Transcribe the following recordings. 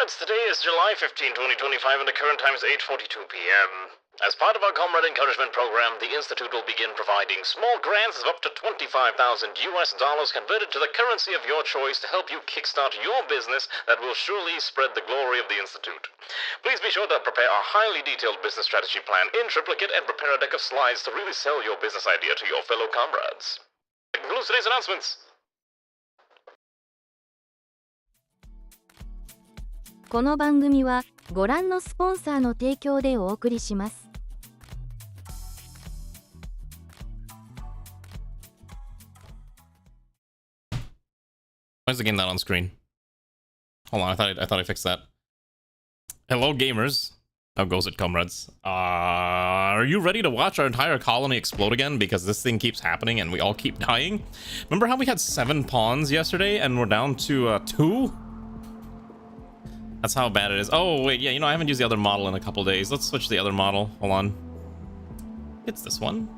comrades, today is July 15, 2025, and the current time is 8:42 p.m. As part of our Comrade Encouragement Program, the Institute will begin providing small grants of up to $25,000 converted to the currency of your choice to help you kickstart your business that will surely spread the glory of the Institute. Please be sure to prepare a highly detailed business strategy plan in triplicate and prepare a deck of slides to really sell your business idea to your fellow comrades. That concludes today's announcements. この番組はご覧のスポンサーの提供でお送りします。Why is the game not on screen? Hold on, I thought I fixed that. Hello, gamers. How goes it, comrades? Are you ready to watch our entire colony explode again? Because this thing keeps happening and we all keep dying. Remember how we had 7 pawns yesterday and we're down to 2? That's how bad it is. Oh, wait, yeah, you know, I haven't used the other model in a couple days. Let's switch to the other model. Hold on. It's this one.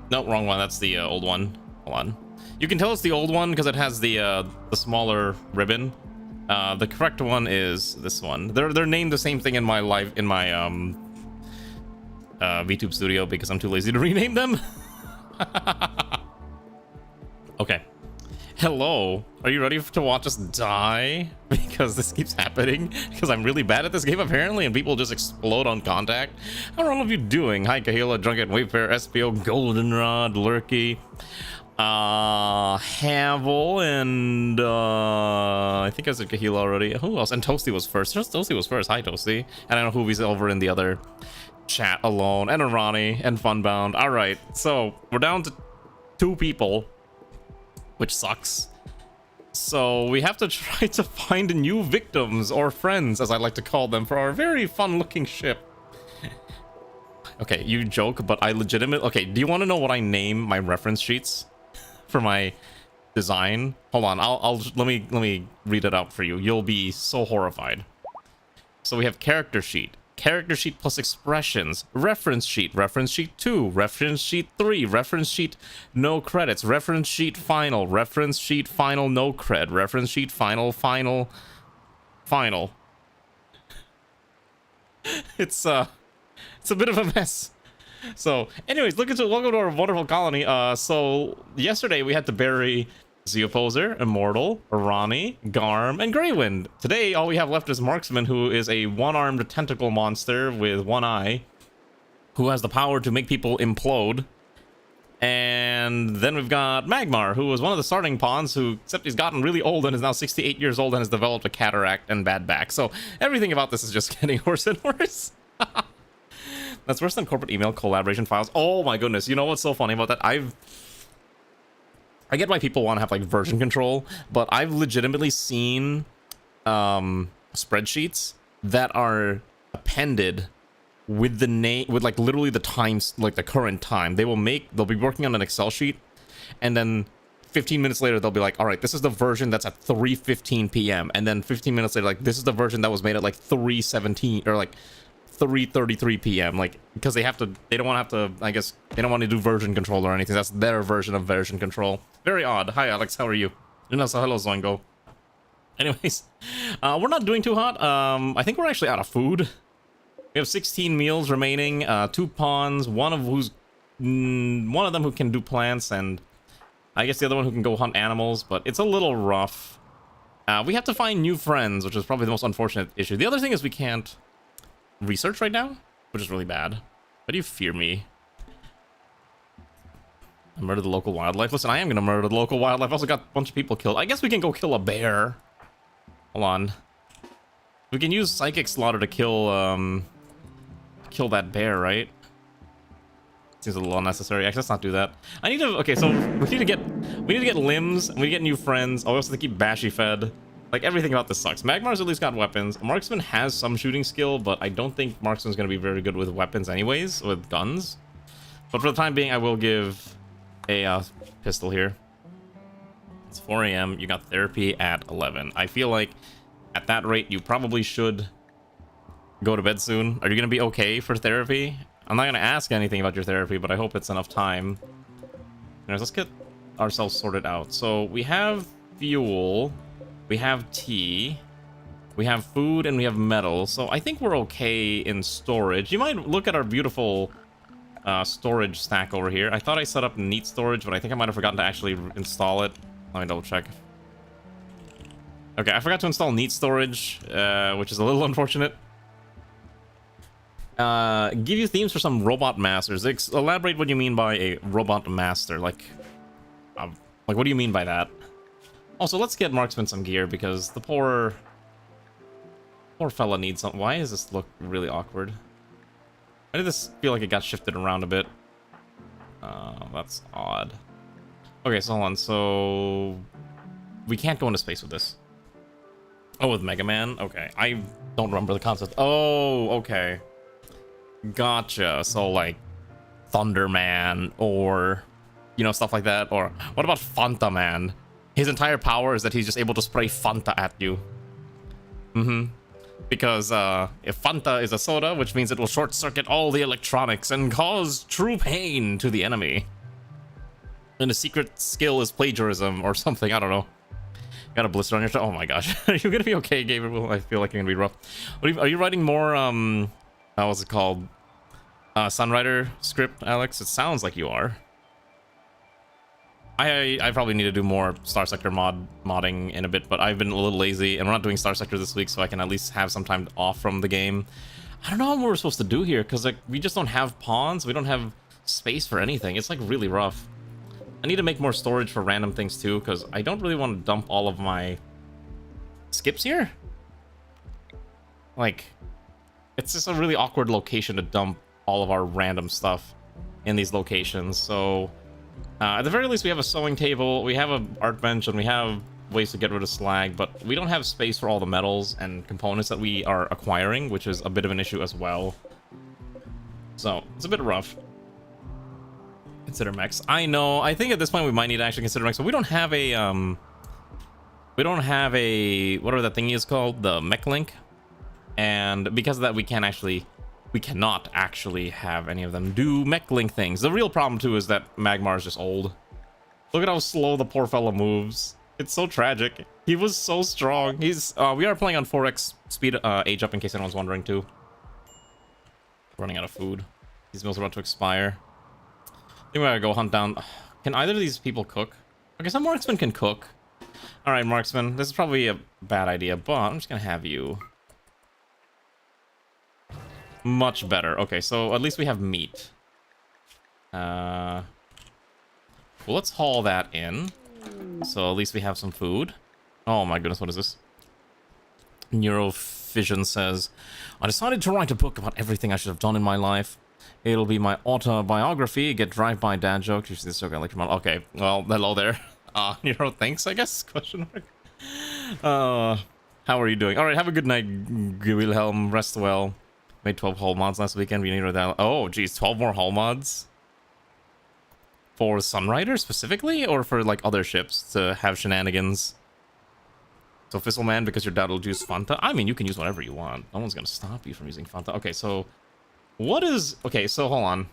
No, wrong one. That's the old one. Hold on. You can tell it's the old one because it has the smaller ribbon. The correct one is this one. They're named the same thing in my VTube Studio because I'm too lazy to rename them. Okay. Hello. Are you ready to watch us die? Because this keeps happening. Because I'm really bad at this game apparently, and people just explode on contact. How are all of you doing? Hi, Kahila, Drunken Wayfarer, SPO, Goldenrod, Lurky, Havel, and I think I said Kahila already. Who else? And Toasty was first. Toasty was first. Hi, Toasty. And I don't know who he's over in the other chat alone. And Arani and Funbound. All right, so we're down to 2 people, which sucks. So we have to try to find new victims, or friends as I like to call them, for our very fun looking ship. Okay, you joke, but I legitimately... Okay, do you want to know what I name my reference sheets for my design? Hold on, let me read it out for you. You'll be so horrified. So we have character sheet plus expressions, reference sheet 2, reference sheet 3, reference sheet no credits, reference sheet final no cred, reference sheet final. It's a bit of a mess. So anyways, welcome to our wonderful colony. So yesterday we had to bury Zeoposer, Immortal, Arani, Garm, and Greywind. Today, all we have left is Marksman, who is a one-armed tentacle monster with one eye, who has the power to make people implode. And then we've got Magmar, who was one of the starting pawns, except he's gotten really old and is now 68 years old and has developed a cataract and bad back. So everything about this is just getting worse and worse. That's worse than corporate email collaboration files. Oh my goodness, you know what's so funny about that? I get why people want to have like version control, but I've legitimately seen spreadsheets that are appended with the name, with like literally the times, like the current time. They'll be working on an Excel sheet, and then 15 minutes later they'll be like, all right, this is the version that's at 3:15 p.m. and then 15 minutes later, like, this is the version that was made at like 3:17 or like 3:33 p.m. like, because they don't want to have to, I guess they don't want to do version control or anything. That's their version of version control. Very odd. Hi Alex, how are you? So hello Zoingo. Anyways, we're not doing too hot. I think we're actually out of food. We have 16 meals remaining, 2 pawns, one of them who can do plants, and I guess the other one who can go hunt animals, but it's a little rough. We have to find new friends, which is probably the most unfortunate issue. The other thing is we can't research right now, which is really bad. Why do you fear me? I murdered the local wildlife. Listen, I am gonna murder the local wildlife. I also got a bunch of people killed. I guess we can go kill a bear. Hold on. We can use Psychic Slaughter to kill that bear, right? Seems a little unnecessary. Actually, let's not do that. Okay, so we need to get limbs, and we get new friends. Oh, we also have to keep Bashy fed. Like, everything about this sucks. Magmar's at least got weapons. Marksman has some shooting skill, but I don't think Marksman's gonna be very good with weapons anyways, with guns. But for the time being, I will give a pistol here. It's 4 a.m. You got therapy at 11. I feel like at that rate, you probably should go to bed soon. Are you gonna be okay for therapy? I'm not gonna ask anything about your therapy, but I hope it's enough time. Anyways, let's get ourselves sorted out. So we have fuel. We have tea. We have food and we have metal. So I think we're okay in storage. You might look at our beautiful storage stack over here. I thought I set up neat storage, but I think I might have forgotten to actually install it. Let me double check. Okay, I forgot to install neat storage, which is a little unfortunate. Give you themes for some robot masters. Elaborate what you mean by a robot master. Like what do you mean by that? Also, let's get Marksman some gear because the poor fella needs something. Why does this look really awkward? Why did this feel like it got shifted around a bit? That's odd. Okay, so hold on. So we can't go into space with this. Oh, with Mega Man? Okay, I don't remember the concept. Oh, okay. Gotcha. So like Thunderman or, you know, stuff like that. Or what about Fanta Man? His entire power is that he's just able to spray Fanta at you. Because if Fanta is a soda, which means it will short circuit all the electronics and cause true pain to the enemy. And the secret skill is plagiarism or something. I don't know. Got a blister on your toe. Oh my gosh. Are you gonna be okay, Gabriel? I feel like you're gonna be rough. Are you writing more what's it called? Sunrider script, Alex? It sounds like you are. I probably need to do more Star Sector modding in a bit, but I've been a little lazy, and we're not doing Star Sector this week, so I can at least have some time off from the game. I don't know what we're supposed to do here, because like we just don't have pawns, we don't have space for anything. It's like really rough. I need to make more storage for random things too, because I don't really want to dump all of my skips here. Like, it's just a really awkward location to dump all of our random stuff in these locations, so... at the very least, we have a sewing table, we have an art bench, and we have ways to get rid of slag, but we don't have space for all the metals and components that we are acquiring, which is a bit of an issue as well. So, it's a bit rough. Consider mechs. I know, I think at this point we might need to actually consider mechs, but we don't have a, whatever that thingy is called, the mech link. And because of that, we cannot actually have any of them do mech link things. The real problem too is that Magmar is just old. Look at how slow the poor fella moves. It's so tragic. He was so strong. He's we are playing on 4x speed age up in case anyone's wondering too. Running out of food. These meals are about to expire. I think we gotta go hunt down. Can either of these people cook? Okay, some marksman can cook. Alright, marksman. This is probably a bad idea, but I'm just gonna have you. Much better. Okay, so at least we have meat. Well, let's haul that in. So at least we have some food. Oh my goodness, what is this? Neurovision says, I decided to write a book about everything I should have done in my life. It'll be my autobiography. Get drive-by dad jokes. Usually this joke I like your mom. Okay, well, hello there. Neuro, thanks, I guess? Question mark. How are you doing? Alright, have a good night, Wilhelm. Rest well. Made 12 hull mods last weekend. We need to down. Oh, geez, 12 more hull mods? For Sunrider specifically? Or for, like, other ships to have shenanigans? So, Fizzleman, because your dad will use Fanta? I mean, you can use whatever you want. No one's gonna stop you from using Fanta. Okay, so... What is... Okay, so, hold on.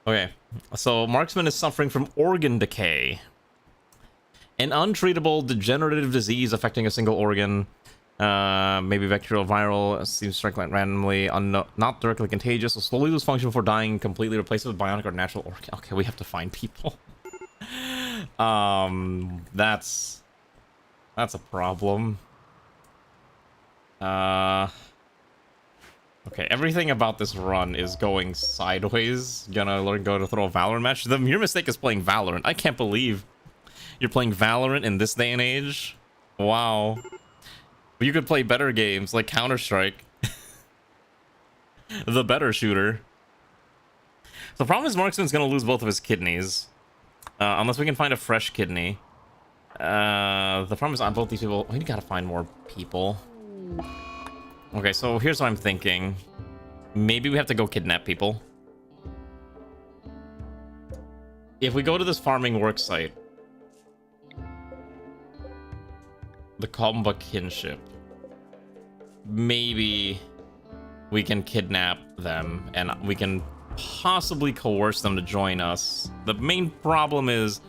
Okay, so Marksman is suffering from organ decay. An untreatable degenerative disease affecting a single organ. Maybe bacterial, viral, seems to strike randomly, not directly contagious, will slowly lose function before dying, completely replaced with bionic or natural organ. Okay, we have to find people. That's a problem. Okay, everything about this run is going sideways. Gonna go to throw a Valorant match. Your mistake is playing Valorant. I can't believe you're playing Valorant in this day and age. Wow. You could play better games like Counter-Strike. The better shooter. So the problem is Marksman's gonna lose both of his kidneys. Unless we can find a fresh kidney. The problem is on both these people. We gotta find more people. Okay, so here's what I'm thinking. Maybe we have to go kidnap people. If we go to this farming work site, the Komba kinship, maybe we can kidnap them and we can possibly coerce them to join us. The main problem is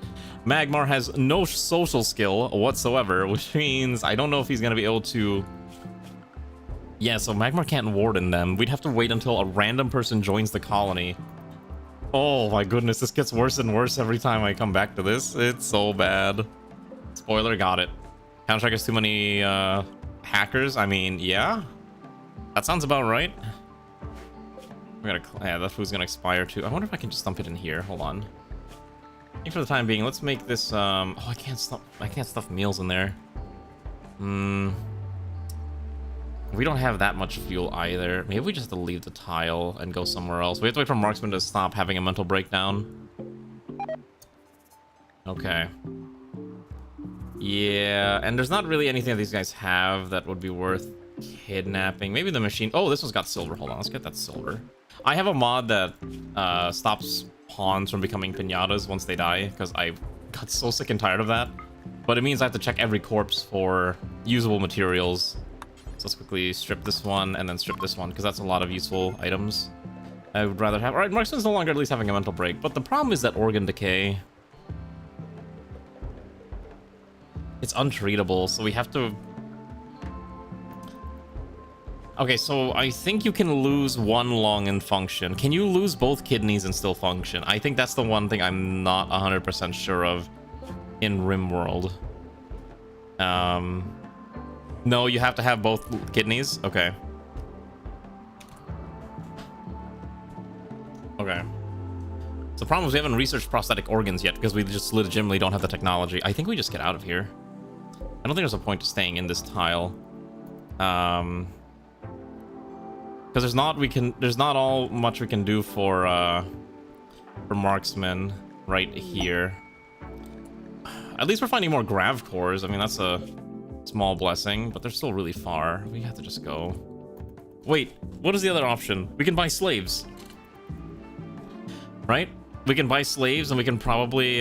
Magmar has no social skill whatsoever, which means I don't know if he's going to be able to... Yeah, so Magmar can't warden them. We'd have to wait until a random person joins the colony. Oh my goodness, this gets worse and worse every time I come back to this. It's so bad. Spoiler, got it. Counter-Strike has too many hackers. I mean, yeah. That sounds about right. We gotta... Yeah, that food's gonna expire too. I wonder if I can just dump it in here. Hold on. I think for the time being, let's make this... Oh, I can't stuff meals in there. We don't have that much fuel either. Maybe we just have to leave the tile and go somewhere else. We have to wait for Marksman to stop having a mental breakdown. Okay. Yeah, and there's not really anything that these guys have that would be worth kidnapping. Maybe the machine... Oh, this one's got silver. Hold on, let's get that silver. I have a mod that stops pawns from becoming pinatas once they die, because I got so sick and tired of that. But it means I have to check every corpse for usable materials. So let's quickly strip this one and then strip this one, because that's a lot of useful items. I would rather have... Alright, Marksman's no longer at least having a mental break, but the problem is that organ decay. It's untreatable, so we have to... Okay, so I think you can lose one lung and function. Can you lose both kidneys and still function? I think that's the one thing I'm not 100% sure of in RimWorld. No, you have to have both kidneys? Okay. Okay. So the problem is we haven't researched prosthetic organs yet because we just legitimately don't have the technology. I think we just get out of here. I don't think there's a point to staying in this tile. Because there's not all much we can do for marksmen right here. At least we're finding more grav cores. I mean, that's a small blessing, but they're still really far. We have to just go. Wait, what is the other option? We can buy slaves. Right? We can buy slaves and we can probably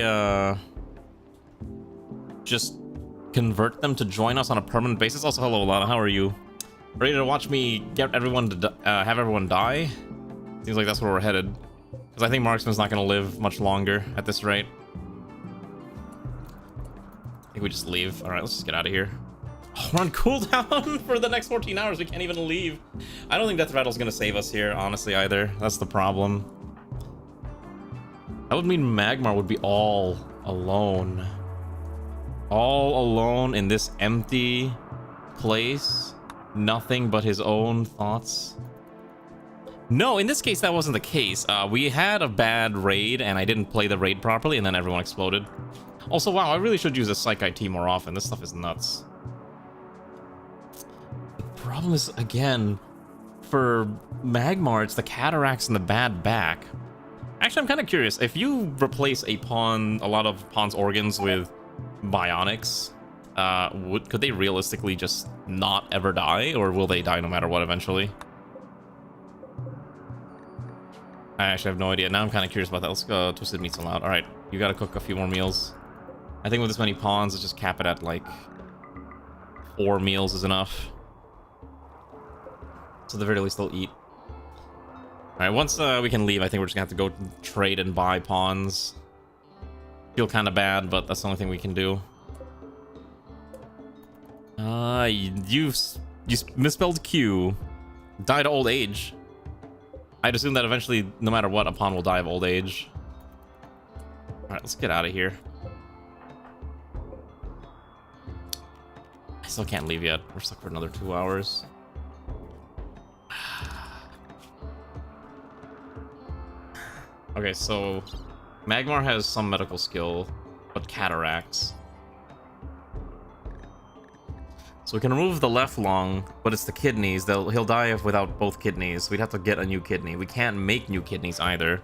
just convert them to join us on a permanent basis. Also, hello, Lana. How are you? Ready to watch me get everyone to have everyone die? Seems like that's where we're headed. Because I think Marksman's not going to live much longer at this rate. I think we just leave. All right, let's just get out of here. Oh, we're on cooldown for the next 14 hours. We can't even leave. I don't think Death Rattle's going to save us here, honestly, either. That's the problem. That would mean Magmar would be all alone. All alone in this empty place. Nothing but his own thoughts. No, in this case, that wasn't the case. We had a bad raid, and I didn't play the raid properly, and then everyone exploded. Also, wow, I really should use a Psych IT more often. This stuff is nuts. The problem is, again, for Magmar, it's the cataracts and the bad back. Actually, I'm kind of curious. If you replace a lot of pawn's organs with bionics, could they realistically just not ever die, or will they die no matter what eventually? I actually have no idea. Now I'm kind of curious about that. Let's go Twisted Meats Allowed. All right, you got to cook a few more meals. I think with this many pawns, let's just cap it at like 4 meals is enough. So at the very least they'll eat. All right, once we can leave, I think we're just gonna have to go trade and buy pawns. Feel kind of bad, but that's the only thing we can do. You misspelled Q. Died of old age. I'd assume that eventually, no matter what, a pawn will die of old age. All right, let's get out of here. I still can't leave yet. We're stuck for another 2 hours. Okay, so Magmar has some medical skill, but cataracts. So we can remove the left lung, but it's the kidneys. He'll die without both kidneys. We'd have to get a new kidney. We can't make new kidneys either.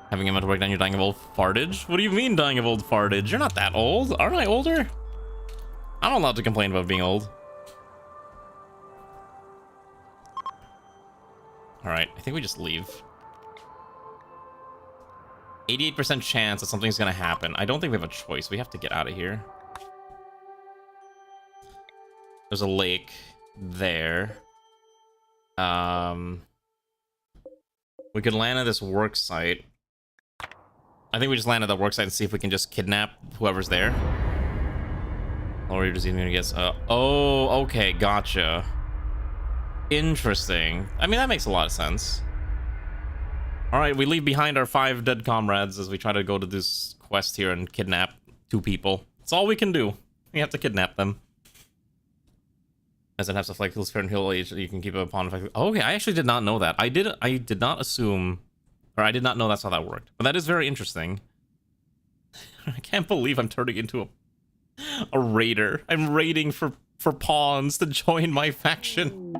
Having a mental breakdown, you're dying of old fartage? What do you mean dying of old fartage? You're not that old. Aren't I older? I'm not allowed to complain about being old. Alright, I think we just leave. 88% chance that something's gonna happen. I don't think we have a choice. We have to get out of here. There's a lake there. We could land at this work site. I think we just land at the work site and see if we can just kidnap whoever's there. Or you're just even gonna guess. Oh, okay, gotcha. Interesting. I mean, that makes a lot of sense. All right, we leave behind our 5 dead comrades as we try to go to this quest here and kidnap 2 people. That's all we can do. We have to kidnap them. As it has a flexible sphere and heal age, you can keep it upon effect. Oh, okay, I actually did not know that. I did not assume, or I did not know that's how that worked. But that is very interesting. I can't believe I'm turning into a raider. I'm raiding for pawns to join my faction.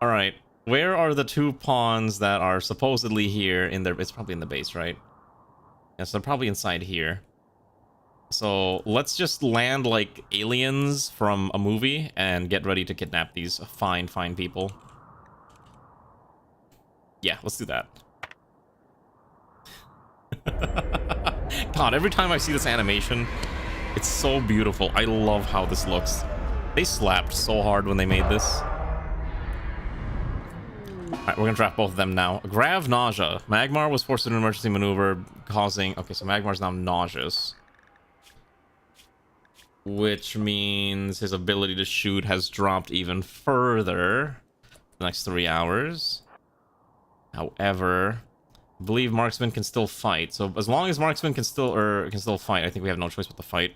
All right, where are the 2 pawns that are supposedly here in their? It's probably in the base, right? Yes, they're probably inside here. So let's just land like aliens from a movie and get ready to kidnap these fine people. Yeah, let's do that. God, every time I see this animation, it's so beautiful. I love how this looks. They slapped so hard when they made this. Alright, we're gonna draft both of them now. Grav nausea. Magmar was forced into an emergency maneuver, causing... Okay, so Magmar's now nauseous. Which means his ability to shoot has dropped even further the next 3 hours. However, I believe Marksman can still fight. So as long as Marksman can still fight, I think we have no choice but to fight.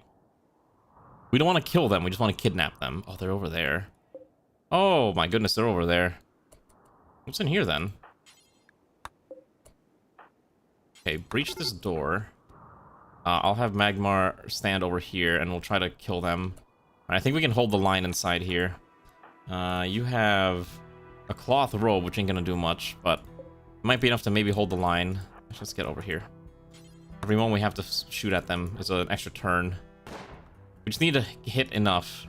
We don't want to kill them, we just want to kidnap them. Oh, they're over there. Oh my goodness, they're over there. What's in here then? Okay, breach this door. I'll have Magmar stand over here, and we'll try to kill them. I think we can hold the line inside here. You have a cloth robe, which ain't gonna do much, but it might be enough to maybe hold the line. Let's just get over here. Every moment we have to shoot at them is an extra turn. We just need to hit enough.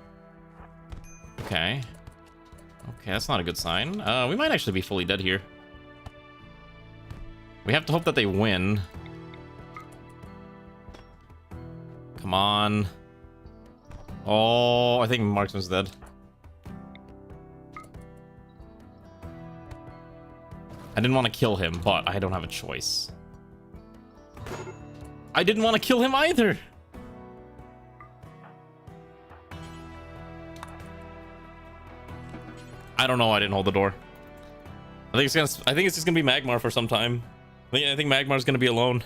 Okay. Okay, that's not a good sign. We might actually be fully dead here. We have to hope that they win. Come on. Oh, I think Marksman's dead. I didn't want to kill him, but I don't have a choice. I didn't want to kill him either! I don't know, I didn't hold the door. I think it's just gonna be Magmar for some time. I think Magmar's gonna be alone.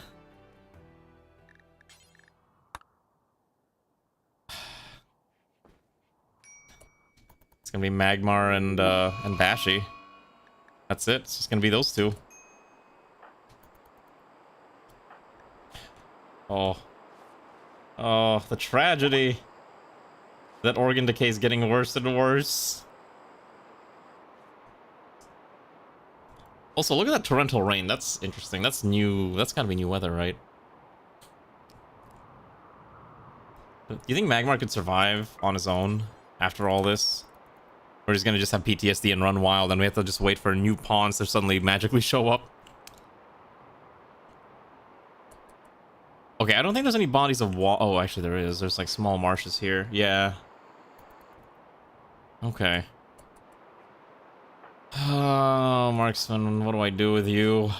It's gonna be Magmar and Bashy. That's it. It's just gonna be those 2. Oh. Oh, the tragedy. That organ decay is getting worse and worse. Also, look at that torrential rain. That's interesting. That's new. That's gotta be new weather, right? Do you think Magmar could survive on his own after all this? Or he's gonna just have PTSD and run wild, and we have to just wait for new pawns to suddenly magically show up? Okay, I don't think there's any bodies of water. Oh, actually there is. There's like small marshes here. Yeah. Okay. Oh, Marksman, what do I do with you?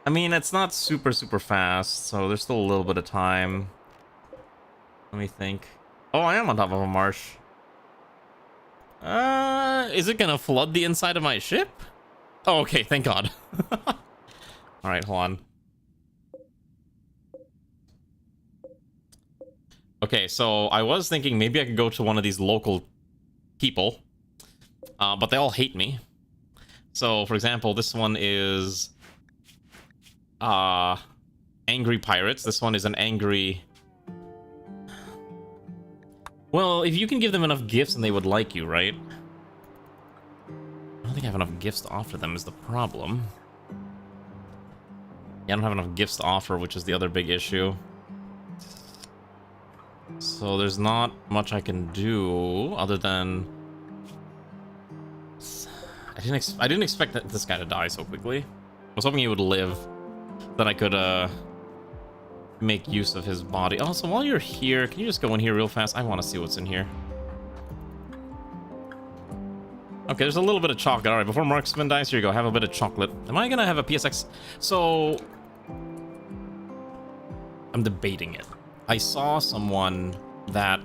I mean, it's not super fast, so there's still a little bit of time. Let me think. Oh, I am on top of a marsh. Is it gonna flood the inside of my ship? Oh, okay, thank God. Alright, hold on. Okay, so I was thinking maybe I could go to one of these local people. But they all hate me. So, for example, this one is... angry pirates. This one is an angry... Well, if you can give them enough gifts, then they would like you, right? I don't think I have enough gifts to offer them is the problem. Yeah, I don't have enough gifts to offer, which is the other big issue. So there's not much I can do other than... I didn't expect this guy to die so quickly. I was hoping he would live, that I could make use of his body. Also, while you're here, can you just go in here real fast? I want to see what's in here. Okay, there's a little bit of chocolate. All right, before Marksman dies, here you go. Have a bit of chocolate. Am I gonna have a PSX? So I'm debating it. I saw someone that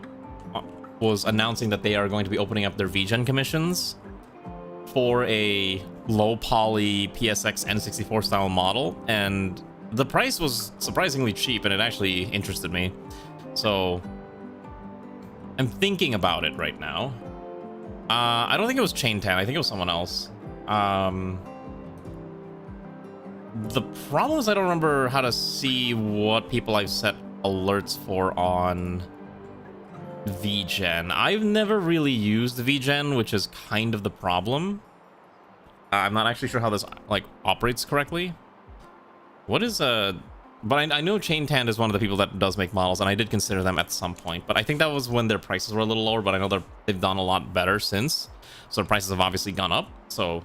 was announcing that they are going to be opening up their VGen commissions for a low poly PSX N64 style model, and the price was surprisingly cheap, and it actually interested me. So I'm thinking about it right now. I don't think it was Chain Tan. I think it was someone else. The problem is I don't remember how to see what people I've set alerts for on VGen. I've never really used VGen, which is kind of the problem. I'm not actually sure how this like operates correctly. What is but I know Chain Tan is one of the people that does make models, and I did consider them at some point, but I think that was when their prices were a little lower, but I know they've done a lot better since, so their prices have obviously gone up, so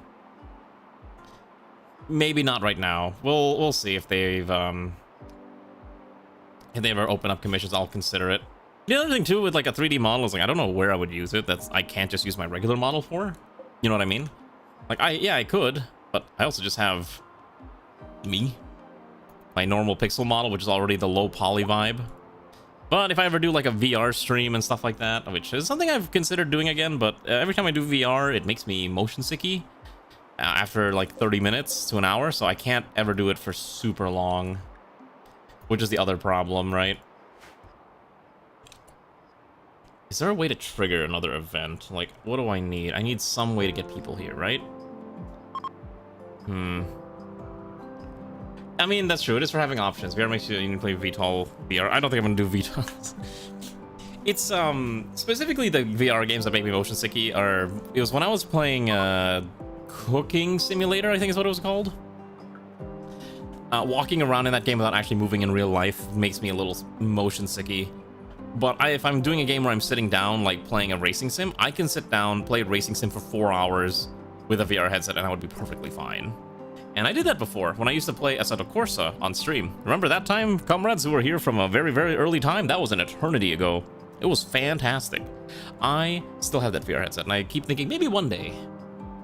maybe not right now. We'll see if they've if they ever open up commissions. I'll consider it. The other thing too with like a 3D model is like I don't know where I would use it. I can't just use my regular model for. You know what I mean? Like I could, but I also just have me, my normal pixel model, which is already the low poly vibe. But if I ever do like a VR stream and stuff like that, which is something I've considered doing again, but every time I do VR, it makes me motion sicky after like 30 minutes to an hour, so I can't ever do it for super long, which is the other problem, right? Is there a way to trigger another event? Like, what do I need? I need some way to get people here, right? I mean, that's true. It is for having options. VR makes you can play VTOL VR. I don't think I'm gonna do VTOLs. It's specifically the VR games that make me motion sicky are. It was when I was playing Cooking Simulator, I think is what it was called. Walking around in that game without actually moving in real life makes me a little motion sicky. But if I'm doing a game where I'm sitting down, like playing a racing sim, I can sit down, play a racing sim for 4 hours with a VR headset, and I would be perfectly fine. And I did that before, when I used to play Assetto Corsa on stream. Remember that time, comrades who were here from a very, very early time? That was an eternity ago. It was fantastic. I still have that VR headset, and I keep thinking, maybe one day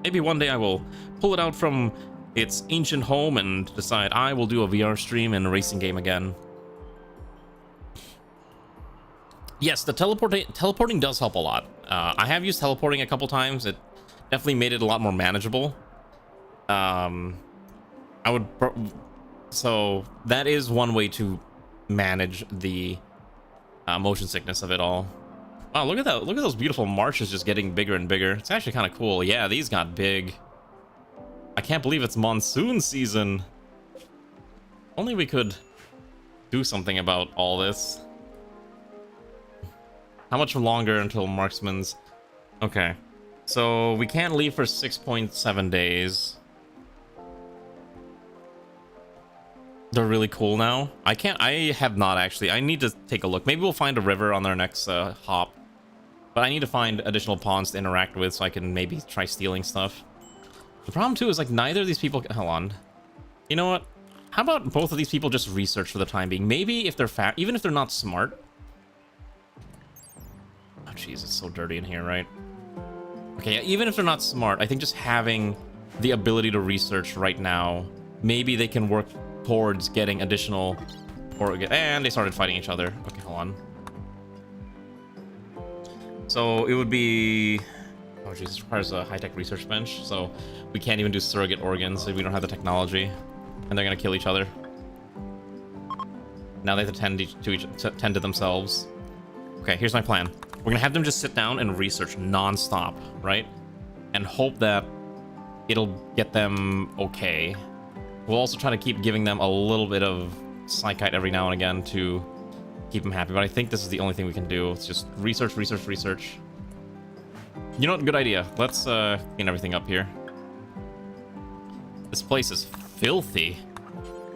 I will pull it out from its ancient home and decide I will do a VR stream and a racing game again. Yes, the teleporting does help a lot. I have used teleporting a couple times. It definitely made it a lot more manageable. So that is one way to manage the motion sickness of it all. Wow, look at that! Look at those beautiful marshes just getting bigger and bigger. It's actually kind of cool. Yeah, these got big. I can't believe it's monsoon season. Only we could do something about all this. How much longer until Marksman's? Okay, so we can't leave for 6.7 days. They're really cool now. I have not actually. I need to take a look. Maybe we'll find a river on our next hop. But I need to find additional pawns to interact with so I can maybe try stealing stuff. The problem too is like neither of these people. Hold on. You know what? How about both of these people just research for the time being? Maybe if they're even if they're not smart. Oh jeez, it's so dirty in here, right? Okay, yeah, even if they're not smart, I think just having the ability to research right now, maybe they can work towards getting additional. And they started fighting each other. Okay, hold on. So it would be. Oh jeez, this requires a high-tech research bench, so we can't even do surrogate organs if we don't have the technology, and they're gonna kill each other. Now they have to tend to themselves. Okay, here's my plan. We're gonna have them just sit down and research non-stop, right? And hope that it'll get them okay. We'll also try to keep giving them a little bit of psychite every now and again to keep them happy, but I think this is the only thing we can do. It's just research, research, research. You know what? Good idea. Let's clean everything up here. This place is filthy.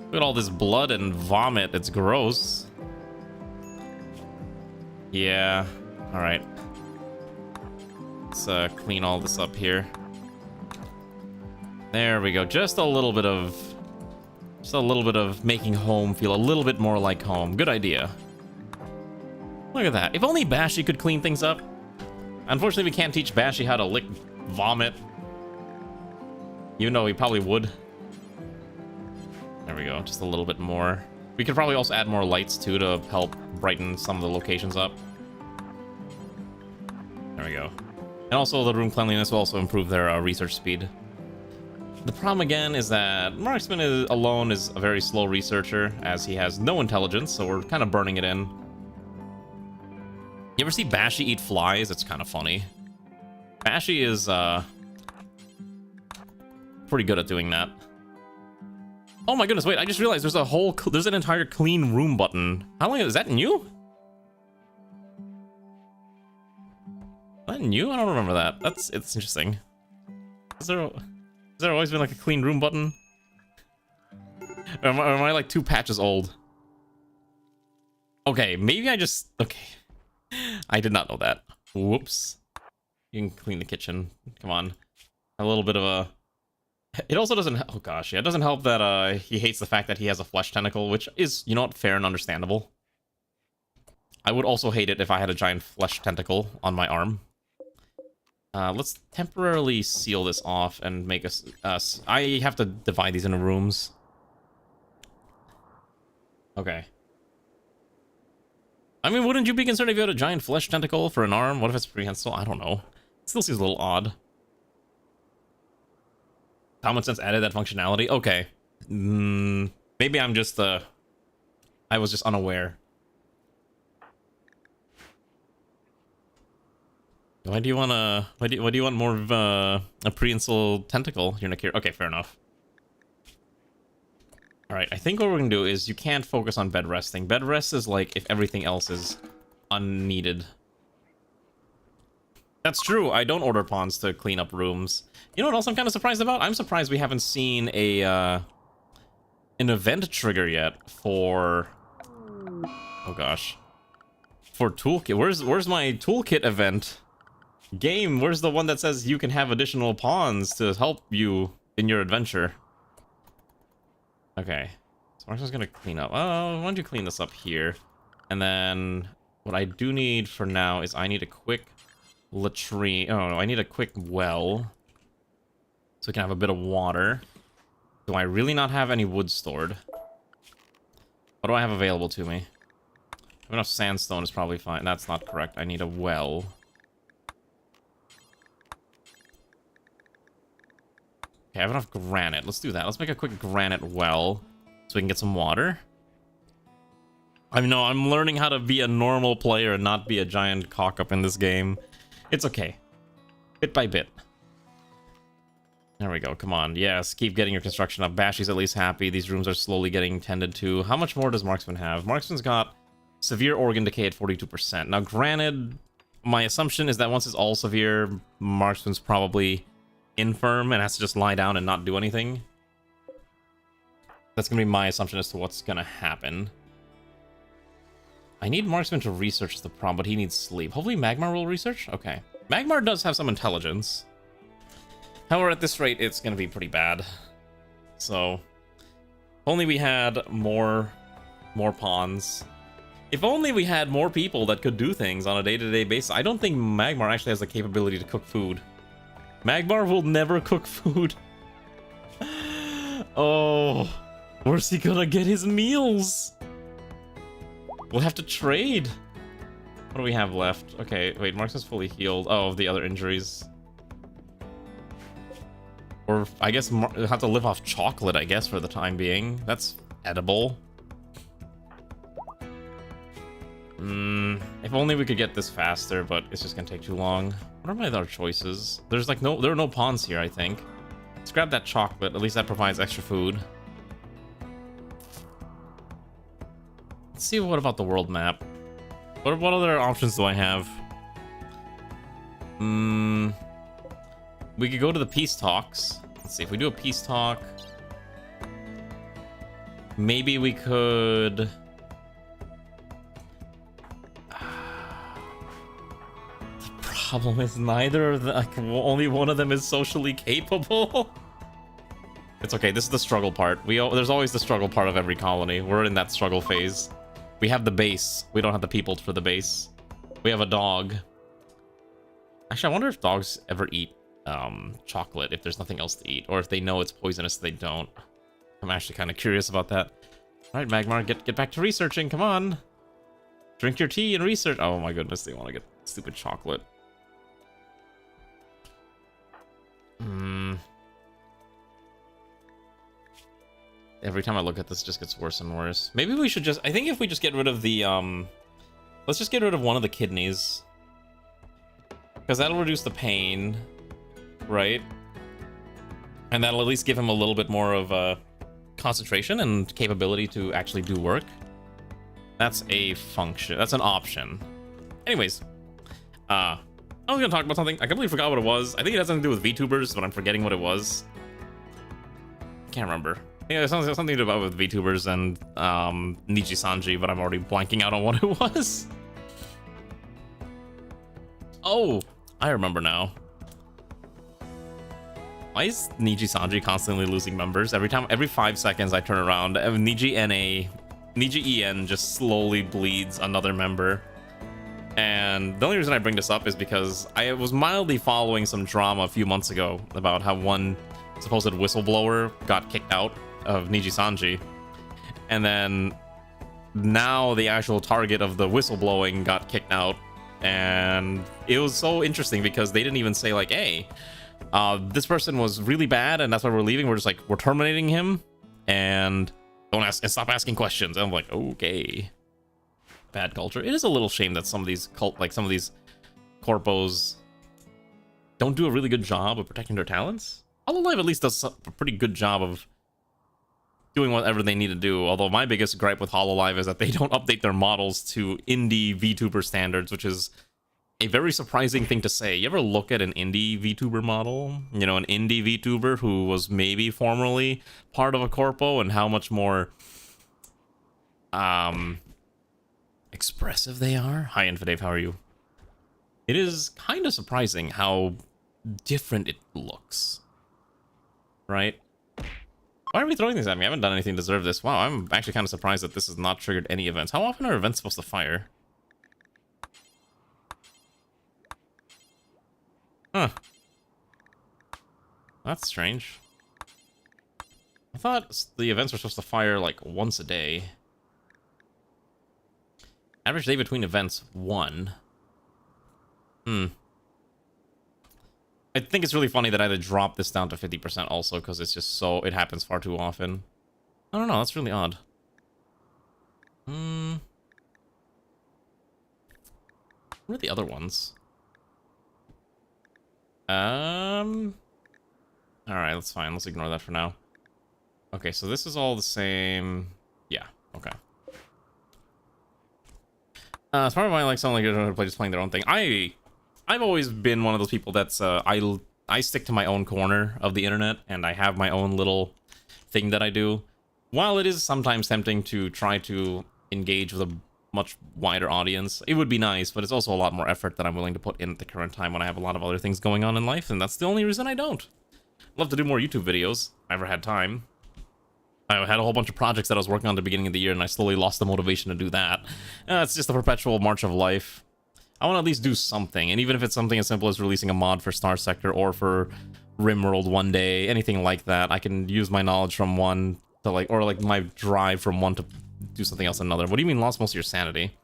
Look at all this blood and vomit. It's gross. Yeah. All right. Let's clean all this up here. There we go. Just a little bit of making home feel a little bit more like home. Good idea. Look at that. If only Bashi could clean things up. Unfortunately, we can't teach Bashi how to lick vomit. Even though he probably would. There we go, just a little bit more. We could probably also add more lights too to help brighten some of the locations up. There we go. And also the room cleanliness will also improve their research speed. The problem again is that Marksman alone is a very slow researcher, as he has no intelligence, so we're kind of burning it in. You ever see Bashy eat flies? It's kind of funny. Bashy is pretty good at doing that. Oh my goodness, wait, I just realized there's an entire clean room button. How long is that new? Is that new? I don't remember that. It's interesting. Has there always been like a clean room button? Or am I like 2 patches old? Okay, maybe okay. I did not know that. Whoops. You can clean the kitchen. Come on. A little bit of a... It also doesn't... Oh gosh, yeah, it doesn't help that he hates the fact that he has a flesh tentacle, which is, you know what, fair and understandable. I would also hate it if I had a giant flesh tentacle on my arm. Let's temporarily seal this off and make us... I have to divide these into rooms. Okay. I mean, wouldn't you be concerned if you had a giant flesh tentacle for an arm? What if it's prehensile? I don't know. It still seems a little odd. Common sense added that functionality? Okay. Maybe I'm just, I was just unaware. Why do you want more of a prehensile tentacle? You're not here. Okay, fair enough. Alright, I think what we're gonna do is you can't focus on bed resting. Bed rest is like if everything else is unneeded. That's true, I don't order pawns to clean up rooms. You know what else I'm kind of surprised about? I'm surprised we haven't seen an event trigger yet for... Oh gosh. For toolkit. Where's my toolkit event? Game, where's the one that says you can have additional pawns to help you in your adventure? Okay. So I'm just gonna clean up. Oh, why don't you clean this up here? And then what I do need for now is I need a quick latrine. Oh no, I need a quick well. So we can have a bit of water. Do I really not have any wood stored? What do I have available to me? Enough sandstone is probably fine. That's not correct. I need a well. Okay, I have enough granite. Let's do that. Let's make a quick granite well so we can get some water. I know, I'm learning how to be a normal player and not be a giant cock-up in this game. It's okay. Bit by bit. There we go. Come on. Yes, keep getting your construction up. Bashy's at least happy. These rooms are slowly getting tended to. How much more does Marksman have? Marksman's got severe organ decay at 42%. Now, granted, my assumption is that once it's all severe, Marksman's probably infirm and has to just lie down and not do anything. That's going to be my assumption as to what's going to happen. I need Marksman to research the problem, but he needs sleep. Hopefully Magmar will research? Okay. Magmar does have some intelligence. However, at this rate, it's going to be pretty bad. So, if only we had more pawns. If only we had more people that could do things on a day-to-day basis. I don't think Magmar actually has the capability to cook food. Magmar will never cook food. Oh, where's he gonna get his meals? We'll have to trade. What do we have left? Okay, wait, Mark's is fully healed. Oh, the other injuries. Or I guess have to live off chocolate, I guess, for the time being. That's edible. If only we could get this faster, but it's just gonna take too long. What are my other choices? There's like there are no pawns here, I think. Let's grab that chocolate. At least that provides extra food. Let's see what about the world map. What other options do I have? We could go to the peace talks. Let's see, if we do a peace talk, maybe we could... The problem is neither of them, like, only one of them is socially capable. It's okay, this is the struggle part. There's always the struggle part of every colony. We're in that struggle phase. We have the base. We don't have the people for the base. We have a dog. Actually, I wonder if dogs ever eat. chocolate if there's nothing else to eat, or if they know it's poisonous, they don't. I'm actually kind of curious about that. All right, Magmar, get back to researching. Come on, drink your tea and research. Oh my goodness, they want to get stupid chocolate. Every time I look at this, it just gets worse and worse. Maybe we should just... I think if we just get rid of the, let's just get rid of one of the kidneys. Because that'll reduce the pain, right? And that'll at least give him a little bit more of concentration and capability to actually do work. That's a function. That's an option. Anyways, I was going to talk about something. I completely forgot what it was. I think it has something to do with VTubers, but I'm forgetting what it was. Can't remember. Yeah, something to do about with VTubers and Niji Sanji, but I'm already blanking out on what it was. Oh, I remember now. Why is Niji Sanji constantly losing members? Every 5 seconds I turn around, Niji EN just slowly bleeds another member. And the only reason I bring this up is because I was mildly following some drama a few months ago about how one supposed whistleblower got kicked out of Niji Sanji, and then now the actual target of the whistleblowing got kicked out. And it was so interesting because they didn't even say like, hey, this person was really bad and that's why we're leaving. We're just like, we're terminating him and don't ask and stop asking questions. And I'm like, okay, bad culture. It is a little shame that some of these some of these corpos don't do a really good job of protecting their talents. Hololive at least does a pretty good job of doing whatever they need to do. Although my biggest gripe with Hololive is that they don't update their models to indie VTuber standards, which is a very surprising thing to say. You ever look at an indie VTuber model? You know, an indie VTuber who was maybe formerly part of a corpo, and how much more expressive they are? Hi, Infidave, how are you? It is kind of surprising how different it looks. Right? Why are we throwing these at me? I haven't done anything to deserve this. Wow, I'm actually kind of surprised that this has not triggered any events. How often are events supposed to fire? Huh. That's strange. I thought the events were supposed to fire like once a day. Average day between events, 1. I think it's really funny that I had to drop this down to 50% also, because it's just so... it happens far too often. I don't know, that's really odd. What are the other ones? Alright, that's fine. Let's ignore that for now. Okay, so this is all the same... yeah, okay. As far as I like someone like to play just playing their own thing. I've always been one of those people that's I stick to my own corner of the internet, and I have my own little thing that I do. While it is sometimes tempting to try to engage with a much wider audience, it would be nice, but it's also a lot more effort that I'm willing to put in at the current time when I have a lot of other things going on in life, and that's the only reason I don't. Love to do more YouTube videos. I never had time. I had a whole bunch of projects that I was working on at the beginning of the year, and I slowly lost the motivation to do that. It's just a perpetual march of life. I want to at least do something, and even if it's something as simple as releasing a mod for Star Sector or for RimWorld one day, anything like that, I can use my knowledge from one to like, or like my drive from one to do something else another. What do you mean lost most of your sanity?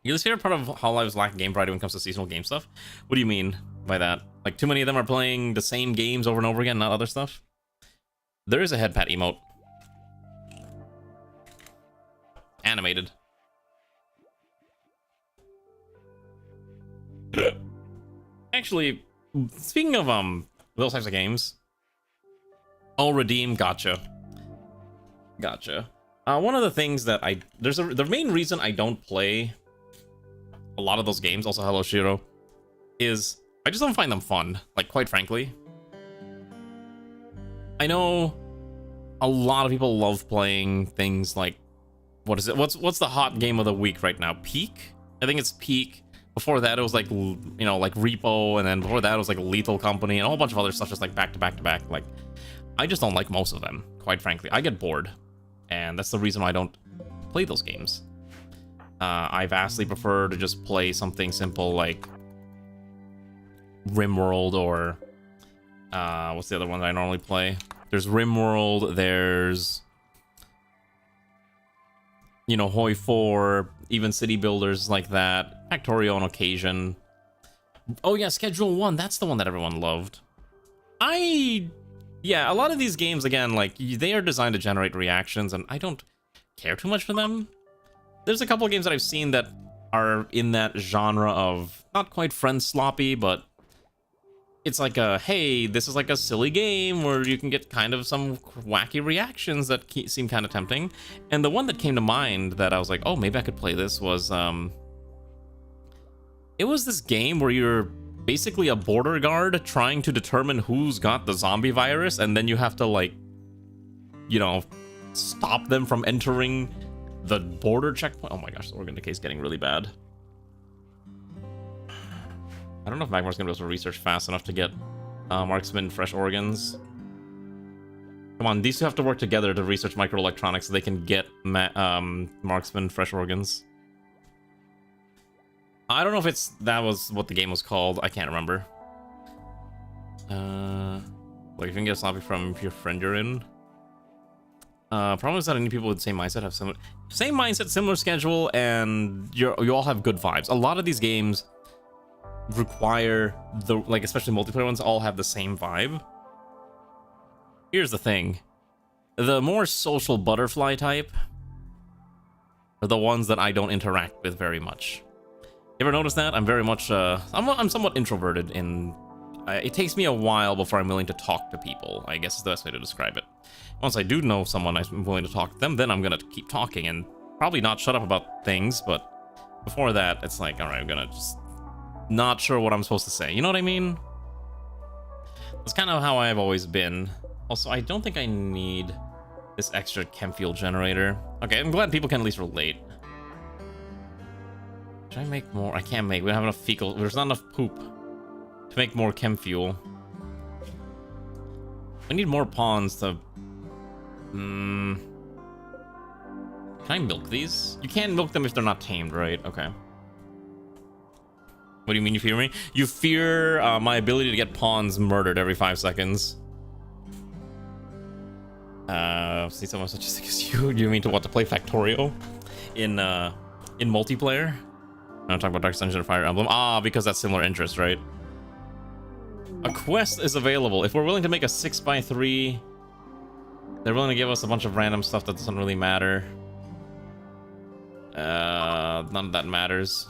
You're the favorite part of Hololive's lack of game variety when it comes to seasonal game stuff? What do you mean by that? Like too many of them are playing the same games over and over again, not other stuff? There is a head pat emote. Animated. Actually, speaking of those types of games. Oh, redeem, gotcha. One of the things that the main reason I don't play a lot of those games, also hello Shiro, is I just don't find them fun, like quite frankly. I know a lot of people love playing things like, what is it? What's the hot game of the week right now? Peak? I think it's Peak. Before that, it was like, you know, like Repo, and then before that, it was like Lethal Company, and a whole bunch of other stuff just like back to back to back. Like, I just don't like most of them, quite frankly. I get bored, and that's the reason why I don't play those games. I vastly prefer to just play something simple like RimWorld or what's the other one that I normally play? There's RimWorld, there's, you know, Hoi 4, even city builders like that, Factorio on occasion. Oh yeah, Schedule 1, that's the one that everyone loved. Yeah, a lot of these games, again, like, they are designed to generate reactions, and I don't care too much for them. There's a couple of games that I've seen that are in that genre of not quite friend sloppy, but it's like a, hey, this is like a silly game where you can get kind of some wacky reactions that seem kind of tempting. And the one that came to mind that I was like, oh, maybe I could play this was, it was this game where you're basically a border guard trying to determine who's got the zombie virus, and then you have to, like, you know, stop them from entering the border checkpoint. Oh my gosh, the organ decay is getting really bad. I don't know if Magmar's gonna be able to research fast enough to get marksman fresh organs. Come on, these two have to work together to research microelectronics so they can get marksman fresh organs. I don't know if that was what the game was called. I can't remember. Like, if you can get a sloppy from your friend you're in. Problem is that any people with the same mindset have same mindset, similar schedule, and you all have good vibes. A lot of these games require like, especially multiplayer ones, all have the same vibe. Here's the thing. The more social butterfly type are the ones that I don't interact with very much. You ever notice that? I'm very much, I'm somewhat introverted in... it takes me a while before I'm willing to talk to people, I guess is the best way to describe it. Once I do know someone I'm willing to talk to them, then I'm gonna keep talking and probably not shut up about things, but before that, it's like, alright, I'm gonna just... not sure what I'm supposed to say, you know what I mean? That's kind of how I've always been. Also, I don't think I need this extra chem fuel generator. Okay, I'm glad people can at least relate. Should I make more? I can't make. We don't have enough fecal. There's not enough poop to make more chem fuel. We need more pawns to... Can I milk these? You can't milk them if they're not tamed, right? Okay. What do you mean you fear me? You fear my ability to get pawns murdered every 5 seconds. See someone such as you. You mean to want to play Factorio in multiplayer? I'm talking about Dark Dungeon or Fire Emblem. Ah, because that's similar interest, right? A quest is available. If we're willing to make a 6x3, they're willing to give us a bunch of random stuff that doesn't really matter. None of that matters.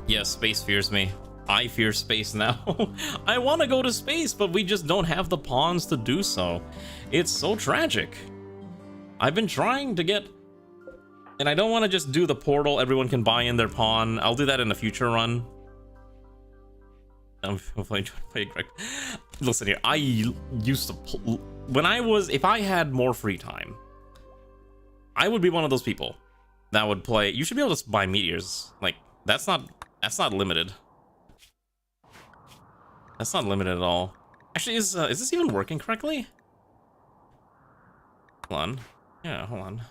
Yes, space fears me. I fear space now. I want to go to space, but we just don't have the pawns to do so. It's so tragic. I've been trying to get... And I don't want to just do the portal, everyone can buy in their pawn. I'll do that in a future run. I'm playing Greg. Listen here, I used to... When I was... If I had more free time, I would be one of those people that would play... You should be able to buy meteors. Like, that's not limited. That's not limited at all. Actually, is this even working correctly? Hold on. Yeah, hold on.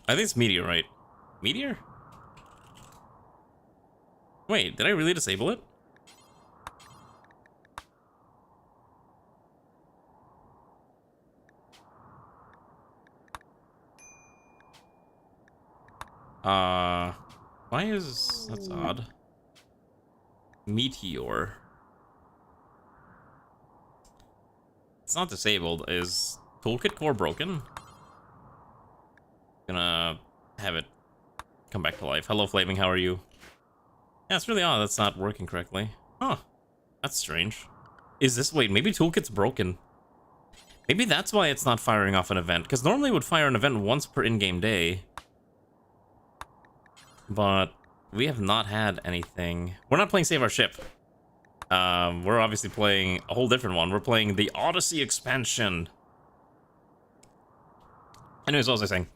I think it's meteor, right? Meteor? Wait, did I really disable it? Why is... That's odd. Meteor. It's not disabled. Is toolkit core broken? Gonna have it come back to life. Hello, Flaming, how are you? Yeah, it's really odd that's not working correctly. Huh. That's strange. Is this... Wait, maybe toolkit's broken. Maybe that's why it's not firing off an event, because normally it would fire an event once per in-game day. But we have not had anything. We're not playing Save Our Ship. We're obviously playing a whole different one. We're playing the Odyssey expansion. Anyways, what was I saying?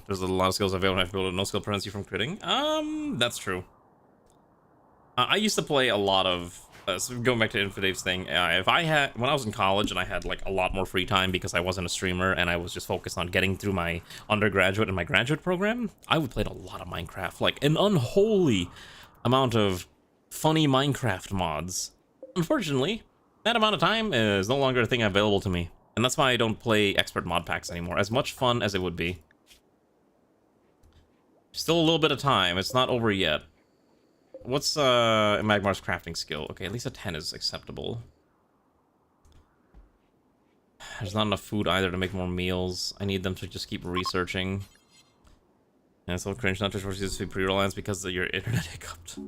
There's a lot of skills available. I have to build a no-skill prevents you from critting. That's true. I used to play a lot of... so going back to Infidave's thing, when I was in college and I had like a lot more free time because I wasn't a streamer and I was just focused on getting through my undergraduate and my graduate program, I would play a lot of Minecraft, like an unholy amount of funny Minecraft mods. Unfortunately, that amount of time is no longer a thing available to me. And that's why I don't play expert mod packs anymore, as much fun as it would be. Still a little bit of time, it's not over yet. What's Magmar's crafting skill? Okay, at least a 10 is acceptable. There's not enough food either to make more meals. I need them to just keep researching. And it's so cringe not to force you to see pre-reliance because of your internet hiccuped.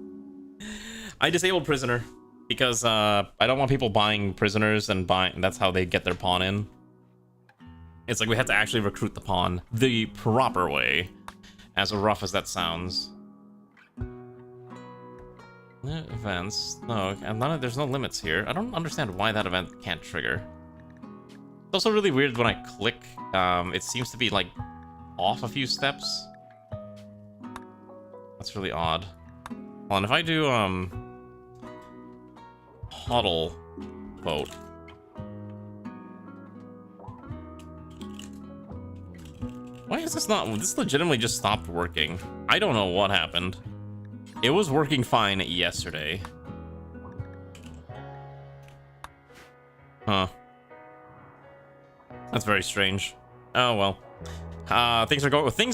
I disabled prisoner because I don't want people buying prisoners and buying. That's how they get their pawn in. It's like we have to actually recruit the pawn the proper way, as rough as that sounds. Events. No, there's no limits here. I don't understand why that event can't trigger. It's also really weird when I click. It seems to be like off a few steps. That's really odd. Hold on, if I do huddle vote. Why is this not? This legitimately just stopped working. I don't know what happened. It was working fine yesterday. Huh. That's very strange. Oh well. Things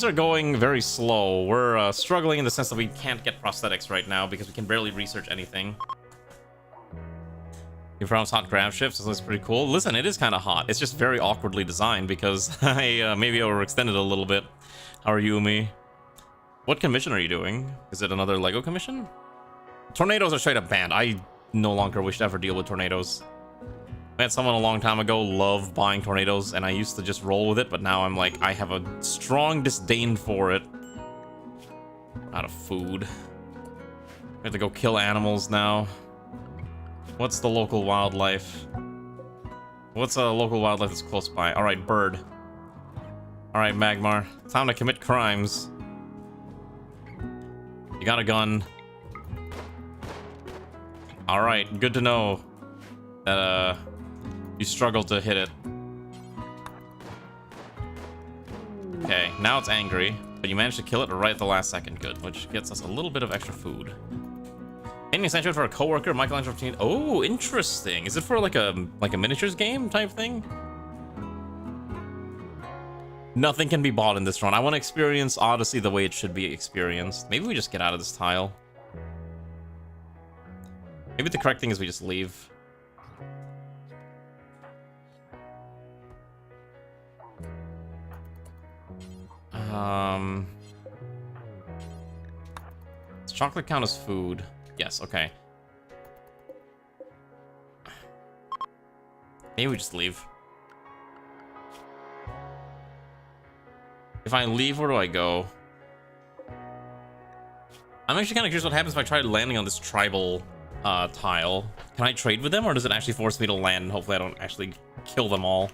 are going very slow. We're struggling in the sense that we can't get prosthetics right now because we can barely research anything. You promise hot grab shifts, so that's pretty cool. Listen, it is kind of hot. It's just very awkwardly designed because I maybe overextended a little bit. How are you, me? What commission are you doing? Is it another Lego commission? Tornadoes are straight up banned. I no longer wish to ever deal with tornadoes. I had someone a long time ago love buying tornadoes, and I used to just roll with it, but now I'm like, I have a strong disdain for it. Out of food. We have to go kill animals now. What's the local wildlife? What's a local wildlife that's close by? Alright, bird. Alright, Magmar. Time to commit crimes. You got a gun. Alright, good to know that, you struggled to hit it. Okay, now it's angry, but you managed to kill it right at the last second. Good, which gets us a little bit of extra food. Any essential for a coworker, Michelangelo 15. Oh, interesting. Is it for like a miniatures game type thing? Nothing can be bought in this run. I want to experience Odyssey the way it should be experienced. Maybe we just get out of this tile. Maybe the correct thing is we just leave. Does chocolate count as food? Yes, okay. Maybe we just leave. If I leave, where do I go? I'm actually kind of curious what happens if I try landing on this tribal tile. Can I trade with them, or does it actually force me to land and hopefully I don't actually kill them all?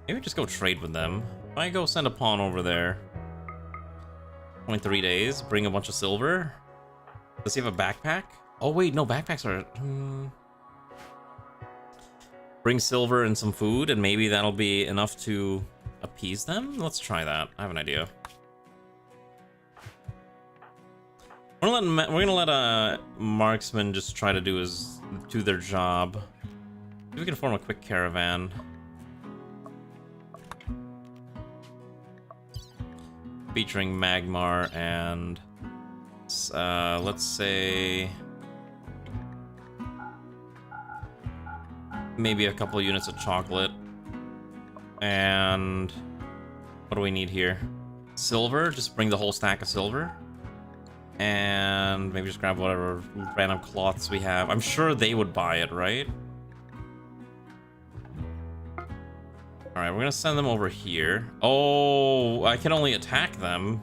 Maybe just go trade with them. If I go send a pawn over there. 23 days, bring a bunch of silver. Does he have a backpack? Oh wait, no, backpacks are... Bring silver and some food, and maybe that'll be enough to appease them? Let's try that. I have an idea. We're gonna let marksman just try to do their job. Maybe we can form a quick caravan. Featuring Magmar and let's say maybe a couple of units of chocolate. And what do we need here? Silver, just bring the whole stack of silver. And maybe just grab whatever random cloths we have. I'm sure they would buy it, right? Alright, we're gonna send them over here. Oh, I can only attack them.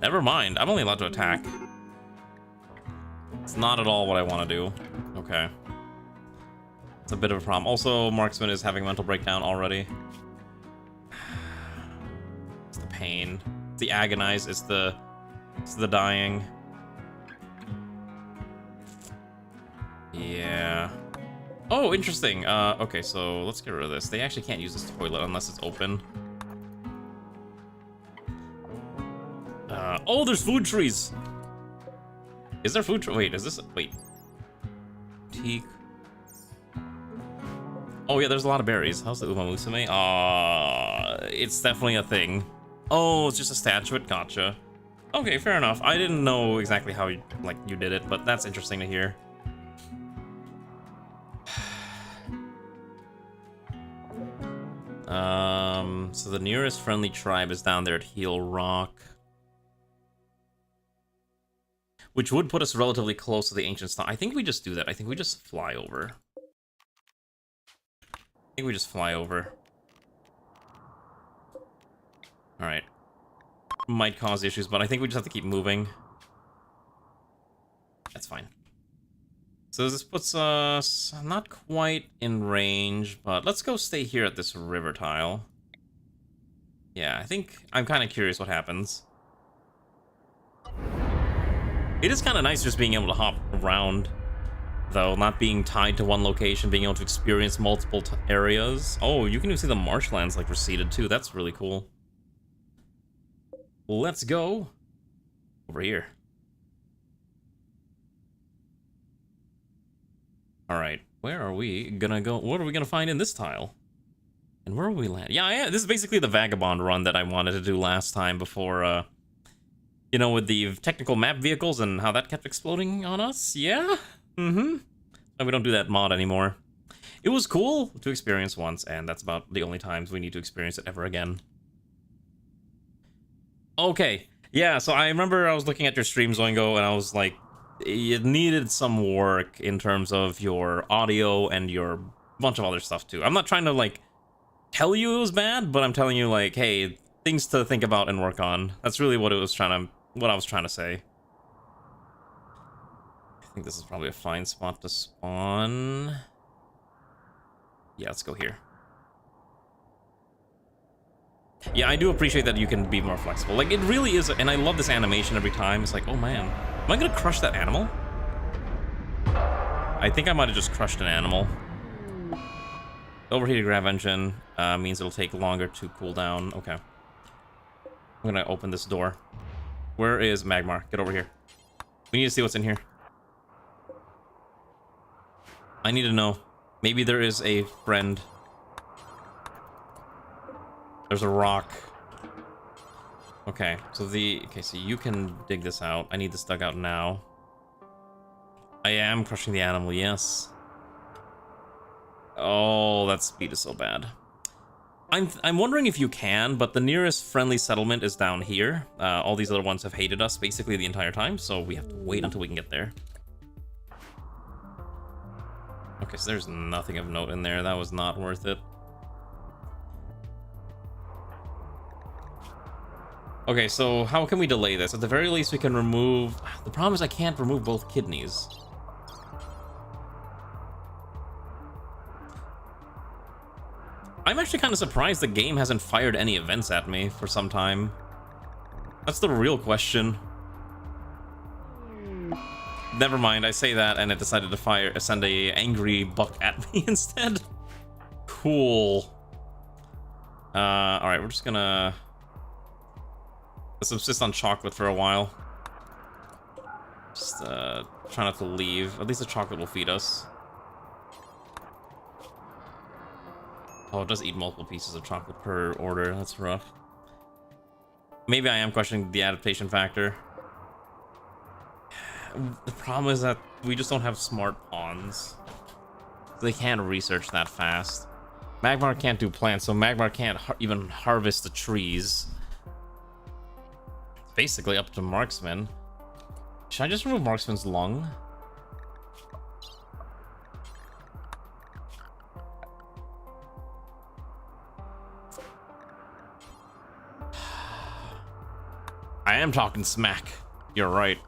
Never mind, I'm only allowed to attack. It's not at all what I want to do. Okay. It's a bit of a problem. Also, marksman is having a mental breakdown already. It's the pain. It's the agonize. It's the dying. Yeah. Oh, interesting. Okay, so let's get rid of this. They actually can't use this toilet unless it's open. Oh, there's food trees. Is there food tree? Wait, is this? Wait. Teak. Oh yeah, there's a lot of berries. How's the Uma Musume? It's definitely a thing. Oh, it's just a statuette. Gotcha. Okay, fair enough. I didn't know exactly how you did it, but that's interesting to hear. So the nearest friendly tribe is down there at Heel Rock, which would put us relatively close to the ancient stone. I think we just do that. I think we just fly over. Alright. Might cause issues, but I think we just have to keep moving. That's fine. So this puts us not quite in range, but let's go stay here at this river tile. Yeah, I think I'm kind of curious what happens. It is kind of nice just being able to hop around, though, not being tied to one location, being able to experience multiple areas. Oh, you can even see the marshlands like receded too. That's really cool. Let's go over here. All right, where are we gonna go? What are we gonna find in this tile? And where will we land? Yeah, this is basically the vagabond run that I wanted to do last time before, you know, with the technical map vehicles and how that kept exploding on us. Yeah, and we don't do that mod anymore. It was cool to experience once, and that's about the only times we need to experience it ever again. Okay, yeah, so I remember I was looking at your stream, Zoingo, and I was like, it needed some work in terms of your audio and your bunch of other stuff too. I'm not trying to like tell you it was bad, but I'm telling you like, hey, things to think about and work on. That's really what I was trying to say. I think this is probably a fine spot to spawn. Yeah, let's go here. Yeah, I do appreciate that you can be more flexible. Like, it really is, and I love this animation every time. It's like, oh man, am I gonna crush that animal? I think I might have just crushed an animal. Overheated grav engine means it'll take longer to cool down. Okay. I'm gonna open this door. Where is Magmar? Get over here. We need to see what's in here. I need to know. Maybe there is a friend. There's a rock. Okay, so so you can dig this out. I need this dug out now. I am crushing the animal, yes. Oh, that speed is so bad. I'm wondering if you can, but the nearest friendly settlement is down here. All these other ones have hated us basically the entire time, so we have to wait until we can get there. Okay, so there's nothing of note in there. That was not worth it. Okay, so how can we delay this? At the very least, we can remove... The problem is I can't remove both kidneys. I'm actually kind of surprised the game hasn't fired any events at me for some time. That's the real question. Never mind, I say that and it decided to send a angry buck at me instead. Cool. Alright, we're just gonna... Let's subsist on chocolate for a while. Just try not to leave. At least the chocolate will feed us. Oh, it does eat multiple pieces of chocolate per order. That's rough. Maybe I am questioning the adaptation factor. The problem is that we just don't have smart pawns. So they can't research that fast. Magmar can't do plants, so Magmar can't even harvest the trees. It's basically up to Marksman. Should I just remove Marksman's lung? I am talking smack. You're right.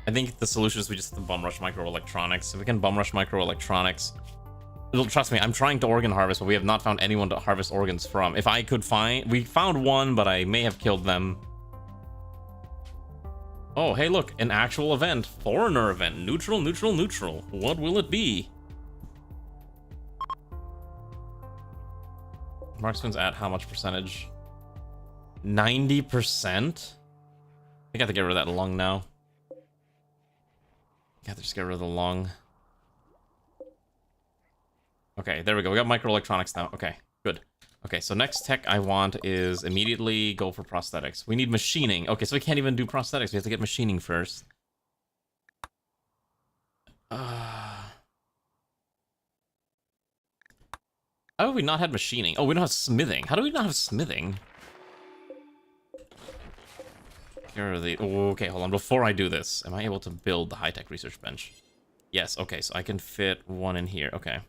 I think the solution is we just have to bum rush microelectronics. If we can bum rush microelectronics, trust me, I'm trying to organ harvest, but we have not found anyone to harvest organs from. If I could find... We found one, but I may have killed them. Oh, hey, look, an actual event. Foreigner event. Neutral, neutral, neutral. What will it be? Marksman's at how much percentage? 90%? I got to get rid of that lung now. Got to just get rid of the lung. Okay, there we go. We got microelectronics now. Okay, good. Okay, so next tech I want is immediately go for prosthetics. We need machining. Okay, so we can't even do prosthetics. We have to get machining first. How have we not had machining? Oh, we don't have smithing. How do we not have smithing? Here are the... Oh, okay, hold on. Before I do this, am I able to build the high-tech research bench? Yes, okay, so I can fit one in here. Okay.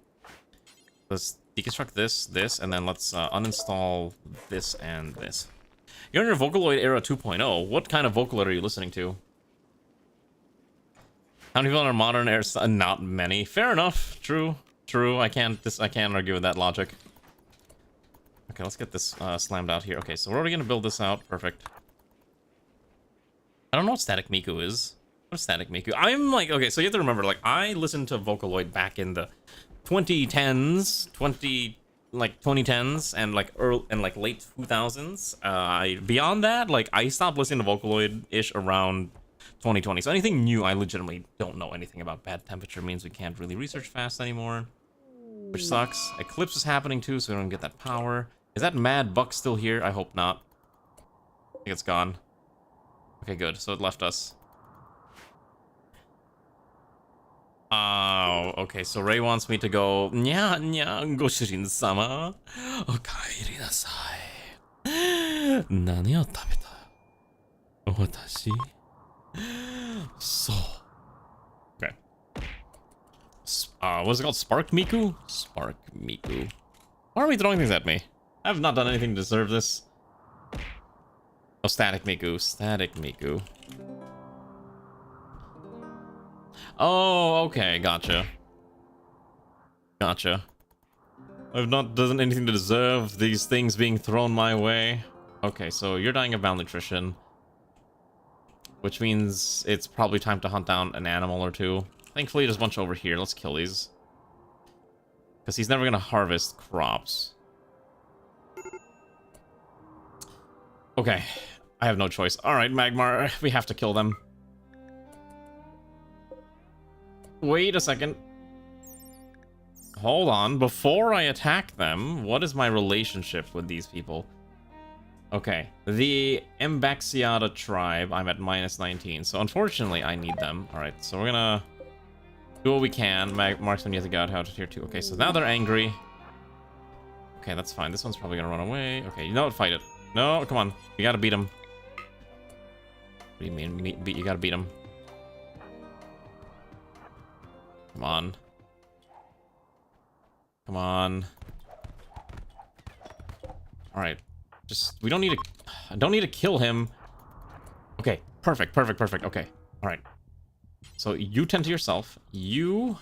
Let's deconstruct this, and then let's uninstall this and this. You're in your Vocaloid era 2.0. What kind of Vocaloid are you listening to? How many people are modern era? Not many. Fair enough. True. True. I can't argue with that logic. Okay, let's get this slammed out here. Okay, so we're already gonna build this out. Perfect. I don't know what Static Miku is. What is Static Miku? I'm like, okay, so you have to remember, like, I listened to Vocaloid back in the 2010s, 2010s, and like early and like late 2000s. Beyond that, like, I stopped listening to Vocaloid-ish around 2020. So anything new, I legitimately don't know anything about. Bad temperature means we can't really research fast anymore, which sucks. Eclipse is happening too, so we don't get that power. Is that Mad Buck still here? I hope not. I think it's gone. Okay, good. So it left us. Oh, okay. So Ray wants me to go. Nya nya Goshirin-sama. Okaeri nasai. Nani o tabeta? Watashi. So. Okay. What's it called? Spark Miku? Spark Miku. Why are we throwing things at me? I have not done anything to deserve this. Oh, Static Miku. Static Miku. Oh, okay. Gotcha. Gotcha. I've not done anything to deserve these things being thrown my way. Okay, so you're dying of malnutrition. Which means it's probably time to hunt down an animal or two. Thankfully, there's a bunch over here. Let's kill these. Because he's never going to harvest crops. Okay. I have no choice. Alright, Magmar. We have to kill them. Wait a second. Hold on. Before I attack them, what is my relationship with these people? Okay. The Mbaxiata tribe, I'm at -19. So unfortunately, I need them. Alright, so we're gonna do what we can. Marksman, you have to get out to tier 2. Okay, so now they're angry. Okay, that's fine. This one's probably gonna run away. Okay, you know what? Fight it. No, come on. You gotta beat him. What do you mean? You gotta beat him. Come on. Come on. Alright. Just, we don't need to... I don't need to kill him. Okay. Perfect, perfect, perfect. Okay. Alright. So, you tend to yourself. You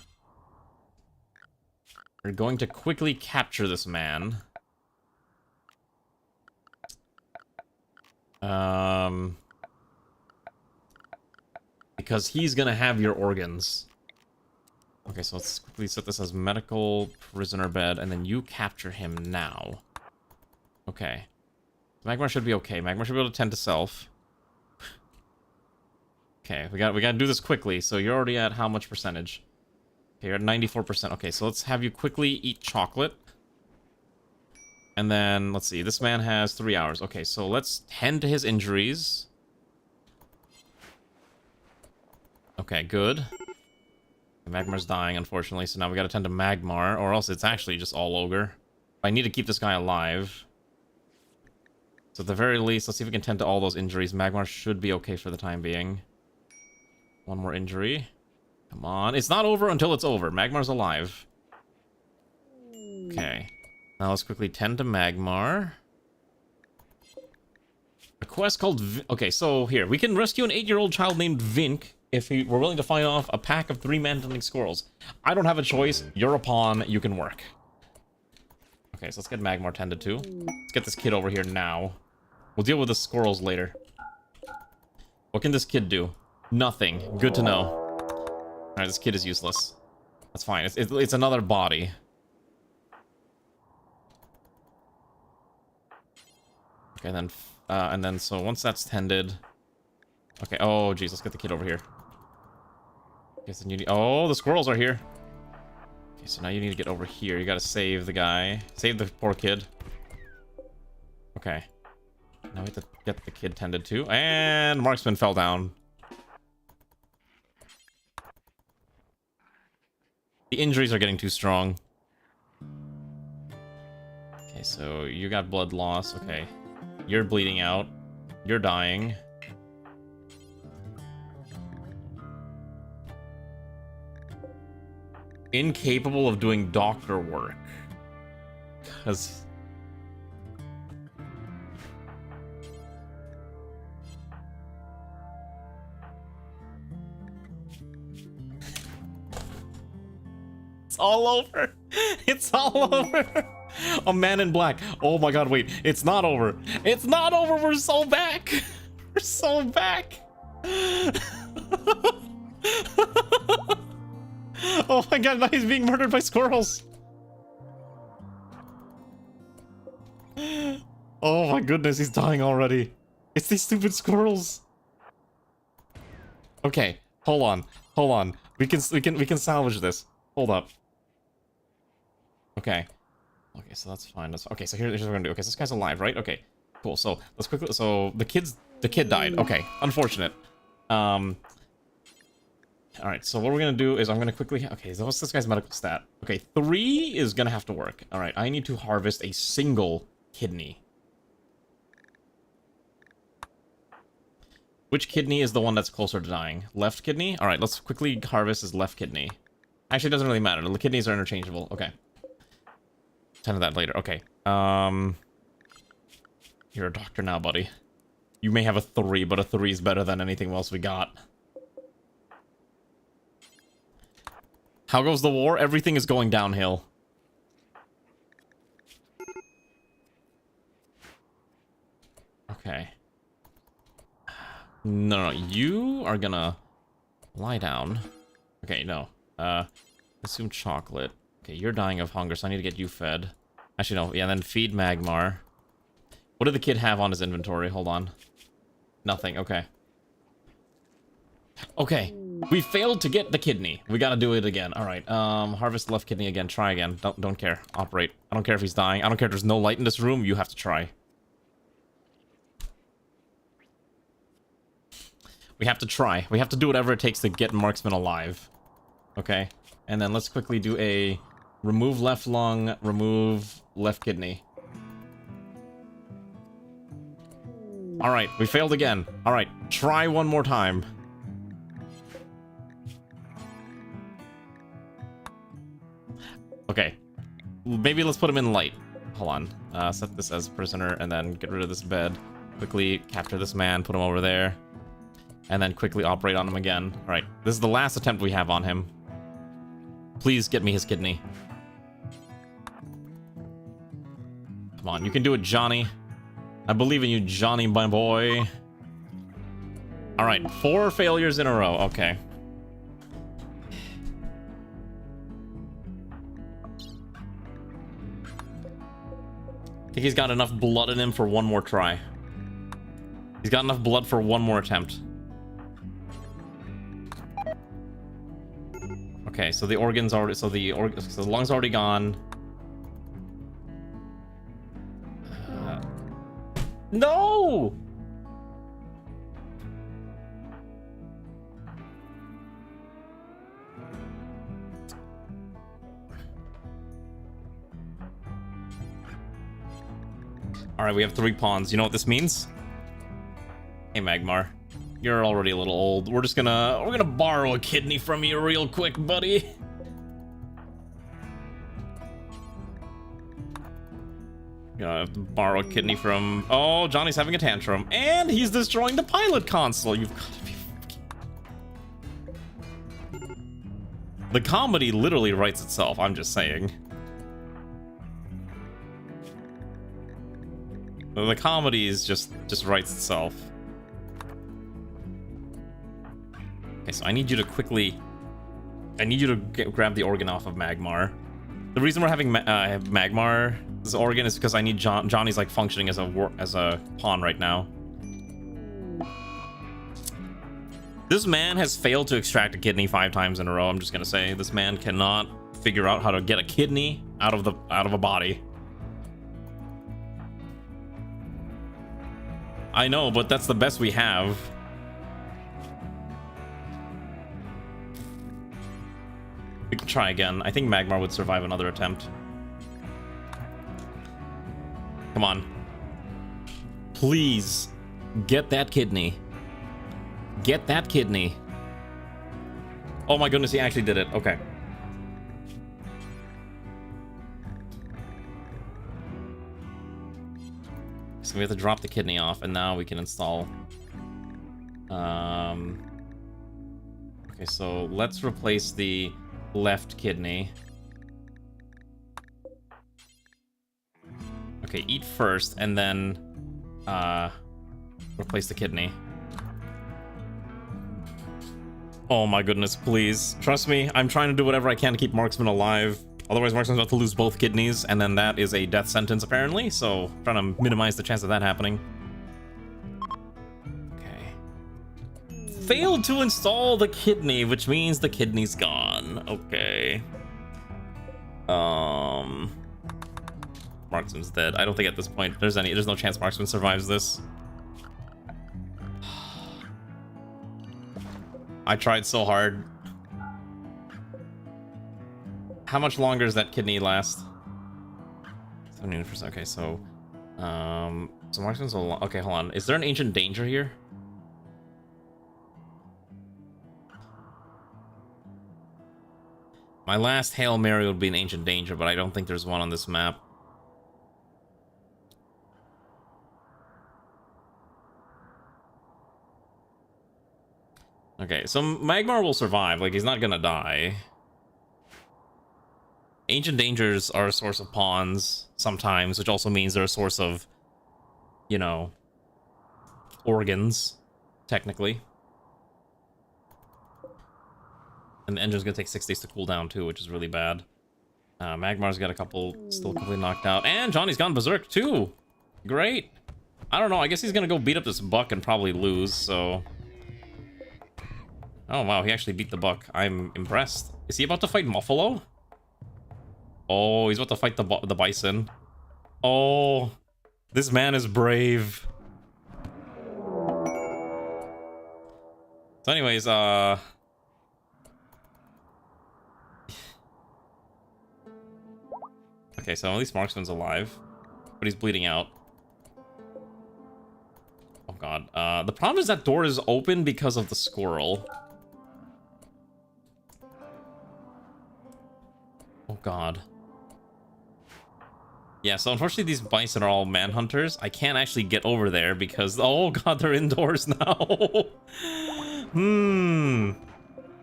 are going to quickly capture this man. Because he's gonna have your organs. Okay, so let's quickly set this as medical prisoner bed, and then you capture him now. Okay. Magmar should be okay. Magmar should be able to tend to self. Okay, we gotta do this quickly. So you're already at how much percentage? Okay, you're at 94%. Okay, so let's have you quickly eat chocolate. And then, let's see, this man has 3 hours. Okay, so let's tend to his injuries. Okay, good. Magmar's dying, unfortunately, so now we gotta tend to Magmar, or else it's actually just all ogre. I need to keep this guy alive. So at the very least, let's see if we can tend to all those injuries. Magmar should be okay for the time being. One more injury. Come on. It's not over until it's over. Magmar's alive. Okay. Now let's quickly tend to Magmar. A quest called... Okay, so here. We can rescue an 8-year-old child named Vink if we're willing to fight off a pack of 3 man-tending squirrels. I don't have a choice. You're a pawn. You can work. Okay, so let's get Magmar tended to. Let's get this kid over here now. We'll deal with the squirrels later. What can this kid do? Nothing. Good to know. Alright, this kid is useless. That's fine. It's another body. Okay, and then so once that's tended. Okay. Oh, geez, let's get the kid over here. Okay, so you need. Oh, the squirrels are here. Okay, so now you need to get over here. You gotta save the guy. Save the poor kid. Okay. Now we have to get the kid tended to. And marksman fell down. The injuries are getting too strong. Okay, so you got blood loss. Okay. You're bleeding out. You're dying. Incapable of doing doctor work. Because... it's all over. It's all over. A man in black. Oh my god, wait. It's not over. It's not over. We're so back. We're so back. Oh my god, now he's being murdered by squirrels. Oh my goodness, he's dying already. It's these stupid squirrels. Okay, hold on. Hold on. We can salvage this. Hold up. Okay. Okay, so that's fine. Okay, so here's what we're gonna do. Okay, so this guy's alive, right? Okay, cool. So let's quickly. So the kid died. Okay, unfortunate. All right. So what we're gonna do is I'm gonna quickly. Okay, so what's this guy's medical stat? Okay, 3 is gonna have to work. All right, I need to harvest a single kidney. Which kidney is the one that's closer to dying? Left kidney. All right, let's quickly harvest his left kidney. Actually, it doesn't really matter. The kidneys are interchangeable. Okay. Tend to that later. Okay. You're a doctor now, buddy. You may have a 3, but a 3 is better than anything else we got. How goes the war? Everything is going downhill. Okay. No, you are gonna lie down. Okay, no. Assume chocolate. Okay, you're dying of hunger, so I need to get you fed. Actually, no. Yeah, then feed Magmar. What did the kid have on his inventory? Hold on. Nothing. Okay. Okay. We failed to get the kidney. We gotta do it again. All right. Harvest left kidney again. Try again. Don't care. Operate. I don't care if he's dying. I don't care if there's no light in this room. You have to try. We have to try. We have to do whatever it takes to get Marksman alive. Okay. And then let's quickly do a remove left lung, remove left kidney. All right, we failed again. All right, try one more time. Okay, maybe let's put him in light. Hold on. Set this as prisoner and then get rid of this bed. Quickly capture this man, put him over there. And then quickly operate on him again. All right, this is the last attempt we have on him. Please get me his kidney. Come on, you can do it, Johnny. I believe in you, Johnny, my boy. All right, 4 failures in a row. Okay. I think he's got enough blood in him for one more try. He's got enough blood for one more attempt. Okay, so the organ's already, so the lung's already gone. No! All right, we have 3 pawns. You know what this means? Hey, Magmar. You're already a little old. We're gonna borrow a kidney from you real quick, buddy. Gonna have to borrow a kidney from... Oh, Johnny's having a tantrum. And he's destroying the pilot console. You've got to be fucking... The comedy literally writes itself, I'm just saying. The comedy is just writes itself. Okay, so I need you to quickly... I need you to grab the organ off of Magmar. The reason we're having Magmar this organ is because I need Johnny's like functioning as a pawn right now. This man has failed to extract a kidney 5 times in a row. I'm just gonna say this man cannot figure out how to get a kidney out of a body. I know, but that's the best we have. We can try again. I think Magmar would survive another attempt. Come on. Please get that kidney. Get that kidney. Oh my goodness, he actually did it. Okay. So we have to drop the kidney off, and now we can install. Okay, so let's replace the left kidney. Okay, eat first, and then replace the kidney. Oh my goodness, please. Trust me, I'm trying to do whatever I can to keep Marksman alive. Otherwise, Marksman's about to lose both kidneys, and then that is a death sentence, apparently. So, I'm trying to minimize the chance of that happening. Okay. Failed to install the kidney, which means the kidney's gone. Okay. Marksman's dead. I don't think at this point there's no chance Marksman survives this. I tried so hard. How much longer does that kidney last? 70%. Okay, so Marksman's a lot. Okay, hold on. Is there an ancient danger here? My last Hail Mary would be an ancient danger, but I don't think there's one on this map. Okay, so Magmar will survive. Like, he's not gonna die. Ancient dangers are a source of pawns sometimes, which also means they're a source of, you know, organs, technically. And the engine's gonna take 6 days to cool down too, which is really bad. Magmar's got a couple still completely knocked out. And Johnny's gone berserk too! Great! I don't know, I guess he's gonna go beat up this buck and probably lose, so... Oh wow, he actually beat the buck. I'm impressed. Is he about to fight Muffalo? Oh, he's about to fight the bison. Oh, this man is brave. So anyways, okay, so at least Marksman's alive, but he's bleeding out. Oh god. The problem is that door is open because of the squirrel. Oh god. Yeah, so unfortunately these bison are all manhunters. I can't actually get over there because... Oh god, they're indoors now.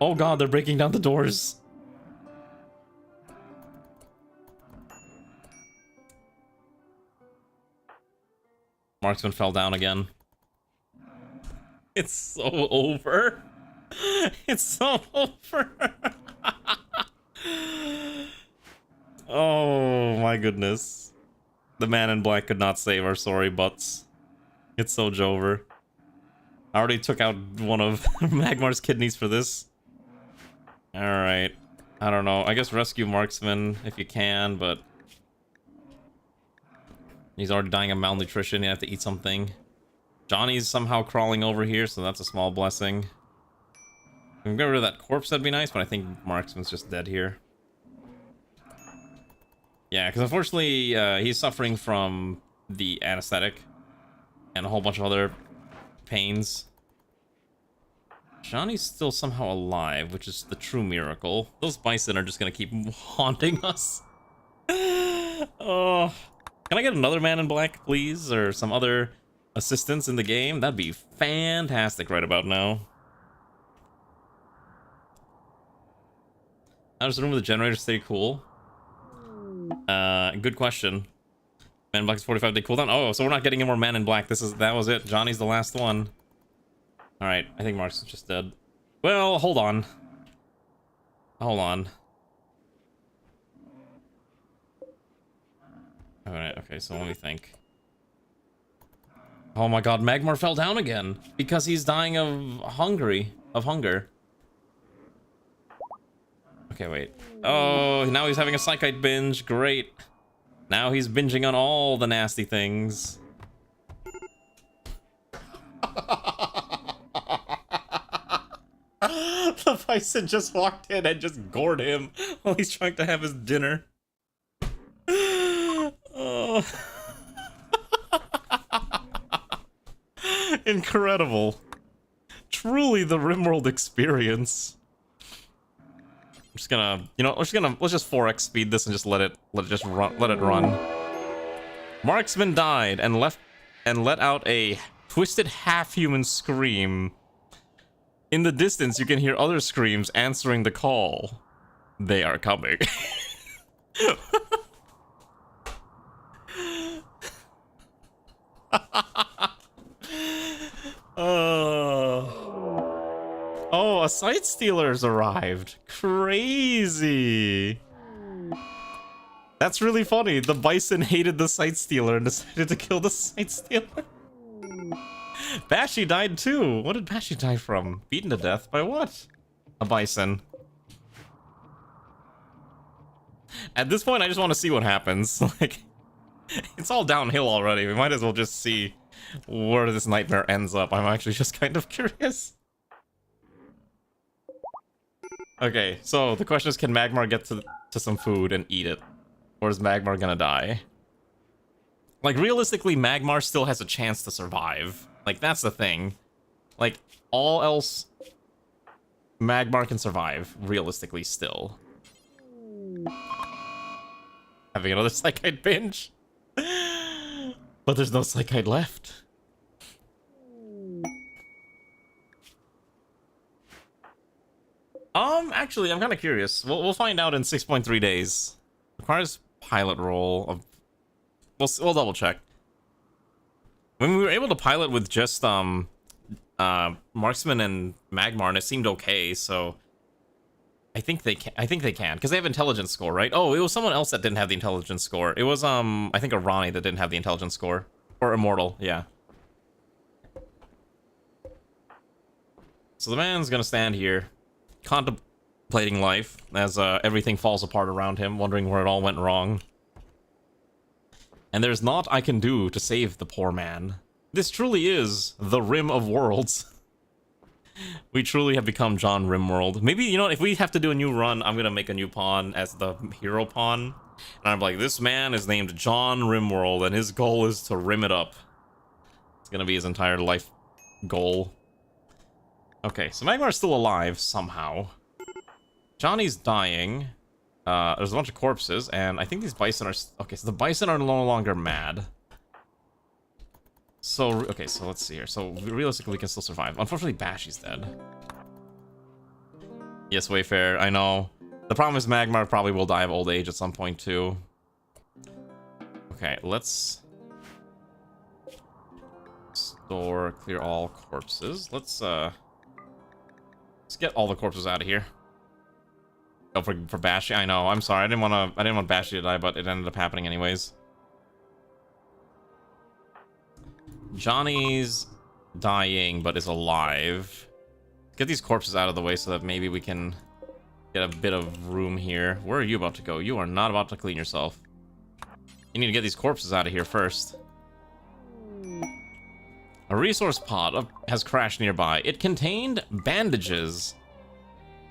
Oh god, they're breaking down the doors. Marksman fell down again. It's so over. It's so over. Oh my goodness. The man in black could not save our sorry butts. It's so Jover. I already took out one of Magmar's kidneys for this. Alright. I don't know. I guess rescue Marksman if you can, but... He's already dying of malnutrition. You have to eat something. Johnny's somehow crawling over here, so that's a small blessing. If we can get rid of that corpse, that'd be nice, but I think Marksman's just dead here. Yeah, because unfortunately, he's suffering from the anesthetic and a whole bunch of other pains. Johnny's still somehow alive, which is the true miracle. Those bison are just gonna keep haunting us. Oh, can I get another man in black, please? Or some other assistance in the game? That'd be fantastic right about now. How does the room with the generator stay cool? Good question. Man in Black is 45-day cooldown. Oh, so we're not getting any more Man in Black. That was it. Johnny's the last one. Alright, I think Mark's just dead. Well, hold on. Hold on. Alright, okay, so let me think. Oh my god, Magmar fell down again because he's dying of hunger. Okay, wait. Oh, now he's having a Psychite binge. Great. Now he's binging on all the nasty things. The bison just walked in and just gored him while he's trying to have his dinner. Oh. Incredible. Truly the RimWorld experience. I'm just gonna, you know, let's just 4x speed this and just let it run. Marksman died and let out a twisted half-human scream. In the distance, you can hear other screams answering the call. They are coming. Oh, a Sight Stealer's arrived. Crazy. That's really funny. The bison hated the Sight Stealer and decided to kill the Sight Stealer. Bashy died too. What did Bashy die from? Beaten to death by what? A bison. At this point, I just want to see what happens. Like, it's all downhill already. We might as well just see where this nightmare ends up. I'm actually just kind of curious. Okay, so the question is, can Magmar get to some food and eat it? Or is Magmar gonna die? Like, realistically, Magmar still has a chance to survive. Like, that's the thing. Like, all else, Magmar can survive, realistically, still. Having another Psychite binge? But there's no Psychite left. Actually, I'm kind of curious. We'll find out in 6.3 days. Requires pilot roll of... We'll double check. When we were able to pilot with just Marksman and Magmar, and it seemed okay, so I think they can because they have intelligence score, right? Oh, it was someone else that didn't have the intelligence score. It was I think a Ronnie that didn't have the intelligence score, or Immortal, yeah. So the man's gonna stand here, contemplating life as everything falls apart around him, wondering where it all went wrong. And there's naught I can do to save the poor man. This truly is the Rim of Worlds. We truly have become John RimWorld. Maybe, you know, if we have to do a new run, I'm gonna make a new pawn as the hero pawn. And I'm like, this man is named John RimWorld, and his goal is to rim it up. It's gonna be his entire life goal. Okay, so Magmar's still alive, somehow. Johnny's dying. There's a bunch of corpses, and I think these bison are... Okay, so the bison are no longer mad. So, okay, so let's see here. So, realistically, we can still survive. Unfortunately, Bashy's dead. Yes, Wayfair, I know. The problem is Magmar probably will die of old age at some point, too. Okay, let's... Store, clear all corpses. Let's get all the corpses out of here. Oh, for Bashy, I know. I'm sorry. I didn't want Bashy to die, but it ended up happening anyways. Johnny's dying, but is alive. Get these corpses out of the way so that maybe we can get a bit of room here. Where are you about to go? You are not about to clean yourself. You need to get these corpses out of here first. A resource pod has crashed nearby. It contained bandages,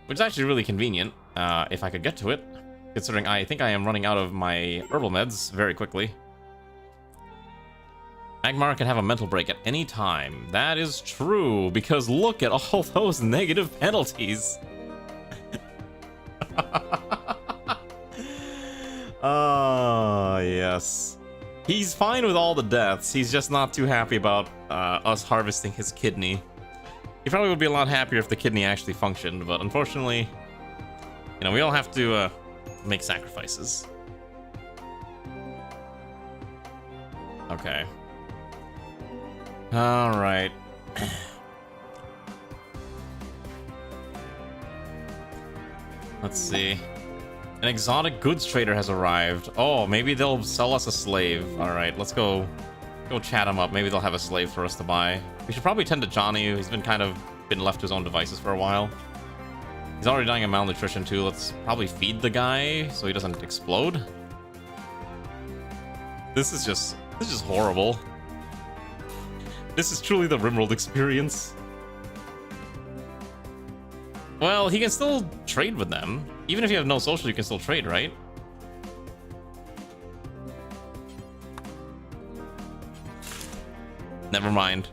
which is actually really convenient. If I could get to it, considering I think I am running out of my herbal meds very quickly. Magmar can have a mental break at any time. That is true, because look at all those negative penalties. Ah, yes. He's fine with all the deaths. He's just not too happy about us harvesting his kidney. He probably would be a lot happier if the kidney actually functioned, but unfortunately, you know, we all have to make sacrifices. Okay. All right. Let's see. An exotic goods trader has arrived. Oh, maybe they'll sell us a slave. Alright, let's go chat them up. Maybe they'll have a slave for us to buy. We should probably tend to Johnny, who's been left to his own devices for a while. He's already dying of malnutrition too. Let's probably feed the guy so he doesn't explode. This is just horrible. This is truly the RimWorld experience. Well, he can still trade with them. Even if you have no social, you can still trade, right? Never mind.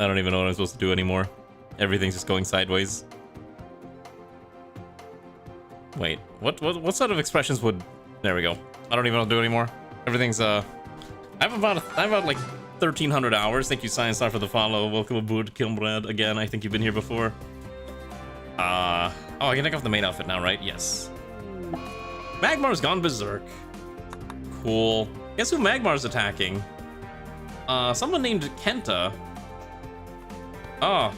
I don't even know what I'm supposed to do anymore. Everything's just going sideways. Wait, what sort of expressions would... There we go. I don't even know what to do anymore. Everything's, I have about like 1,300 hours. Thank you, Science Star, for the follow. Welcome aboard, Kilmbrad. Again, I think you've been here before. Oh, I can take off the main outfit now, right? Yes. Magmar's gone berserk. Cool. Guess who Magmar's attacking? Someone named Kenta. Oh.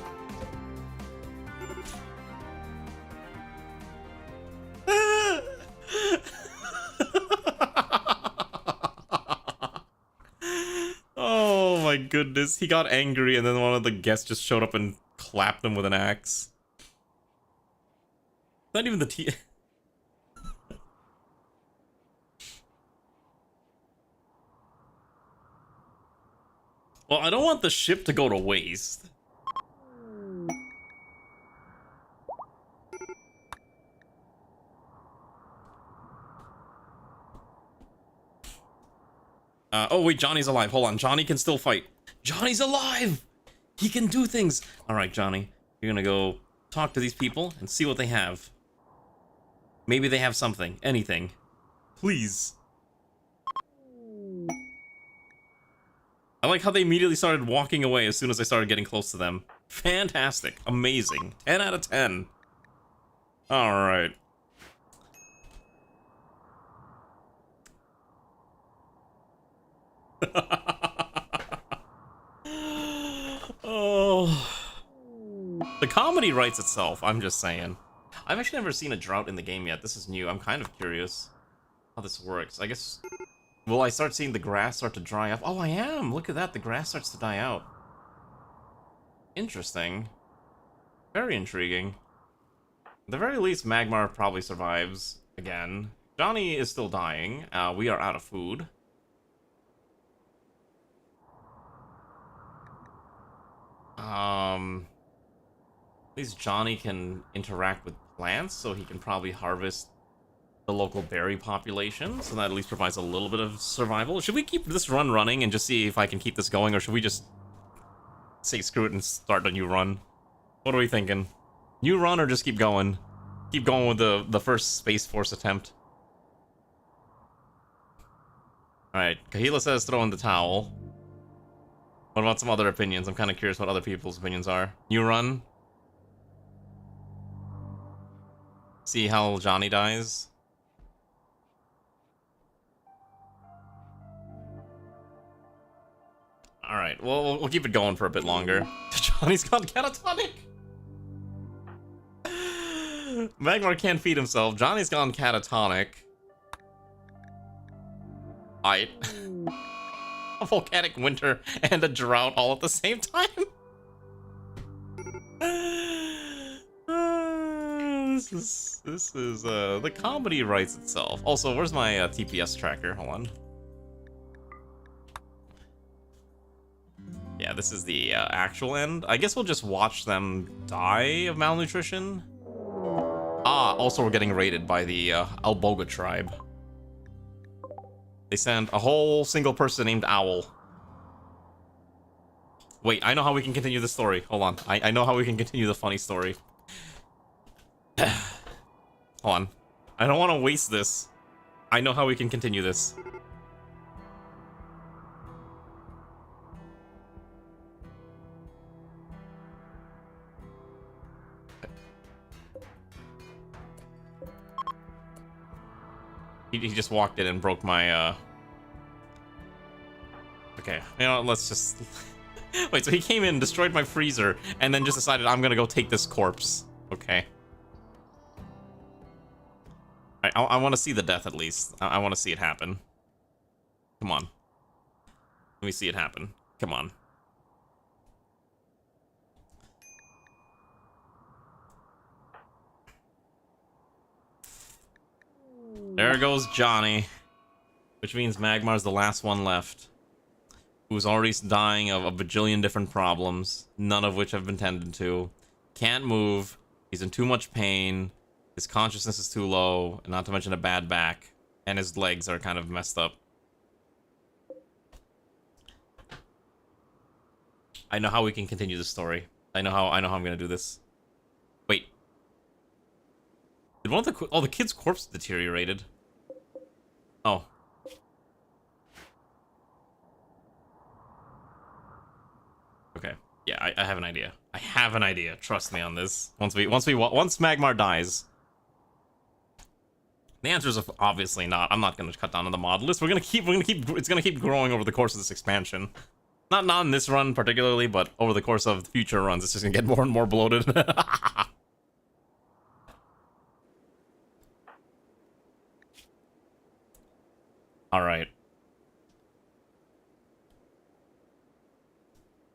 Oh my goodness. He got angry and then one of the guests just showed up and clapped him with an axe. Not even the Well, I don't want the ship to go to waste. Oh wait, Johnny's alive. Hold on, Johnny can still fight. Johnny's alive! He can do things! Alright, Johnny, you're gonna go talk to these people and see what they have. Maybe they have something. Anything. Please. I like how they immediately started walking away as soon as I started getting close to them. Fantastic. Amazing. 10 out of 10. Alright. Oh. The comedy writes itself, I'm just saying. I've actually never seen a drought in the game yet. This is new. I'm kind of curious how this works. I guess... Will I start seeing the grass start to dry up? Oh, I am! Look at that, the grass starts to die out. Interesting. Very intriguing. At the very least, Magmar probably survives again. Johnny is still dying. We are out of food. At least Johnny can interact with plants, so he can probably harvest the local berry population, so that at least provides a little bit of survival. Should we keep this run running and just see if I can keep this going, or should we just say screw it and start a new run? What are we thinking? New run or just keep going? Keep going with the first Space Force attempt. Alright, Kahila says throw in the towel. What about some other opinions? I'm kind of curious what other people's opinions are. New run? See how Johnny dies? Alright, well, we'll keep it going for a bit longer. Johnny's gone catatonic! Magmar can't feed himself. Johnny's gone catatonic. Aight. A volcanic winter and a drought all at the same time? This is, the comedy writes itself. Also, where's my TPS tracker? Hold on. Yeah, this is the actual end. I guess we'll just watch them die of malnutrition. Ah, also we're getting raided by the Alboga tribe. They sent a whole single person named Owl. Wait, I know how we can continue the story. Hold on. I know how we can continue the funny story. Hold on. I don't want to waste this. I know how we can continue this. he just walked in and broke my, Okay, you know, let's just... Wait, so he came in, destroyed my freezer, and then just decided I'm gonna go take this corpse. Okay. I want to see the death, at least. I want to see it happen. Come on. Let me see it happen. Come on. There goes Johnny. Which means Magmar's the last one left. Who's already dying of a bajillion different problems, none of which have been tended to. Can't move. He's in too much pain. His consciousness is too low, and not to mention a bad back. And his legs are kind of messed up. I know how we can continue the story. I know how I'm gonna do this. Wait. Did one of the... Oh, the kid's corpse deteriorated. Oh. Okay. Yeah, I have an idea. I have an idea. Trust me on this. Once Magmar dies. The answer is obviously not. I'm not gonna cut down on the mod list. It's gonna keep growing over the course of this expansion. Not in this run particularly, but over the course of future runs, it's just gonna get more and more bloated. Alright.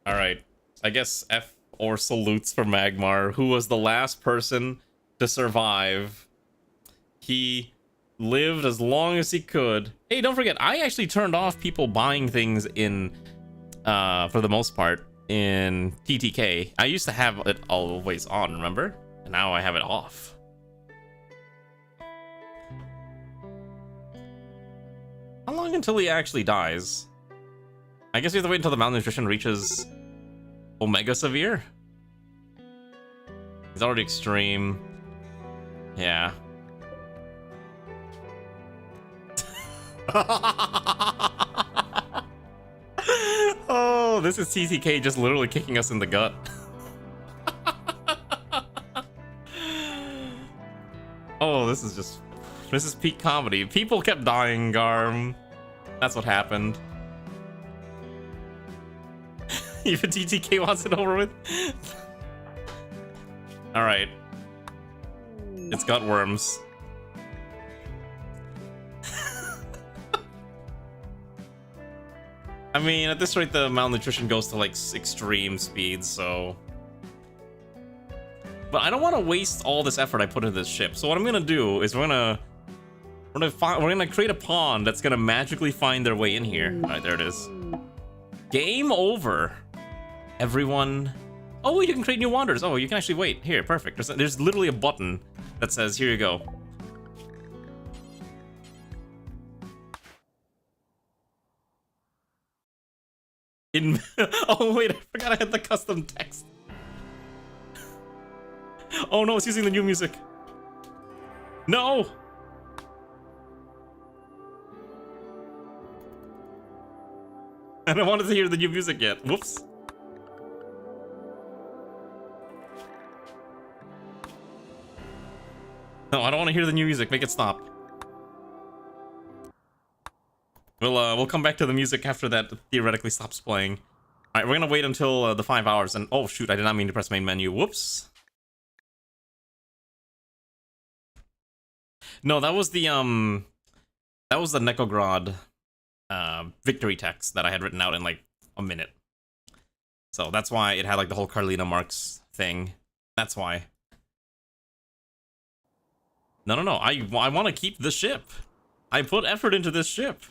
Alright. I guess F or salutes for Magmar, who was the last person to survive. He lived as long as he could. Hey, don't forget, I actually turned off people buying things in, for the most part, in TTK. I used to have it always on, remember? And now I have it off. How long until he actually dies? I guess we have to wait until the malnutrition reaches Omega Severe. He's already extreme. Yeah. Oh, this is TTK just literally kicking us in the gut. Oh, this is peak comedy. People kept dying, Garm. That's what happened. Even TTK wants it over with. Alright. It's got worms. I mean, at this rate, the malnutrition goes to, like, extreme speeds, so... But I don't want to waste all this effort I put into this ship. So what I'm gonna do is we're gonna create a pond that's gonna magically find their way in here. Alright, there it is. Game over. Everyone... Oh, wait, you can create new wanderers. Oh, you can actually wait. Here, perfect. There's literally a button that says, here you go. Oh, wait, I forgot I had the custom text. Oh, no, it's using the new music. No! I don't wanted to hear the new music yet. Whoops. No, I don't want to hear the new music. Make it stop. We'll come back to the music after that theoretically stops playing. Alright, we're gonna wait until the 5 hours and... Oh, shoot, I did not mean to press main menu. Whoops. No, that was the Nekogrod victory text that I had written out in, like, a minute. So that's why it had, like, the whole Carlina Marks thing. That's why. No, I want to keep the ship. I put effort into this ship.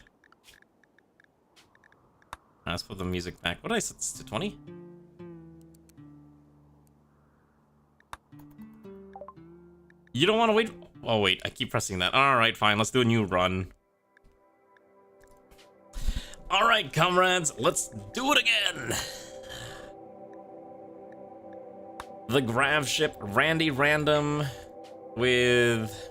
Let's put the music back. What did I set this to 20? You don't want to wait? Oh, wait. I keep pressing that. Alright, fine. Let's do a new run. Alright, comrades. Let's do it again. The Grav ship, Randy Random, with...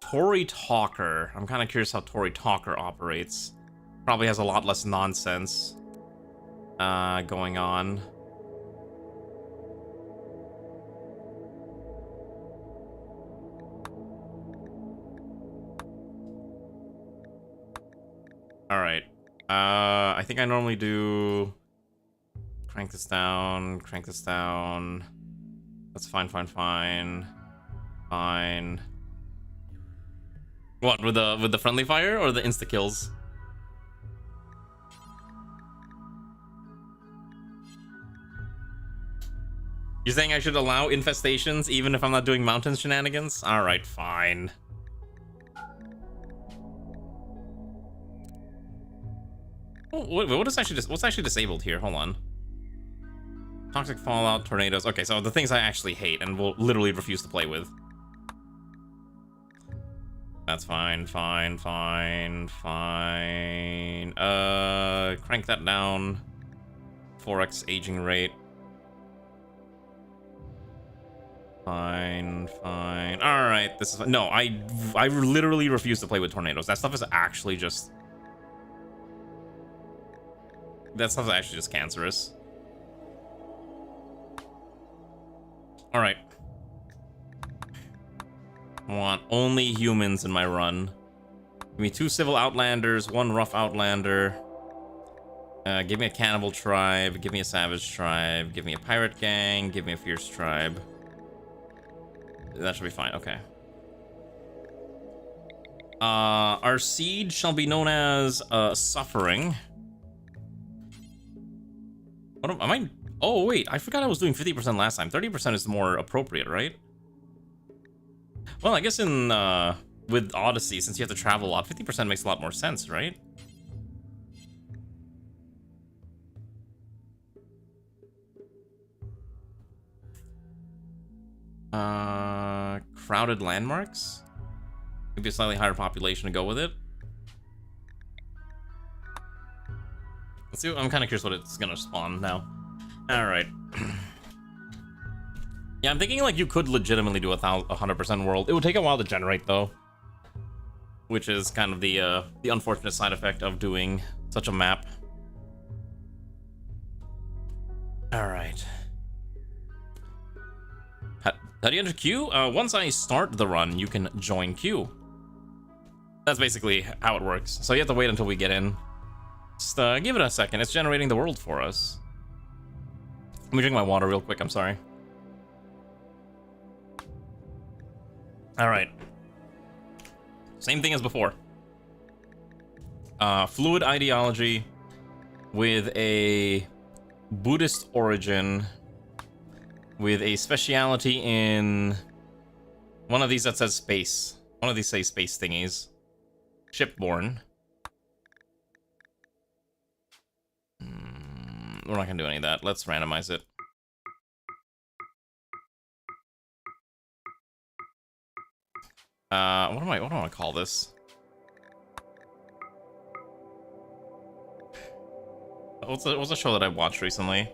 Tory Talker. I'm kind of curious how Tory Talker operates. Probably has a lot less nonsense going on. Alright. I think I normally do... Crank this down, crank this down. That's fine, fine, fine. Fine. What, with the friendly fire or the insta-kills? You're saying I should allow infestations even if I'm not doing mountain shenanigans? Alright, fine. What's actually disabled here? Hold on. Toxic fallout, tornadoes. Okay, so the things I actually hate and will literally refuse to play with. That's fine, fine, fine, fine. Crank that down. 4x aging rate. Fine, fine. Alright, this is... No, I literally refuse to play with tornadoes. That stuff is actually just... That stuff is actually just cancerous. Alright. I want only humans in my run. Give me 2 civil outlanders, 1 rough outlander. Give me a cannibal tribe, give me a savage tribe, give me a pirate gang, give me a fierce tribe. That should be fine, okay. Our siege shall be known as Suffering. What am I... Oh, wait, I forgot I was doing 50% last time. 30% is more appropriate, right? Well, I guess in, with Odyssey, since you have to travel a lot, 50% makes a lot more sense, right? Crowded landmarks? Maybe a slightly higher population to go with it. Let's see, I'm kind of curious what it's gonna spawn now. Alright. Yeah, I'm thinking like you could legitimately do a 100% world. It would take a while to generate though. Which is kind of the unfortunate side effect of doing such a map. Alright. How do you enter queue? Once I start the run, you can join queue. That's basically how it works. So you have to wait until we get in. Just give it a second. It's generating the world for us. Let me drink my water real quick. I'm sorry. All right. Same thing as before. Fluid ideology with a Buddhist origin with a speciality in one of these that says space. One of these say space thingies. Shipborne. We're not gonna do any of that. Let's randomize it. What do I want to call this? What's a show that I watched recently?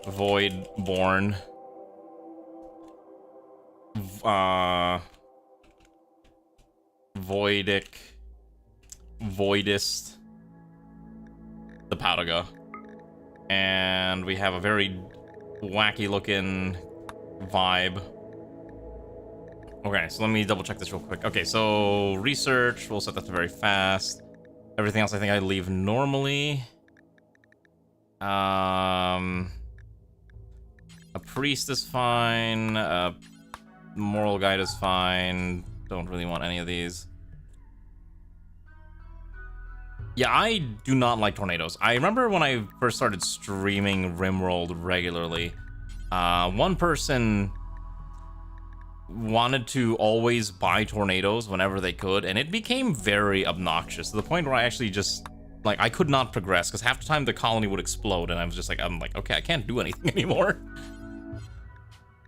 Voidborn. Voidist. The Pataga. And we have a very wacky looking vibe. Okay, so let me double check this real quick. Okay, so research, we'll set that to very fast. Everything else I think I leave normally. A priest is fine. A moral guide is fine. Don't really want any of these. Yeah, I do not like tornadoes. I remember when I first started streaming RimWorld regularly, one person wanted to always buy tornadoes whenever they could, and it became very obnoxious to the point where I actually just, like, I could not progress because half the time the colony would explode, and I was just like, I'm like, okay, I can't do anything anymore.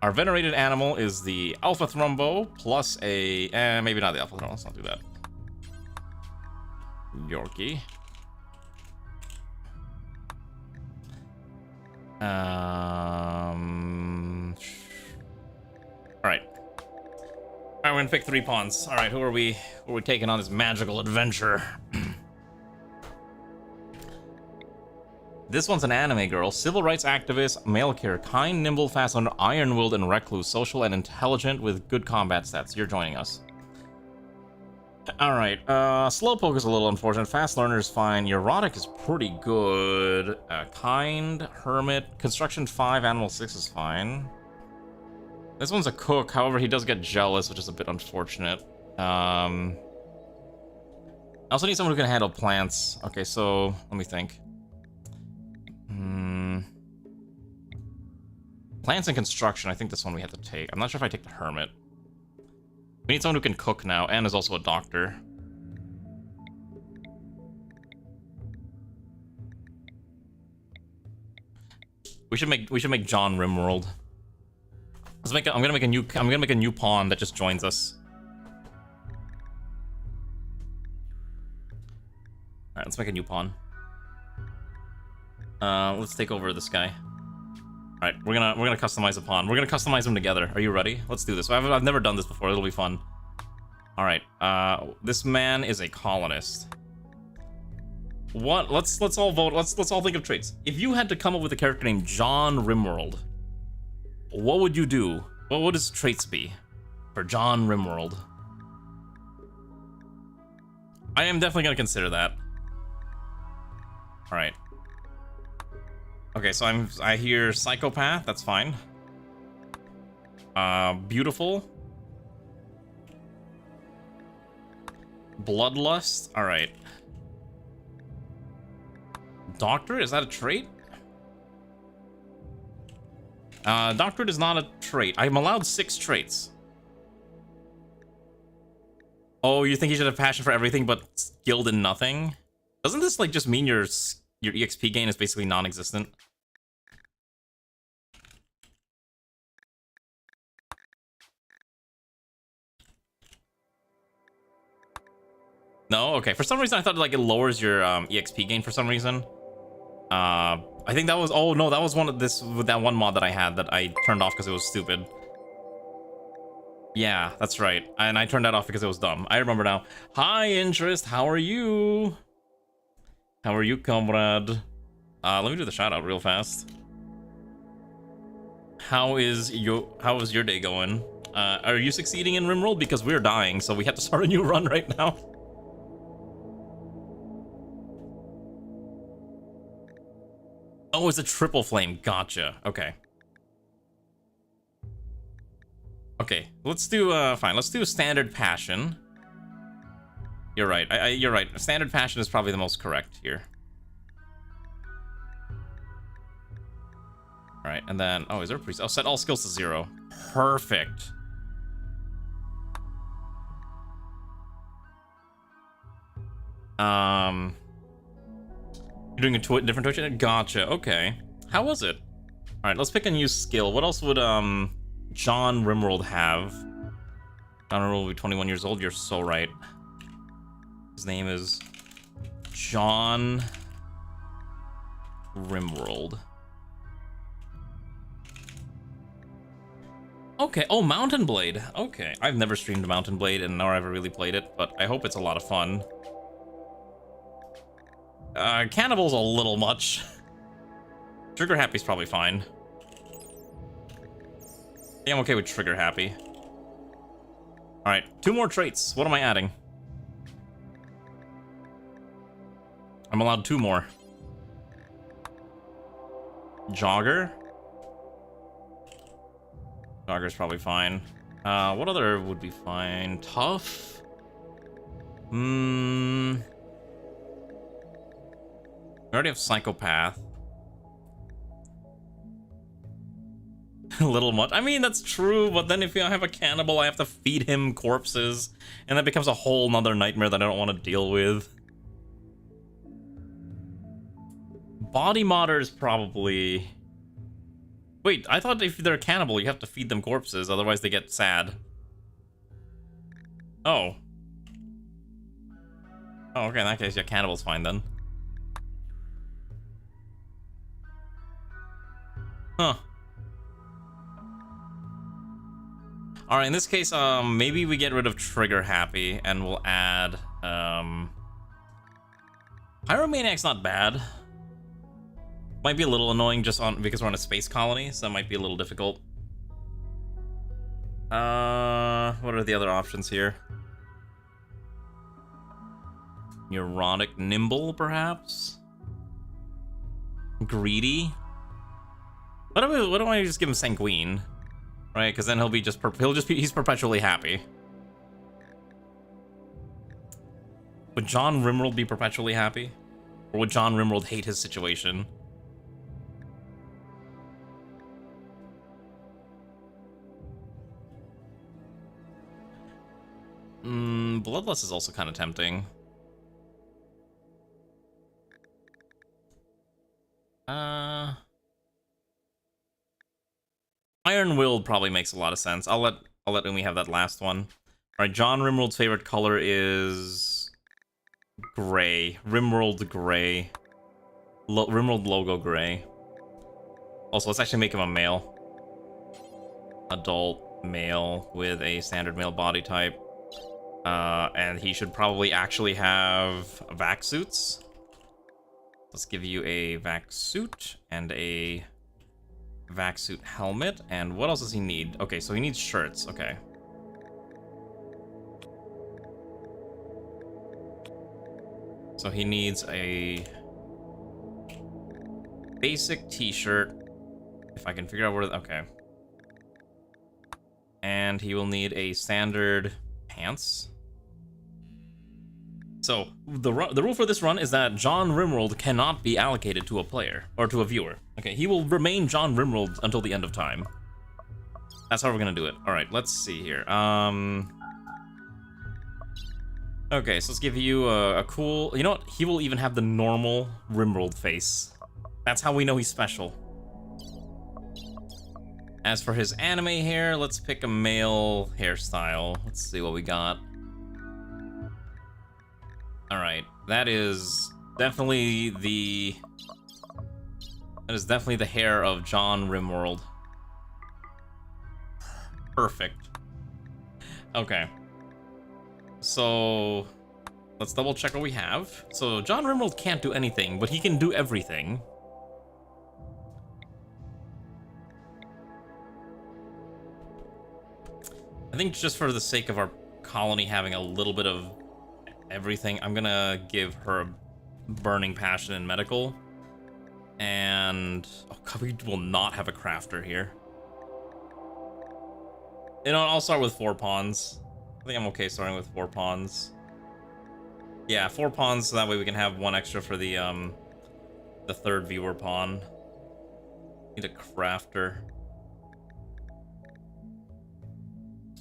Our venerated animal is the Alpha Thrumbo plus a, maybe not the Alpha Thrumbo, let's not do that. Yorkie. Alright. Alright, we're gonna pick 3 pawns. Alright, who are we taking on this magical adventure? This one's an anime girl, civil rights activist, male care, kind, nimble, fast, iron-willed, and recluse, social and intelligent with good combat stats. You're joining us. Alright, Slowpoke is a little unfortunate. Fast Learner is fine. Neurotic is pretty good. Kind, Hermit, Construction 5, Animal 6 is fine. This one's a cook, however, he does get jealous, which is a bit unfortunate. I also need someone who can handle plants. Okay, so let me think. Plants and construction, I think this one we have to take. I'm not sure if I take the Hermit. We need someone who can cook now, and is also a doctor. We should make John RimWorld. I'm gonna make a new pawn that just joins us. Alright, let's make a new pawn. Let's take over this guy. Alright, we're gonna customize a pawn. We're gonna customize them together. Are you ready? Let's do this. I've never done this before. It'll be fun. Alright, this man is a colonist. What? Let's all vote. Let's all think of traits. If you had to come up with a character named John RimWorld, what would you do? What would his traits be for John RimWorld? I am definitely gonna consider that. Alright. Okay, so I hear psychopath, that's fine. Beautiful. Bloodlust, alright. Doctor, is that a trait? Doctorate is not a trait. I'm allowed 6 traits. Oh, you think you should have passion for everything but skilled in nothing? Doesn't this like just mean your EXP gain is basically non-existent? No? Okay. For some reason I thought like it lowers your EXP gain for some reason. I think that was, oh no, that was one of this, with that one mod that I had that I turned off because it was stupid. Yeah, that's right. And I turned that off because it was dumb. I remember now. Hi, Interest, how are you? How are you, comrade? Let me do the shout out real fast. How is your day going? Are you succeeding in RimWorld? Because we're dying, so we have to start a new run right now. Oh, it's a triple flame. Gotcha. Okay. Okay, let's do, fine. Let's do a standard passion. You're right. You're right. Standard passion is probably the most correct here. All right, and then, oh, is there a priest? Oh, set all skills to 0. Perfect. You're doing a different Twitch? Gotcha, okay. How was it? Alright, let's pick a new skill. What else would, John RimWorld have? John RimWorld will be 21 years old. You're so right. His name is John RimWorld. Okay, oh, Mountain Blade. Okay, I've never streamed Mountain Blade and nor ever really played it, but I hope it's a lot of fun. Cannibal's a little much. Trigger Happy's probably fine. Yeah, I'm okay with Trigger Happy. Alright, 2 more traits. What am I adding? I'm allowed 2 more. Jogger? Jogger's probably fine. What other would be fine? Tough? We already have Psychopath. A little much. I mean, that's true, but then if I have a cannibal, I have to feed him corpses, and that becomes a whole nother nightmare that I don't want to deal with. Body modder is probably... Wait, I thought if they're a cannibal, you have to feed them corpses, otherwise they get sad. Oh. Oh, okay, in that case, yeah, cannibal's fine then. Huh. Alright, in this case, maybe we get rid of Trigger Happy, and we'll add, Pyromaniac's not bad. Might be a little annoying just because we're on a space colony, so that might be a little difficult. What are the other options here? Neurotic, nimble, perhaps. Greedy. Why don't I just give him sanguine, right? Because then he's perpetually happy. Would John RimWorld be perpetually happy, or would John RimWorld hate his situation? Bloodlust is also kind of tempting. Iron-willed probably makes a lot of sense. I'll let Umi have that last one. All right, John RimWorld's favorite color is gray. RimWorld gray. RimWorld logo gray. Also, let's actually make him a male. Adult male with a standard male body type. And he should probably actually have vac suits. Let's give you a vac suit and a vac suit helmet. And what else does he need? Okay, so he needs shirts. Okay. So he needs a basic t-shirt. If I can figure out where... Okay. And he will need a standard pants. So, the rule for this run is that John RimWorld cannot be allocated to a player, or to a viewer. Okay, he will remain John RimWorld until the end of time. That's how we're gonna do it. Alright, let's see here. Okay, so let's give you a cool... You know what? He will even have the normal RimWorld face. That's how we know he's special. As for his anime hair, let's pick a male hairstyle. Let's see what we got. Alright, that is definitely the hair of John RimWorld. Perfect. Okay. So let's double check what we have. So John RimWorld can't do anything, but he can do everything. I think just for the sake of our colony having a little bit of everything, I'm gonna give her a burning passion in medical. And oh god, we will not have a crafter here. You know, I'll start with 4 pawns. I think I'm okay starting with 4 pawns. Yeah, 4 pawns, so that way we can have 1 extra for the 3rd viewer pawn. Need a crafter.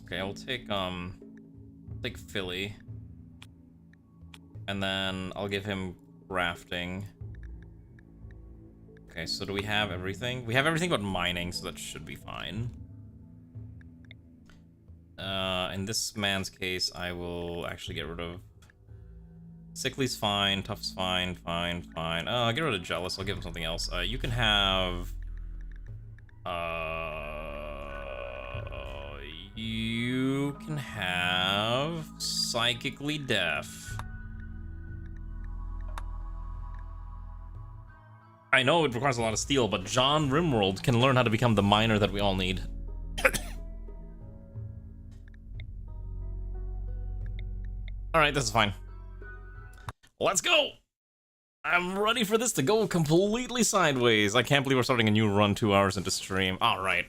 Okay, I'll take Philly. And then I'll give him crafting. Okay, so do we have everything? We have everything but mining, so that should be fine. In this man's case, I will actually get rid of... Sickly's fine, Tough's fine, fine. Get rid of Jealous, I'll give him something else. You can have... You can have... Psychically Deaf. I know it requires a lot of steel, but John RimWorld can learn how to become the miner that we all need. Alright, this is fine. Let's go! I'm ready for this to go completely sideways. I can't believe we're starting a new run 2 hours into stream. Alright.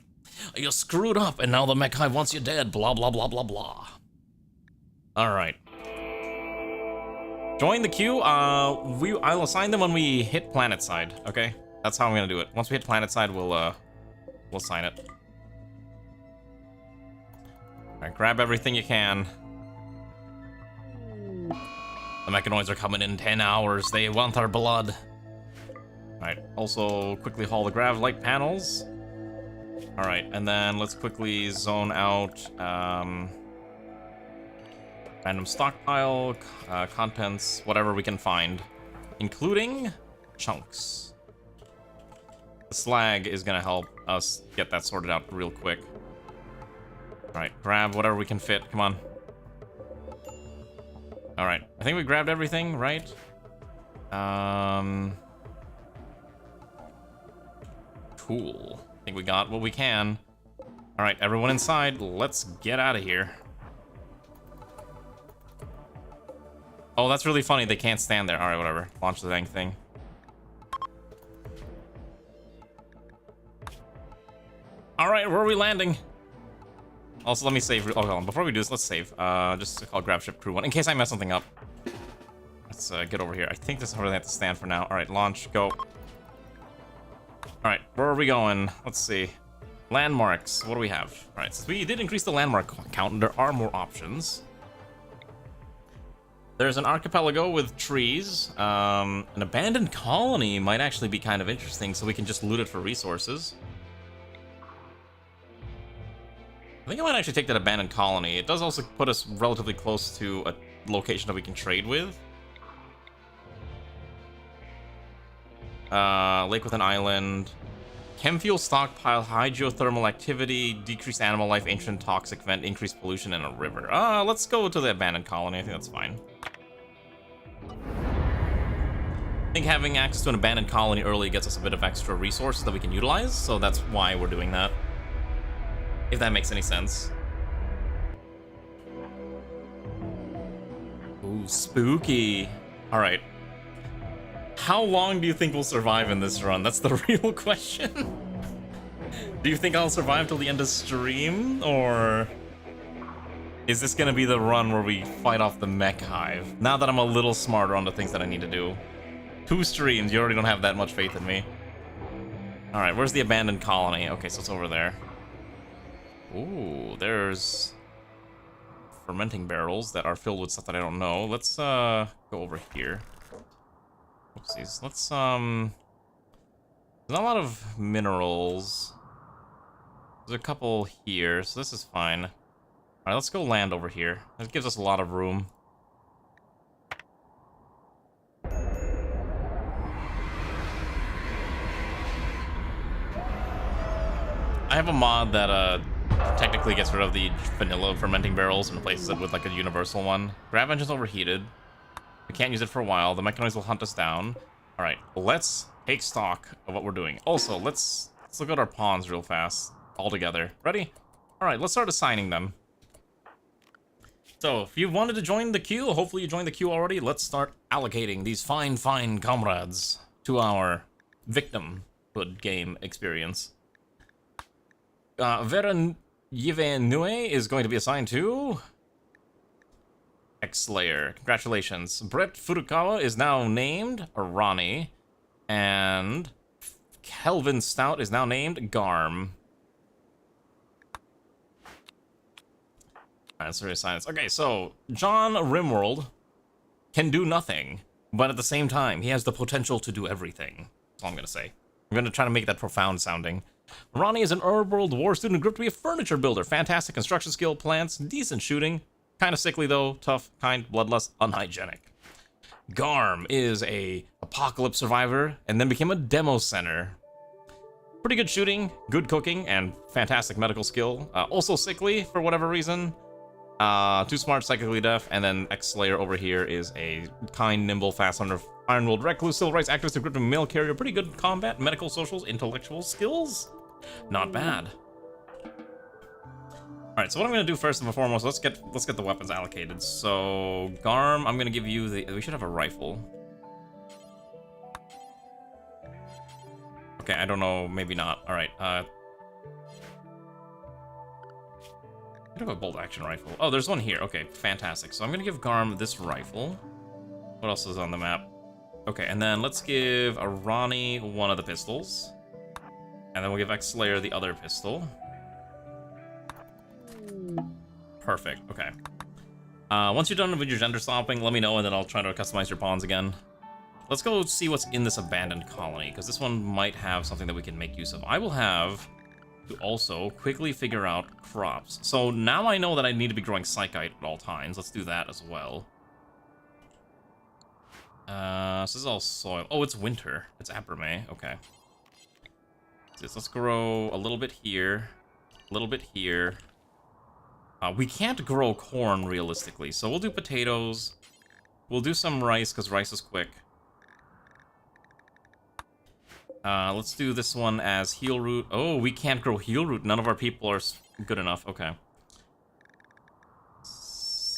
You screwed up, and now the mech hive wants you dead. Blah, blah, blah, blah, blah. Alright. Join the queue. I'll assign them when we hit planet side, okay? That's how I'm gonna do it. Once we hit planet side, we'll sign it. Alright, grab everything you can. The mechanoids are coming in 10 hours. They want our blood. Alright, also quickly haul the grav-light panels. Alright, and then let's quickly zone out random stockpile, contents, whatever we can find, including chunks. The slag is gonna help us get that sorted out real quick. Alright, grab whatever we can fit, come on. Alright, I think we grabbed everything, right? Cool. I think we got what we can. Alright, everyone inside, let's get out of here. Oh, that's really funny. They can't stand there. All right, whatever. Launch the dang thing. All right, where are we landing? Also, let me save. Oh, hold on. Before we do this, let's save. Just to call grab ship crew 1 in case I mess something up. Let's get over here. I think this is where they have to stand for now. All right, launch, go. All right, where are we going? Let's see. Landmarks. What do we have? All right, since we did increase the landmark count, there are more options. There's an archipelago with trees. An abandoned colony might actually be kind of interesting, so we can just loot it for resources. I think I might actually take that abandoned colony. It does also put us relatively close to a location that we can trade with. Lake with an island. Chem fuel stockpile, high geothermal activity, decreased animal life, ancient toxic vent, increased pollution, and a river. Let's go to the abandoned colony. I think that's fine. I think having access to an abandoned colony early gets us a bit of extra resources that we can utilize, so that's why we're doing that. If that makes any sense. Ooh, spooky. All right. How long do you think we'll survive in this run? That's the real question. Do you think I'll survive till the end of stream, or is this gonna be the run where we fight off the mech hive? Now that I'm a little smarter on the things that I need to do. 2 streams, you already don't have that much faith in me. All right, where's the abandoned colony? Okay, so it's over there. Ooh, there's fermenting barrels that are filled with stuff that I don't know. Let's go over here. Oopsies. Let's there's not a lot of minerals. There's a couple here, so this is fine. All right, let's go land over here. That gives us a lot of room. I have a mod that technically gets rid of the vanilla fermenting barrels and replaces it with like a universal one. Grav engine's overheated. We can't use it for a while. The mechanoids will hunt us down. All right, let's take stock of what we're doing. Also, let's look at our pawns real fast, all together. Ready? All right, let's start assigning them. So, if you wanted to join the queue, hopefully you joined the queue already. Let's start allocating these fine comrades to our victimhood game experience. Vera Yive is going to be assigned to X-Slayer. Congratulations. Brett Furukawa is now named Ronnie, and Kelvin Stout is now named Garm. Alright, serious science. Okay, so John RimWorld can do nothing, but at the same time, he has the potential to do everything. That's all I'm gonna say. I'm gonna try to make that profound sounding. Ronnie is an RimWorld war student grew up to be a furniture builder. Fantastic construction skill, plants, decent shooting. Kind of sickly though, tough, kind, bloodlust, unhygienic. Garm is a apocalypse survivor and then became a demo center. Pretty good shooting, good cooking, and fantastic medical skill. Also sickly for whatever reason. Too smart, psychically deaf, and then X-Slayer over here is a kind, nimble, fast hunter, Ironworld recluse, civil rights activist, equipped with mail carrier, pretty good combat, medical, socials, intellectual skills. Not bad. Alright, so what I'm gonna do first and foremost, let's get the weapons allocated. So Garm, I'm gonna give you the we should have a rifle. Okay, I don't know, maybe not. Alright, I have a bolt action rifle. Oh, there's one here. Okay, fantastic. So I'm gonna give Garm this rifle. What else is on the map? Okay, and then let's give a Ronnie one of the pistols. And then we'll give X-Slayer the other pistol. Perfect, okay. Once you're done with your gender swapping, let me know and then I'll try to customize your pawns again. Let's go see what's in this abandoned colony, because this one might have something that we can make use of. I will have to also quickly figure out crops. So now I know that I need to be growing psychite at all times. Let's do that as well. So this is all soil. Oh, it's winter. It's Aprame. Okay. Let's grow a little bit here, a little bit here. We can't grow corn realistically, so we'll do potatoes. We'll do some rice, because rice is quick. Let's do this one as heel root. Oh, we can't grow heel root. None of our people are good enough. Okay.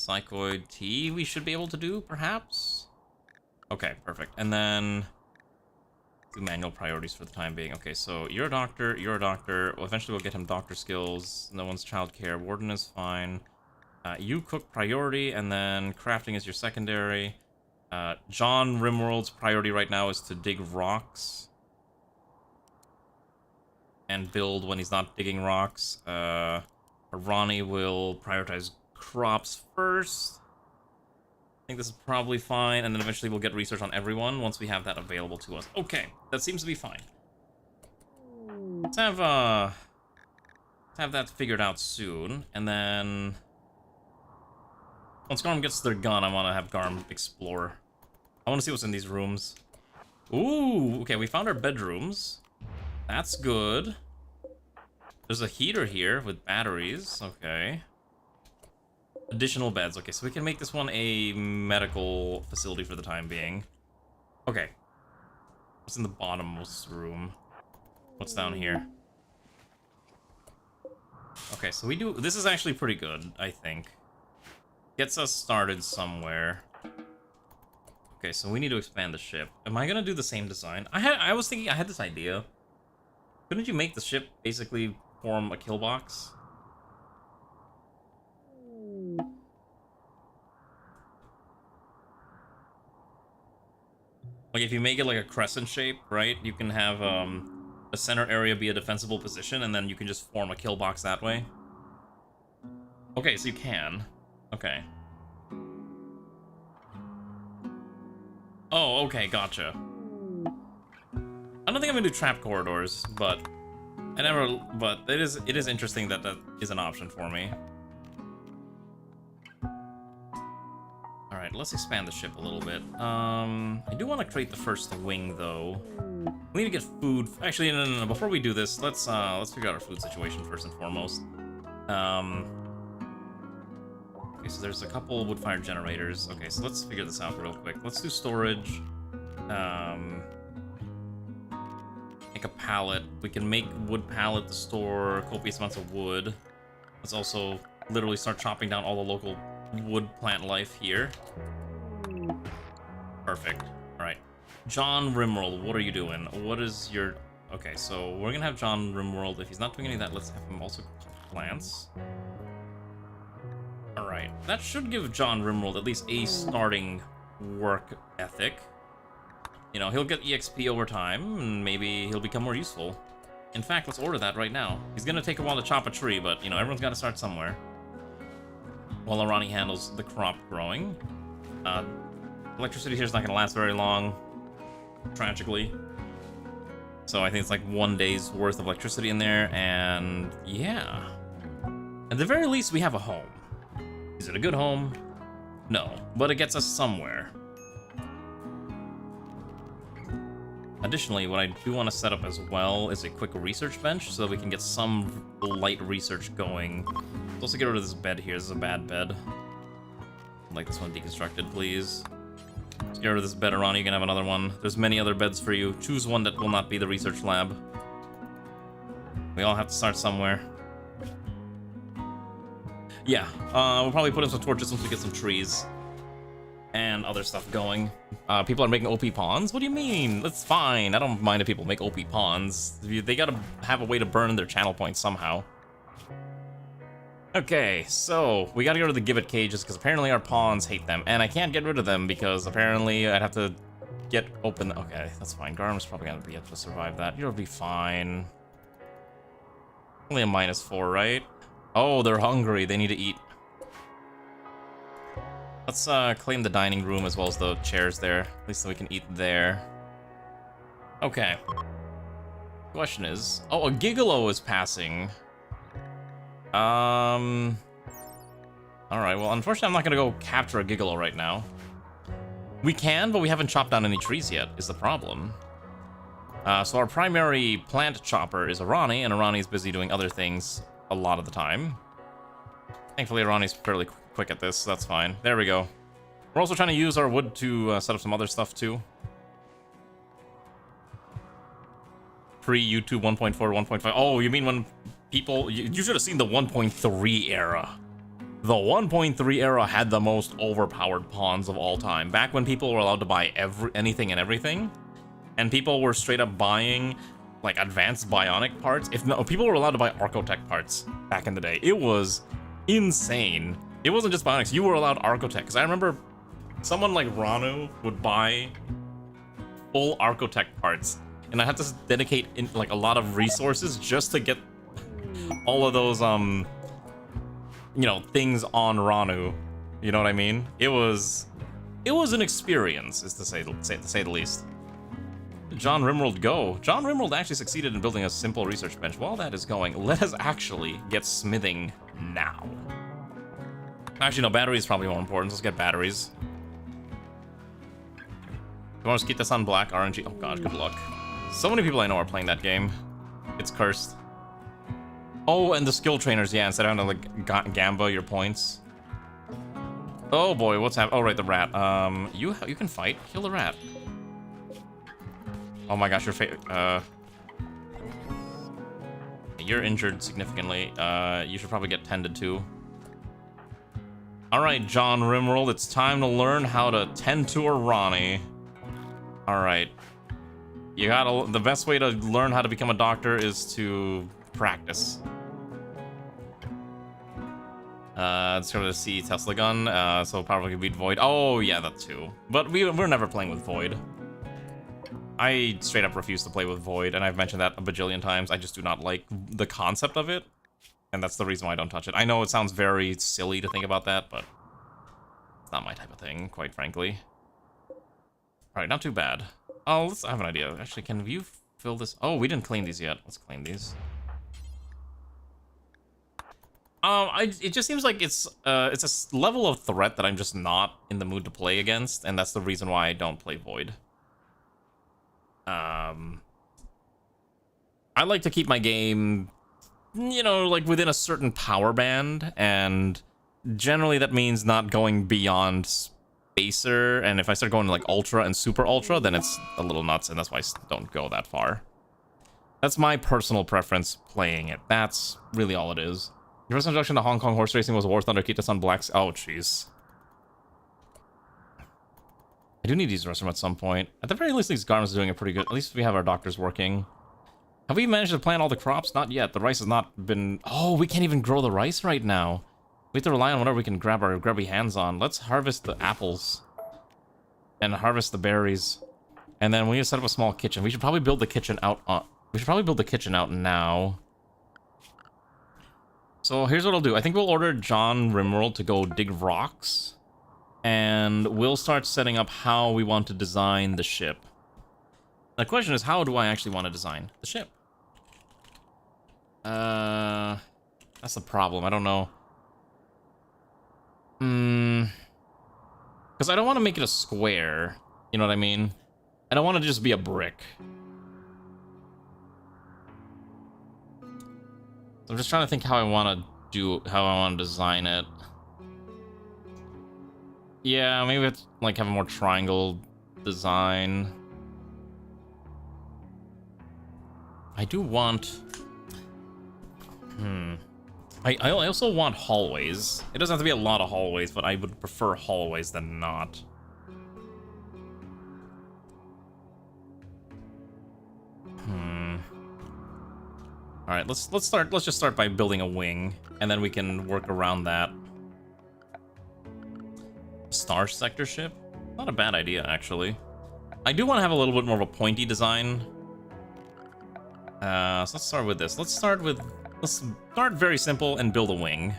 Psychoid T we should be able to do, perhaps? Okay, perfect. And then do manual priorities for the time being. Okay, so you're a doctor, you're a doctor. Well, eventually we'll get him doctor skills. No one's childcare. Warden is fine. You cook priority, and then crafting is your secondary. John RimWorld's priority right now is to dig rocks. And build when he's not digging rocks. Ronnie will prioritize crops first. I think this is probably fine, and then eventually we'll get research on everyone once we have that available to us. Okay, that seems to be fine. Let's have that figured out soon, and then once Garm gets their gun, I want to have Garm explore. I want to see what's in these rooms. Ooh, okay, we found our bedrooms. That's good. There's a heater here with batteries. Okay. Additional beds. Okay, so we can make this one a medical facility for the time being. Okay. What's in the bottommost room? What's down here? Okay, so we do... This is actually pretty good, I think. Gets us started somewhere. Okay, so we need to expand the ship. Am I gonna do the same design? I was thinking... I had this idea. Couldn't you make the ship basically form a kill box? Like, if you make it like a crescent shape, right? You can have a center area be a defensible position, and then you can just form a kill box that way. Okay, so you can. Okay. Oh, okay, gotcha. I don't think I'm gonna do trap corridors, but it is interesting that that is an option for me. Alright, let's expand the ship a little bit. I do want to create the first wing, though. We need to get food. Actually, no. Before we do this, let's figure out our food situation first and foremost. Okay, so there's a couple wood-fired generators. Okay, so let's figure this out real quick. Let's do storage. Make a pallet. We can make wood pallet to store copious amounts of wood. Let's also literally start chopping down all the local wood plant life here. Perfect. Alright. John RimWorld, what are you doing? What is your... Okay, so we're gonna have John RimWorld. If he's not doing any of that, let's have him also cut plants. Alright. That should give John RimWorld at least a starting work ethic. You know, he'll get EXP over time, and maybe he'll become more useful. In fact, let's order that right now. He's gonna take a while to chop a tree, but, you know, everyone's gotta start somewhere. While Arani handles the crop growing. Electricity here is not going to last very long, tragically. So I think it's like 1 day's worth of electricity in there, and yeah. At the very least, we have a home. Is it a good home? No, but it gets us somewhere. Additionally, what I do want to set up as well is a quick research bench so that we can get some light research going. Let's also get rid of this bed here. This is a bad bed. I'd like this one deconstructed, please. Let's get rid of this bed, Arani. You can have another one. There's many other beds for you. Choose one that will not be the research lab. We all have to start somewhere. Yeah, we'll probably put in some torches once we get some trees. And other stuff going. People are making OP pawns? What do you mean? That's fine. I don't mind if people make OP pawns. They gotta have a way to burn their channel points somehow. Okay, so we gotta go to the gibbet cages because apparently our pawns hate them. And I can't get rid of them because apparently I'd have to get open... Okay, that's fine. Garm's probably gonna be able to survive that. You'll be fine. Only a -4, right? Oh, they're hungry. They need to eat. Let's claim the dining room as well as the chairs there. At least so we can eat there. Okay. Question is... Oh, a gigolo is passing. Alright, well, unfortunately I'm not gonna go capture a gigolo right now. We can, but we haven't chopped down any trees yet, is the problem. So our primary plant chopper is Arani, and Arani's busy doing other things a lot of the time. Thankfully, Arani's fairly quick at this, so that's fine. There we go. We're also trying to use our wood to set up some other stuff, too. Pre-YouTube 1.4, 1.5. Oh, you mean when people... You should have seen the 1.3 era. The 1.3 era had the most overpowered pawns of all time. Back when people were allowed to buy anything and everything, and people were straight up buying like advanced bionic parts. People were allowed to buy Archotech parts back in the day. It was insane. It wasn't just bionics. You were allowed Archotech. Because I remember someone like Ranu would buy full Archotech parts, and I had to dedicate like a lot of resources just to get all of those things on Ranu. You know what I mean? It was an experience, is to say the least. John RimWorld go. John RimWorld actually succeeded in building a simple research bench. While that is going, let us actually get smithing now. Actually, no, batteries is probably more important. Let's get batteries. You want to keep this on black RNG? Oh god, good luck. So many people I know are playing that game. It's cursed. Oh, and the skill trainers, yeah, instead of having to like gamba your points. Oh boy, what's happening? Oh right, the rat. You can fight. Kill the rat. Oh my gosh, you're injured significantly. You should probably get tended to. All right, John RimWorld, it's time to learn how to tend to a Ronnie. All right, the best way to learn how to become a doctor is to practice. Let's go to see Tesla gun. So probably could beat Void. Oh yeah, that too. But we're never playing with Void. I straight up refuse to play with Void, and I've mentioned that a bajillion times. I just do not like the concept of it, and that's the reason why I don't touch it. I know it sounds very silly to think about that, but it's not my type of thing, quite frankly. Alright, not too bad. Oh, I have an idea. Actually, can you fill this? Oh, we didn't clean these yet. Let's clean these. It just seems like it's a level of threat that I'm just not in the mood to play against, and that's the reason why I don't play Void. I like to keep my game, like within a certain power band, and generally that means not going beyond Spacer, and if I start going to like Ultra and Super Ultra, then it's a little nuts, and that's why I don't go that far. That's my personal preference playing it. That's really all it is. Your first introduction to Hong Kong horse racing was War Thunder Kita-san Black's. Oh, jeez. I do need to use the restroom at some point. At the very least, these garments are doing it pretty good. At least we have our doctors working. Have we managed to plant all the crops? Not yet. The rice has not been... Oh, we can't even grow the rice right now. We have to rely on whatever we can grab our grubby hands on. Let's harvest the apples. And harvest the berries. And then we need to set up a small kitchen. We should probably build the kitchen out now. So here's what I'll do. I think we'll order John RimWorld to go dig rocks. And we'll start setting up how we want to design the ship. The question is, how do I actually want to design the ship? That's the problem. I don't know. Because I don't want to make it a square. You know what I mean? I don't want to just be a brick. So I'm just trying to think how I want to design it. Yeah, maybe it's like have a more triangle design. I do want... I also want hallways. It doesn't have to be a lot of hallways, but I would prefer hallways than not. All right, let's just start by building a wing, and then we can work around that. Star sector ship? Not a bad idea, actually. I do want to have a little bit more of a pointy design. So let's start with this. Let's start very simple and build a wing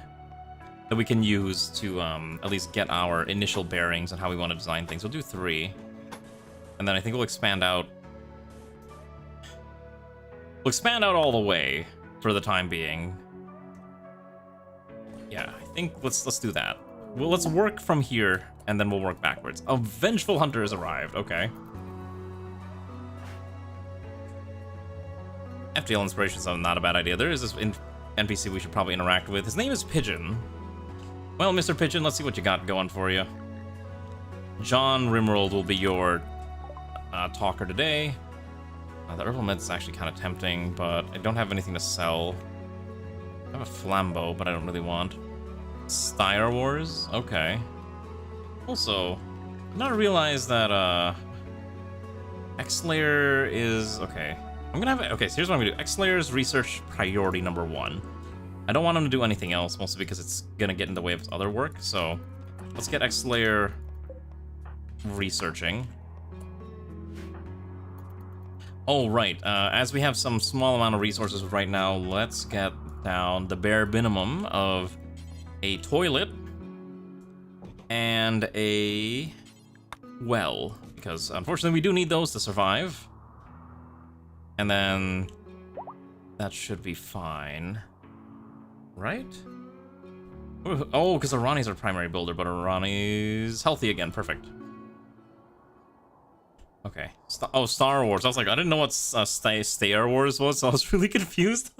that we can use to at least get our initial bearings on how we want to design things. We'll do 3. And then I think we'll expand out. We'll expand out all the way for the time being. Yeah, I think let's do that. Well, let's work from here, and then we'll work backwards. A vengeful hunter has arrived. Okay. FTL inspirations are not a bad idea. There is this NPC we should probably interact with. His name is Pigeon. Well, Mr. Pigeon, let's see what you got going for you. John RimWorld will be your talker today. The herbal meds is actually kind of tempting, but I don't have anything to sell. I have a flambeau, but I don't really want. Star Wars? Okay. Also, did not realize that, X-Layer is... Okay. I'm gonna have... Okay, so here's what I'm gonna do. X-Layer is research priority number 1. I don't want him to do anything else, mostly because it's gonna get in the way of his other work, so... Let's get X-Layer researching. Oh, right. As we have some small amount of resources right now, let's get down the bare minimum of a toilet and a well, because unfortunately we do need those to survive. And then that should be fine, right? Oh, because Arani's our primary builder, but Arani's healthy again. Perfect. Okay. Star Wars. I was like, I didn't know what Star Wars was, so I was really confused.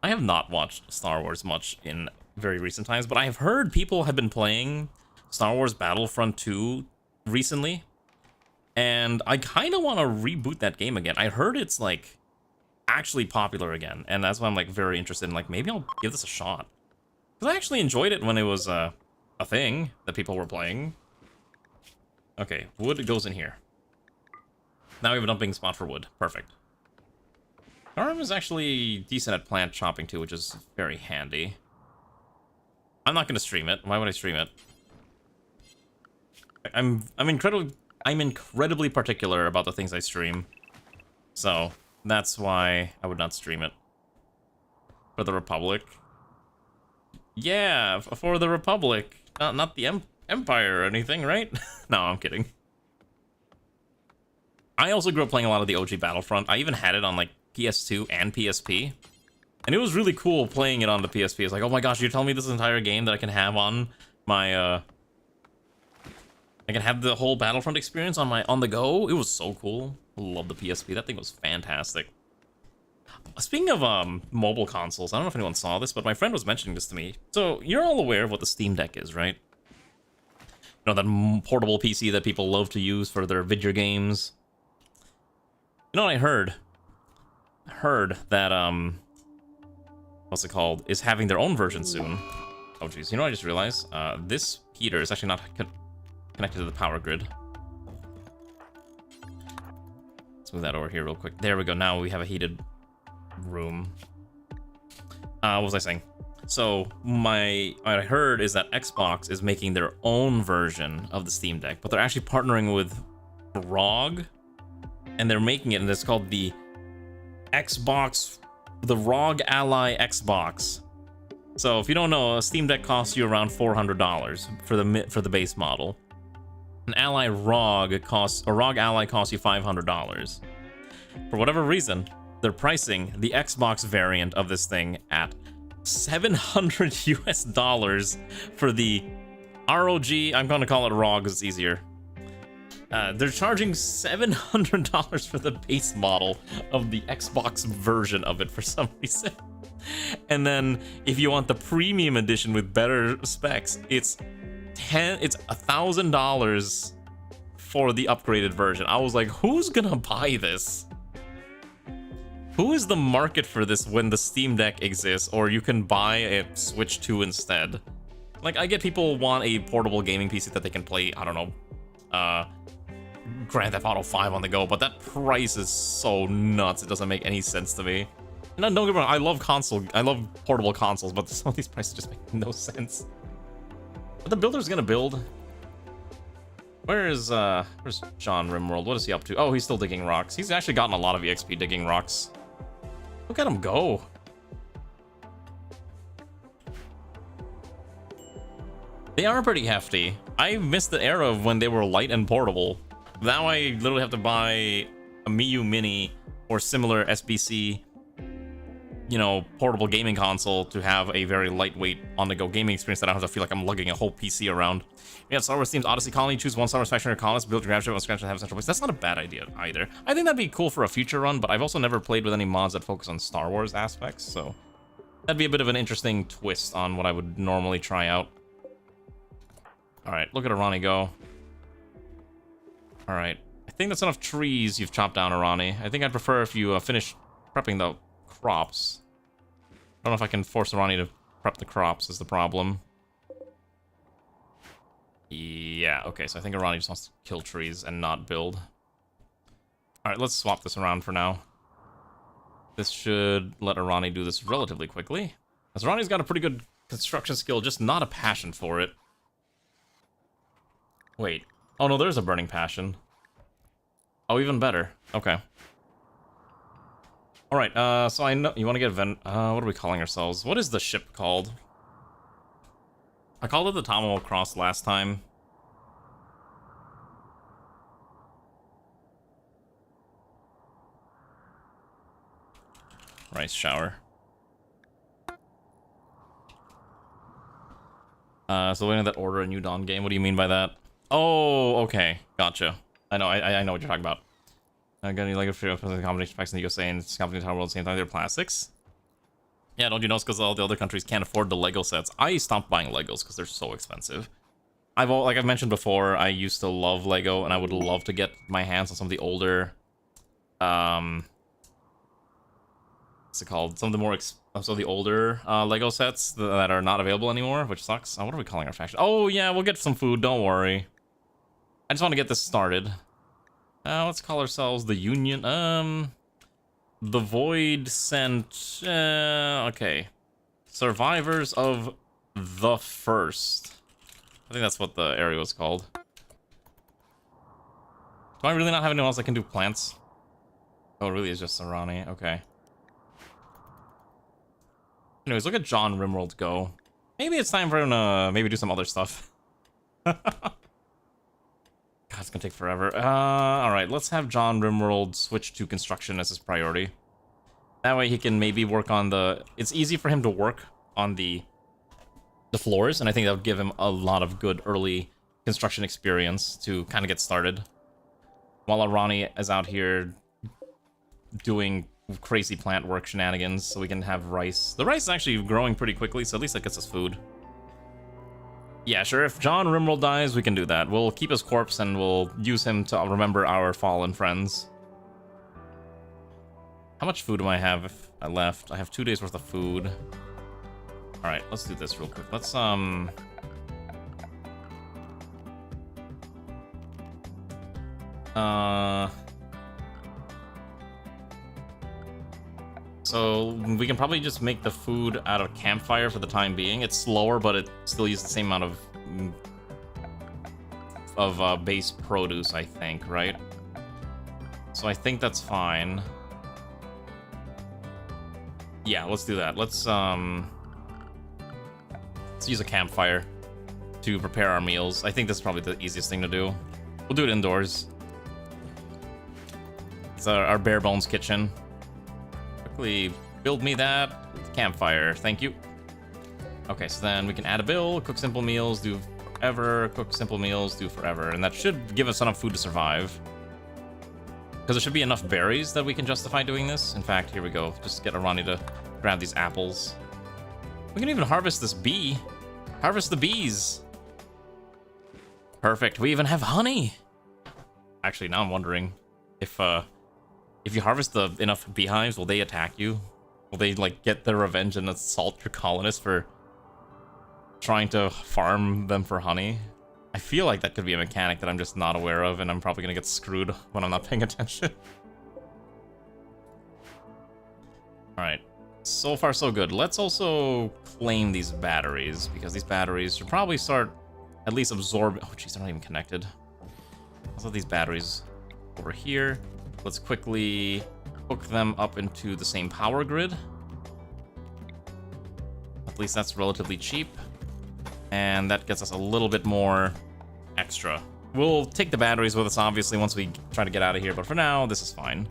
I have not watched Star Wars much in very recent times, but I have heard people have been playing Star Wars Battlefront 2 recently, and I kind of want to reboot that game again. I heard it's, like, actually popular again, and that's why I'm, like, very interested in, like, maybe I'll give this a shot. Because I actually enjoyed it when it was a thing that people were playing. Okay, wood goes in here. Now we have a dumping spot for wood. Perfect. Arm is actually decent at plant chopping too, which is very handy. I'm not gonna stream it. Why would I stream it? I'm incredibly particular about the things I stream. So that's why I would not stream it. For the Republic. Yeah, for the Republic. Not the Empire or anything, right? No, I'm kidding. I also grew up playing a lot of the OG Battlefront. I even had it on, like, PS2 and PSP. And it was really cool playing it on the PSP. It's like, oh my gosh, you're telling me this entire game that I can have on my, I can have the whole Battlefront experience on the go? It was so cool. Love the PSP. That thing was fantastic. Speaking of, mobile consoles, I don't know if anyone saw this, but my friend was mentioning this to me. So, you're all aware of what the Steam Deck is, right? You know, that portable PC that people love to use for their video games. You know what I heard? I heard that, what's it called? Is having their own version soon. Oh, geez. You know what I just realized? This heater is actually not connected to the power grid. Let's move that over here real quick. There we go. Now we have a heated room. What was I saying? So, what I heard is that Xbox is making their own version of the Steam Deck, but they're actually partnering with ROG, and they're making it, and it's called the ROG Ally Xbox. So, if you don't know, a Steam Deck costs you around $400 for the base model. An Ally ROG ROG Ally costs you $500. For whatever reason, they're pricing the Xbox variant of this thing at $700 US for the ROG. I'm going to call it ROG because it's easier. They're charging $700 for the base model of the Xbox version of it for some reason. And then if you want the premium edition with better specs, it's $1,000 for the upgraded version. I was like, who's gonna buy this? Who is the market for this when the Steam Deck exists, or you can buy a Switch 2 instead? Like, I get people want a portable gaming PC that they can play, I don't know, Grand Theft Auto 5 on the go, but that price is so nuts, it doesn't make any sense to me. No, don't get me wrong, I love portable consoles, but some of these prices just make no sense. But the builder's gonna build. Where's John RimWorld? What is he up to? Oh, he's still digging rocks. He's actually gotten a lot of EXP digging rocks. Look at him go. They are pretty hefty. I missed the era of when they were light and portable. Now I literally have to buy a Miu Mini or similar SBC, you know, portable gaming console to have a very lightweight on-the-go gaming experience that I don't have to feel like I'm lugging a whole PC around. We have Star Wars themes, Odyssey Colony, choose one Star Wars faction or colonist, build your grab ship on scratch and have a central place. That's not a bad idea either. I think that'd be cool for a future run, but I've also never played with any mods that focus on Star Wars aspects, so that'd be a bit of an interesting twist on what I would normally try out. Alright, look at Arani go. Alright, I think that's enough trees you've chopped down, Arani. I think I'd prefer if you finish prepping the crops. I don't know if I can force Arani to prep the crops is the problem. Yeah, okay, so I think Arani just wants to kill trees and not build. Alright, let's swap this around for now. This should let Arani do this relatively quickly. As Arani's got a pretty good construction skill, just not a passion for it. Wait. Oh no, there's a burning passion. Oh, even better. Okay. Alright, so I know... You want to get what are we calling ourselves? What is the ship called? I called it the Tamamo Cross last time. Rice shower. So waiting that order a New Dawn game. What do you mean by that? Oh, okay. Gotcha. I know what you're talking about. Got any Lego for the combination packs in the USA and company Tower World at the same time. They're plastics. Yeah, don't you know it's because all the other countries can't afford the Lego sets. I stopped buying Legos because they're so expensive. Like I've mentioned before, I used to love Lego, and I would love to get my hands on some of the older, what's it called? Some of the older Lego sets that are not available anymore, which sucks. What are we calling our faction? Oh yeah, we'll get some food. Don't worry. I just want to get this started. Let's call ourselves the Union. The Void sent. Okay. Survivors of the First. I think that's what the area was called. Do I really not have anyone else that can do plants? Oh, it really is just Sarani. Okay. Anyways, look at John RimWorld go. Maybe it's time for him to maybe do some other stuff. God, it's gonna take forever. Alright, let's have John RimWorld switch to construction as his priority. That way he can maybe work on the... It's easy for him to work on the floors, and I think that would give him a lot of good early construction experience to kind of get started. While Arani is out here doing crazy plant work shenanigans, so we can have rice. The rice is actually growing pretty quickly, so at least that gets us food. Yeah, sure, if John Rimworld dies, we can do that. We'll keep his corpse and we'll use him to remember our fallen friends. How much food do I have left? I have 2 days worth of food. Alright, let's do this real quick. Let's, so we can probably just make the food out of campfire for the time being. It's slower, but it still uses the same amount of base produce, I think, right? So I think that's fine. Yeah, let's do that. Let's use a campfire to prepare our meals. I think that's probably the easiest thing to do. We'll do it indoors. It's our bare bones kitchen. Quickly build me that campfire. Thank you. Okay, so then we can add a bill, cook simple meals, do forever, cook simple meals, do forever. And that should give us enough food to survive. Because there should be enough berries that we can justify doing this. In fact, here we go. Just get Arani to grab these apples. We can even harvest this bee. Harvest the bees. Perfect. We even have honey. Actually, now I'm wondering if you harvest enough beehives, will they attack you? Will they, like, get their revenge and assault your colonists for trying to farm them for honey? I feel like that could be a mechanic that I'm just not aware of, and I'm probably gonna get screwed when I'm not paying attention. Alright. So far, so good. Let's also claim these batteries, because these batteries should probably start at least absorbing... Oh, jeez, they're not even connected. Let's have these batteries over here. Let's quickly hook them up into the same power grid. At least that's relatively cheap. And that gets us a little bit more extra. We'll take the batteries with us, obviously, once we try to get out of here, but for now, this is fine.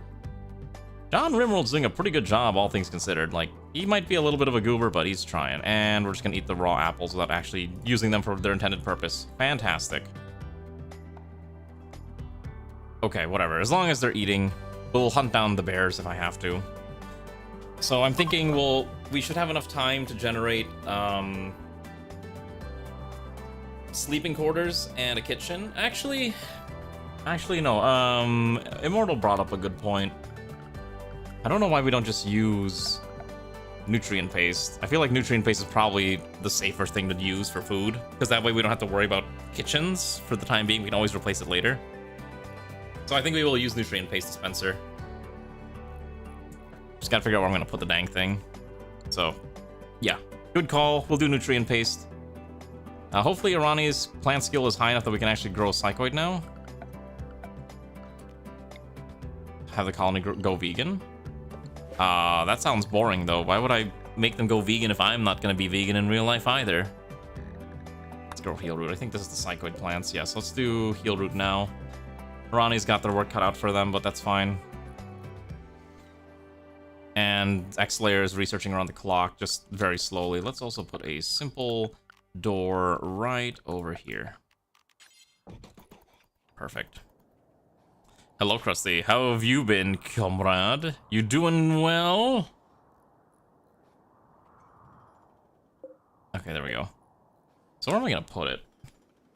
John Rimworld's doing a pretty good job, all things considered. Like, he might be a little bit of a goober, but he's trying. And we're just gonna eat the raw apples without actually using them for their intended purpose. Fantastic. Okay, whatever. As long as they're eating, we'll hunt down the bears if I have to. So I'm thinking, we should have enough time to generate, sleeping quarters and a kitchen. Actually, no. Immortal brought up a good point. I don't know why we don't just use nutrient paste. I feel like nutrient paste is probably the safer thing to use for food, because that way we don't have to worry about kitchens for the time being. We can always replace it later. So I think we will use nutrient paste dispenser. Just gotta figure out where I'm gonna put the dang thing. So, yeah, good call. We'll do nutrient paste. Hopefully Irani's plant skill is high enough that we can actually grow psychoid now. Have the colony go vegan. That sounds boring though. Why would I make them go vegan if I'm not gonna be vegan in real life either? Let's grow heal root. I think this is the psychoid plants. Yes, let's do heal root now. Irani's got their work cut out for them, but that's fine. And X-Layer is researching around the clock, just very slowly. Let's also put a simple door right over here. Perfect. Hello, Krusty. How have you been, comrade? You doing well? Okay, there we go. So where am I gonna put it?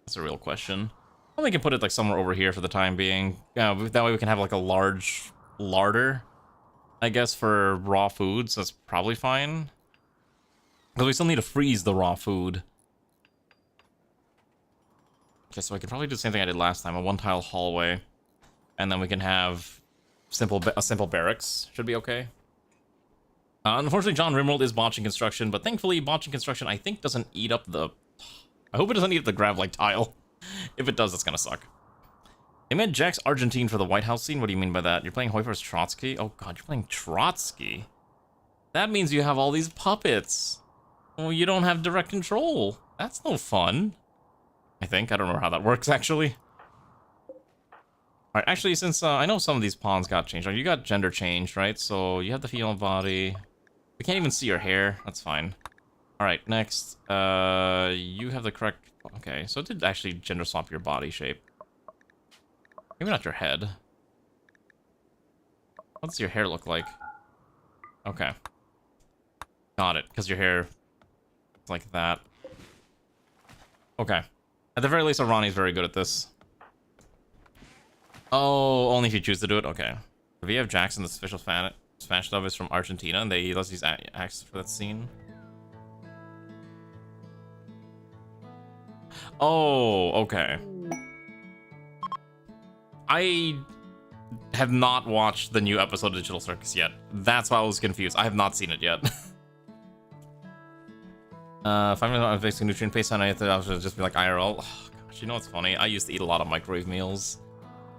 That's a real question. Well, we can put it like somewhere over here for the time being. Yeah, that way we can have like a large larder, I guess, for raw food, so that's probably fine. Because we still need to freeze the raw food. Okay, so I can probably do the same thing I did last time, a one-tile hallway. And then we can have a simple barracks. Should be okay. Unfortunately, John RimWorld is botching construction, but thankfully, botching construction, I think, doesn't eat up the... I hope it doesn't eat up the grav-like tile. If it does, that's gonna suck. They meant Jack's Argentine for the White House scene? What do you mean by that? You're playing Hoifer's Trotsky? Oh god, you're playing Trotsky? That means you have all these puppets. Well, you don't have direct control. That's no fun. I think. I don't remember how that works, actually. Alright, actually, since I know some of these pawns got changed. You got gender changed, right? So you have the female body. We can't even see your hair. That's fine. Alright, next. You have the correct... Okay, so it did actually gender swap your body shape. Maybe not your head. What does your hair look like? Okay. Got it, because your hair is like that. Okay. At the very least, Ronnie's very good at this. Oh, only if you choose to do it? Okay. VF Jackson, the official Spanish dub, is from Argentina, and he loves these acts for that scene. Oh, okay. I have not watched the new episode of Digital Circus yet. That's why I was confused. I have not seen it yet. 5 minutes on basic nutrient paste on it, I was just be like IRL. Oh, gosh, you know what's funny? I used to eat a lot of microwave meals.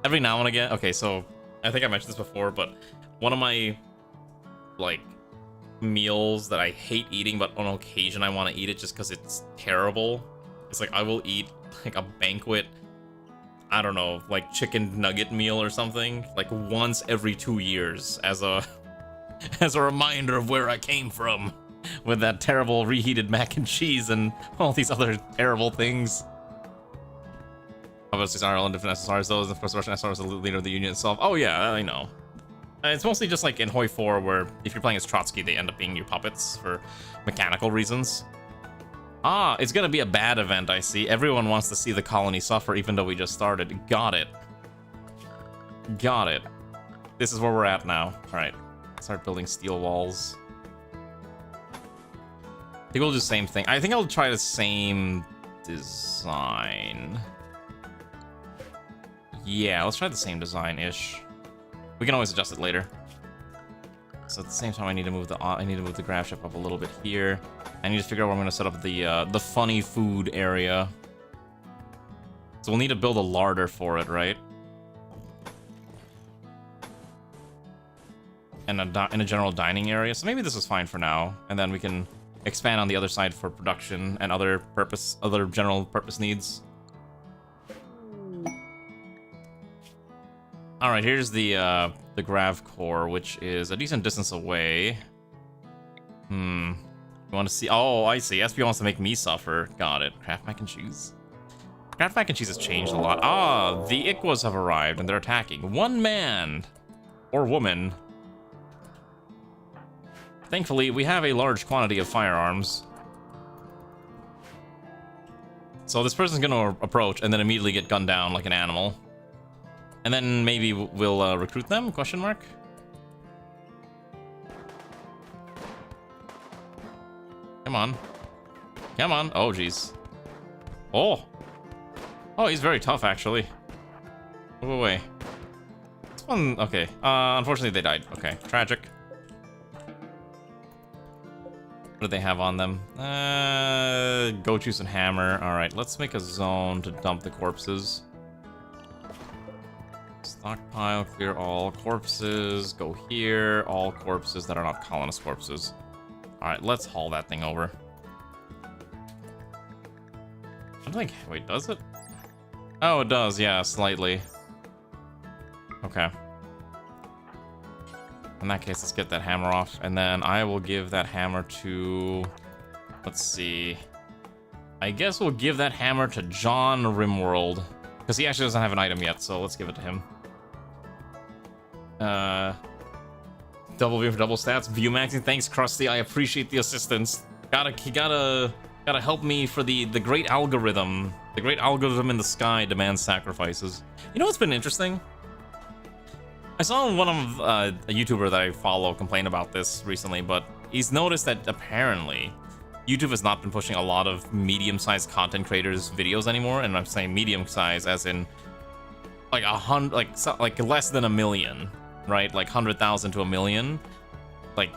Every now and again. Okay, so I think I mentioned this before, but one of my like meals that I hate eating, but on occasion I want to eat it just because it's terrible. It's like I will eat like a banquet, I don't know, like chicken nugget meal or something, like once every 2 years as a reminder of where I came from with that terrible reheated mac and cheese and all these other terrible things. Obviously, Ireland, different SSRs, those, of course, Russian SSR is the leader of the Union itself. Oh, yeah, I know. It's mostly just like in Hoi 4, where if you're playing as Trotsky, they end up being your puppets for mechanical reasons. Ah, it's gonna be a bad event, I see. Everyone wants to see the colony suffer, even though we just started. Got it. Got it. This is where we're at now. Alright, start building steel walls. I think we'll do the same thing. I think I'll try the same design. Yeah, let's try the same design-ish. We can always adjust it later. So at the same time, I need to move the graph ship up a little bit here. I need to figure out where I'm going to set up the funny food area. So we'll need to build a larder for it, right? And in a general dining area. So maybe this is fine for now, and then we can expand on the other side for production and other general purpose needs. All right, here's the grav core, which is a decent distance away. You want to see? Oh, I see. SP wants to make me suffer. Got it. Kraft mac and cheese. Kraft mac and cheese has changed a lot. Ah, the Ikwas have arrived and they're attacking. One man or woman. Thankfully, we have a large quantity of firearms. So this person's gonna approach and then immediately get gunned down like an animal. And then maybe we'll recruit them? Question mark. Come on. Come on. Oh, jeez. Oh. Oh, he's very tough, actually. Move away. This one... Okay. Unfortunately, they died. Okay. Tragic. What do they have on them? Go choose and hammer. Alright, let's make a zone to dump the corpses. Stockpile, clear all corpses. Go here. All corpses that are not colonist corpses. Alright, let's haul that thing over. I don't think... Wait, does it? Oh, it does. Yeah, slightly. Okay. In that case, let's get that hammer off. And then I will give that hammer to... Let's see. I guess we'll give that hammer to John RimWorld. Because he actually doesn't have an item yet, so let's give it to him. Double view for double stats. View maxing. Thanks, Krusty. I appreciate the assistance. Gotta help me for the great algorithm. The great algorithm in the sky demands sacrifices. You know what's been interesting? I saw one of a YouTuber that I follow complain about this recently, but he's noticed that apparently YouTube has not been pushing a lot of medium-sized content creators' videos anymore, and I'm saying medium-sized as in like like less than 1 million, right? Like 100,000 to 1 million. Like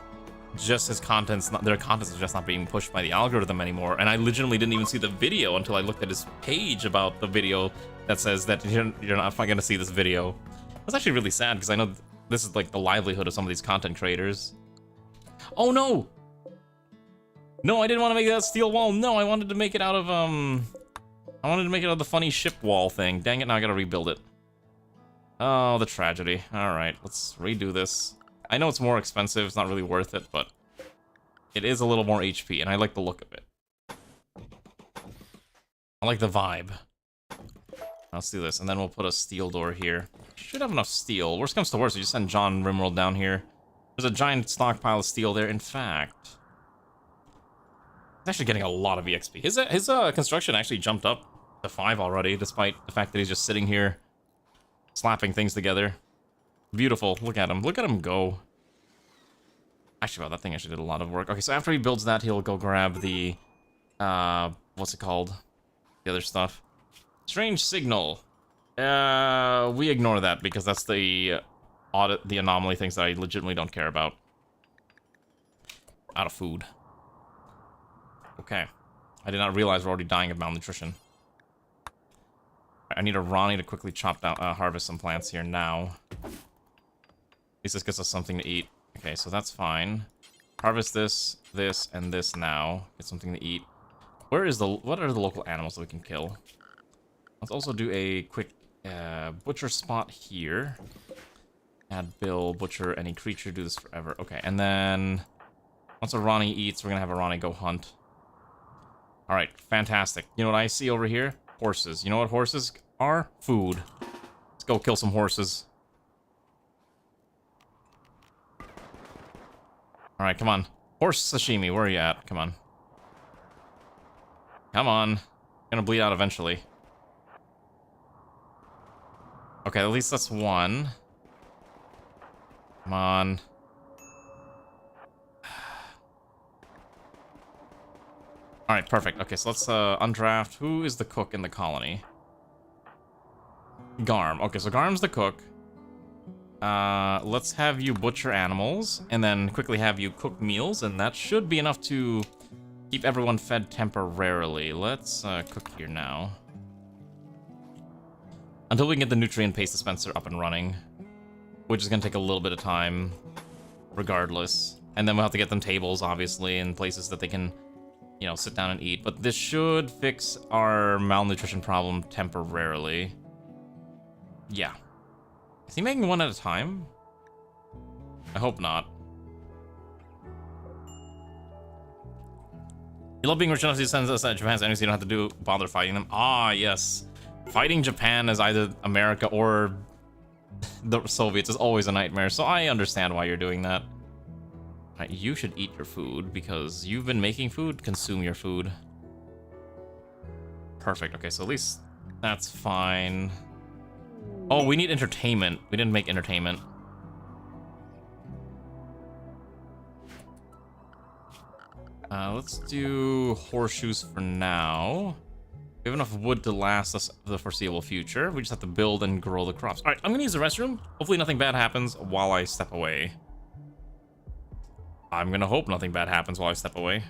just his content's not, their content's just not being pushed by the algorithm anymore. And I legitimately didn't even see the video until I looked at his page about the video that says that you're not going to see this video. That's actually really sad because I know this is like the livelihood of some of these content creators. Oh no! No, I didn't want to make that steel wall. No, I wanted to make it out of I wanted to make it out of the funny ship wall thing. Dang it, now I gotta rebuild it. Oh, the tragedy. Alright, let's redo this. I know it's more expensive, it's not really worth it, but it is a little more HP, and I like the look of it. I like the vibe. Let's do this, and then we'll put a steel door here. Should have enough steel. Worst comes to worst, we just send John RimWorld down here. There's a giant stockpile of steel there. In fact, he's actually getting a lot of EXP. His construction actually jumped up to 5 already, despite the fact that he's just sitting here slapping things together. Beautiful. Look at him. Look at him go. Actually, wow, that thing actually did a lot of work. Okay, so after he builds that, he'll go grab the what's it called? The other stuff. Strange signal. We ignore that because that's the the anomaly things that I legitimately don't care about. Out of food. Okay. I did not realize we're already dying of malnutrition. I need a Ronnie to quickly chop down, harvest some plants here now. At least this gets us something to eat. Okay, so that's fine. Harvest this, this, and this now. Get something to eat. What are the local animals that we can kill? Let's also do a quick butcher spot here. Add Bill, butcher any creature, do this forever. Okay, and then once a Ronnie eats, we're gonna have a Ronnie go hunt. Alright, fantastic. You know what I see over here? Horses. You know what horses are? Food. Let's go kill some horses. Alright, come on. Horse sashimi, where are you at? Come on. Come on. Gonna bleed out eventually. Okay, at least that's one. Come on. Alright, perfect. Okay, so let's undraft. Who is the cook in the colony? Garm. Okay, so Garm's the cook. Let's have you butcher animals, and then quickly have you cook meals, and that should be enough to keep everyone fed temporarily. Let's cook here now. Until we can get the nutrient paste dispenser up and running, which is going to take a little bit of time, regardless. And then we'll have to get them tables, obviously, and places that they can, you know, sit down and eat. But this should fix our malnutrition problem temporarily. Yeah. Is he making one at a time? I hope not. You love being rich enough to send us at Japan's enemies, so you don't have to bother fighting them. Ah, yes. Fighting Japan as either America or the Soviets is always a nightmare, so I understand why you're doing that. Right, you should eat your food, because you've been making food. Consume your food. Perfect. Okay, so at least that's fine. Oh, we need entertainment. We didn't make entertainment. Let's do horseshoes for now. We have enough wood to last us for the foreseeable future. We just have to build and grow the crops. All right, I'm gonna use the restroom. Hopefully nothing bad happens while I step away. I'm gonna hope nothing bad happens while I step away.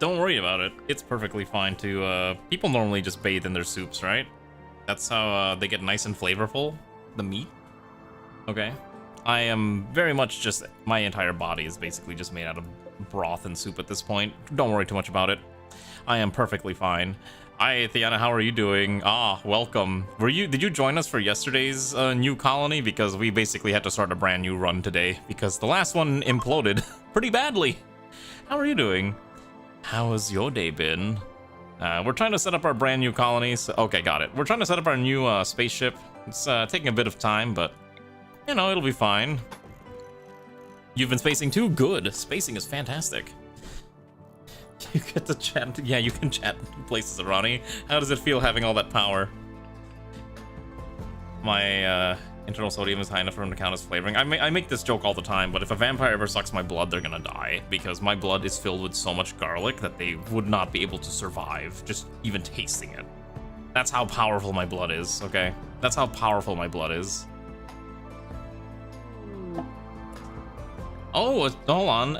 Don't worry about it. It's perfectly fine to, people normally just bathe in their soups, right? That's how they get nice and flavorful, the meat. Okay. I am very much just, my entire body is basically just made out of broth and soup at this point. Don't worry too much about it. I am perfectly fine. Hi, Theana, how are you doing? Ah, welcome. Did you join us for yesterday's new colony? Because we basically had to start a brand new run today because the last one imploded pretty badly. How are you doing? How has your day been? We're trying to set up our brand new colonies. Okay, got it. We're trying to set up our new spaceship. It's taking a bit of time, but you know, it'll be fine. You've been spacing too? Good. Spacing is fantastic. You get to chat. Yeah, you can chat in places, Ronnie. How does it feel having all that power? My internal sodium is high enough for him to count as flavoring. I make this joke all the time, but if a vampire ever sucks my blood, they're gonna die. Because my blood is filled with so much garlic that they would not be able to survive just even tasting it. That's how powerful my blood is, okay? That's how powerful my blood is. Oh, hold on.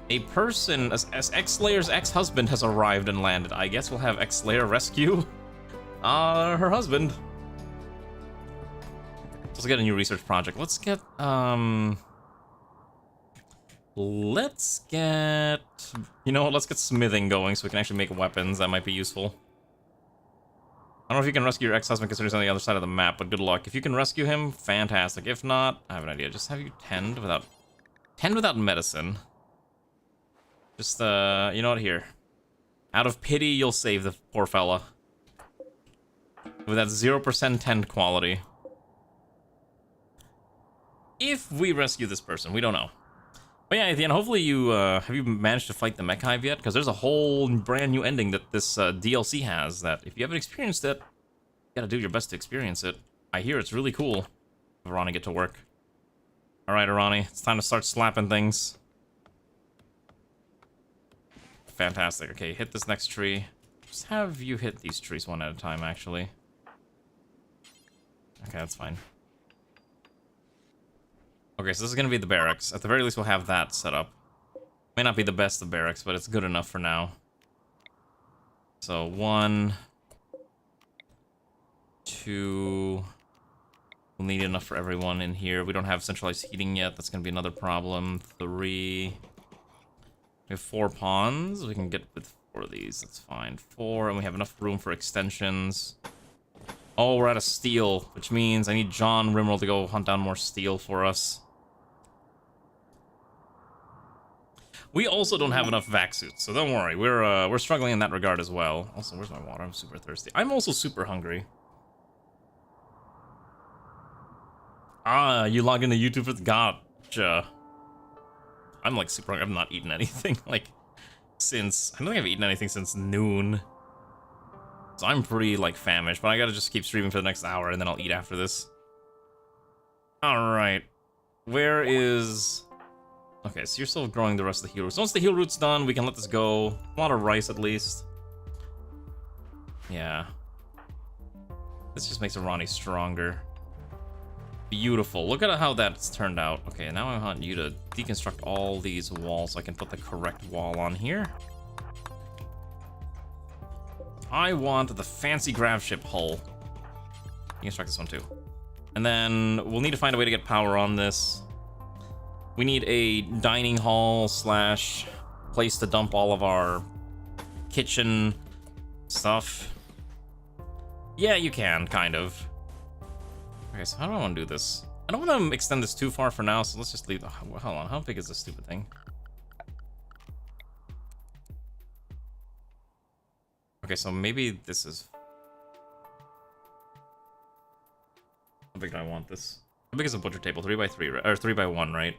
A person, as X-Slayer's ex-husband has arrived and landed. I guess we'll have X-Slayer rescue her husband. Let's get a new research project. Let's get, you know what, let's get smithing going so we can actually make weapons. That might be useful. I don't know if you can rescue your ex-husband considering he's on the other side of the map, but good luck. If you can rescue him, fantastic. If not, I have an idea. Just have you tend without medicine. Just, you know what, here. Out of pity, you'll save the poor fella. With that 0% tend quality. If we rescue this person, we don't know. But yeah, at the end, hopefully you, have you managed to fight the mech hive yet? Because there's a whole brand new ending that this DLC has that if you haven't experienced it, you gotta do your best to experience it. I hear it's really cool. Arani, get to work. Alright, Arani, it's time to start slapping things. Fantastic. Okay, hit this next tree. Just have you hit these trees one at a time, actually. Okay, that's fine. Okay, so this is gonna be the barracks. At the very least, we'll have that set up. May not be the best of barracks, but it's good enough for now. So, 1, 2... We'll need enough for everyone in here. We don't have centralized heating yet. That's gonna be another problem. 3... We have 4 pawns. We can get with 4 of these. That's fine. 4, and we have enough room for extensions. Oh, we're out of steel, which means I need John RimWorld to go hunt down more steel for us. We also don't have enough vac suits, so don't worry. We're struggling in that regard as well. Also, where's my water? I'm super thirsty. I'm also super hungry. Ah, you log into YouTube for the gotcha. I'm like super hungry. I've not eaten anything like since, I don't think I've eaten anything since noon. So I'm pretty like famished, but I gotta just keep streaming for the next hour and then I'll eat after this. Alright. Where is... Okay, so you're still growing the rest of the heal roots. Once the heal root's done, we can let this go. A lot of rice at least. Yeah. This just makes Arani stronger. Beautiful. Look at how that's turned out. Okay, now I want you to deconstruct all these walls so I can put the correct wall on here. I want the fancy grav ship hull. Deconstruct this one too. And then we'll need to find a way to get power on this. We need a dining hall slash place to dump all of our kitchen stuff. Yeah, you can, kind of. Okay, so how do I want to do this? I don't want to extend this too far for now, so let's just leave. Hold on, how big is this stupid thing? Okay, so maybe this is... How big do I want this? How big is a butcher table? 3x3, or 3x1, right?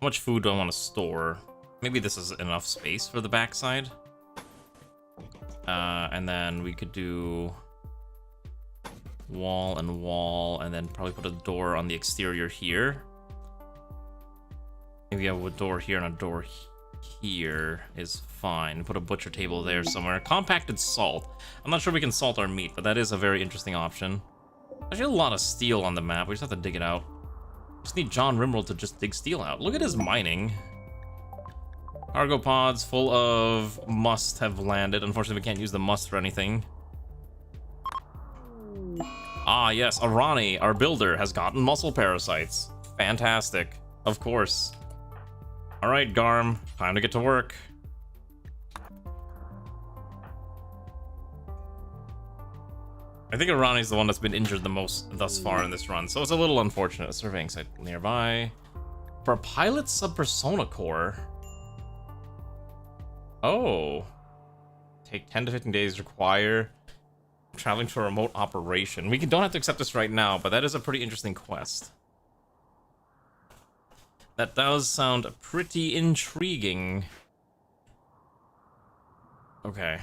How much food do I want to store? Maybe this is enough space for the backside. And then we could do wall and wall, and then probably put a door on the exterior here. Maybe have a door here and a door here is fine. Put a butcher table there somewhere. Compacted salt. I'm not sure we can salt our meat, but that is a very interesting option. Actually, a lot of steel on the map. We just have to dig it out. Just need John RimWorld to just dig steel out. Look at his mining. Cargo pods full of must have landed. Unfortunately, we can't use the must for anything. Ah, yes, Arani, our builder, has gotten muscle parasites. Fantastic. Of course. Alright, Garm, time to get to work. I think Arani's the one that's been injured the most thus far in this run, so it's a little unfortunate. Surveying site nearby. For a pilot sub-persona core. Oh. Take 10 to 15 days require. Traveling to a remote operation. We don't have to accept this right now, but that is a pretty interesting quest. That does sound pretty intriguing. Okay.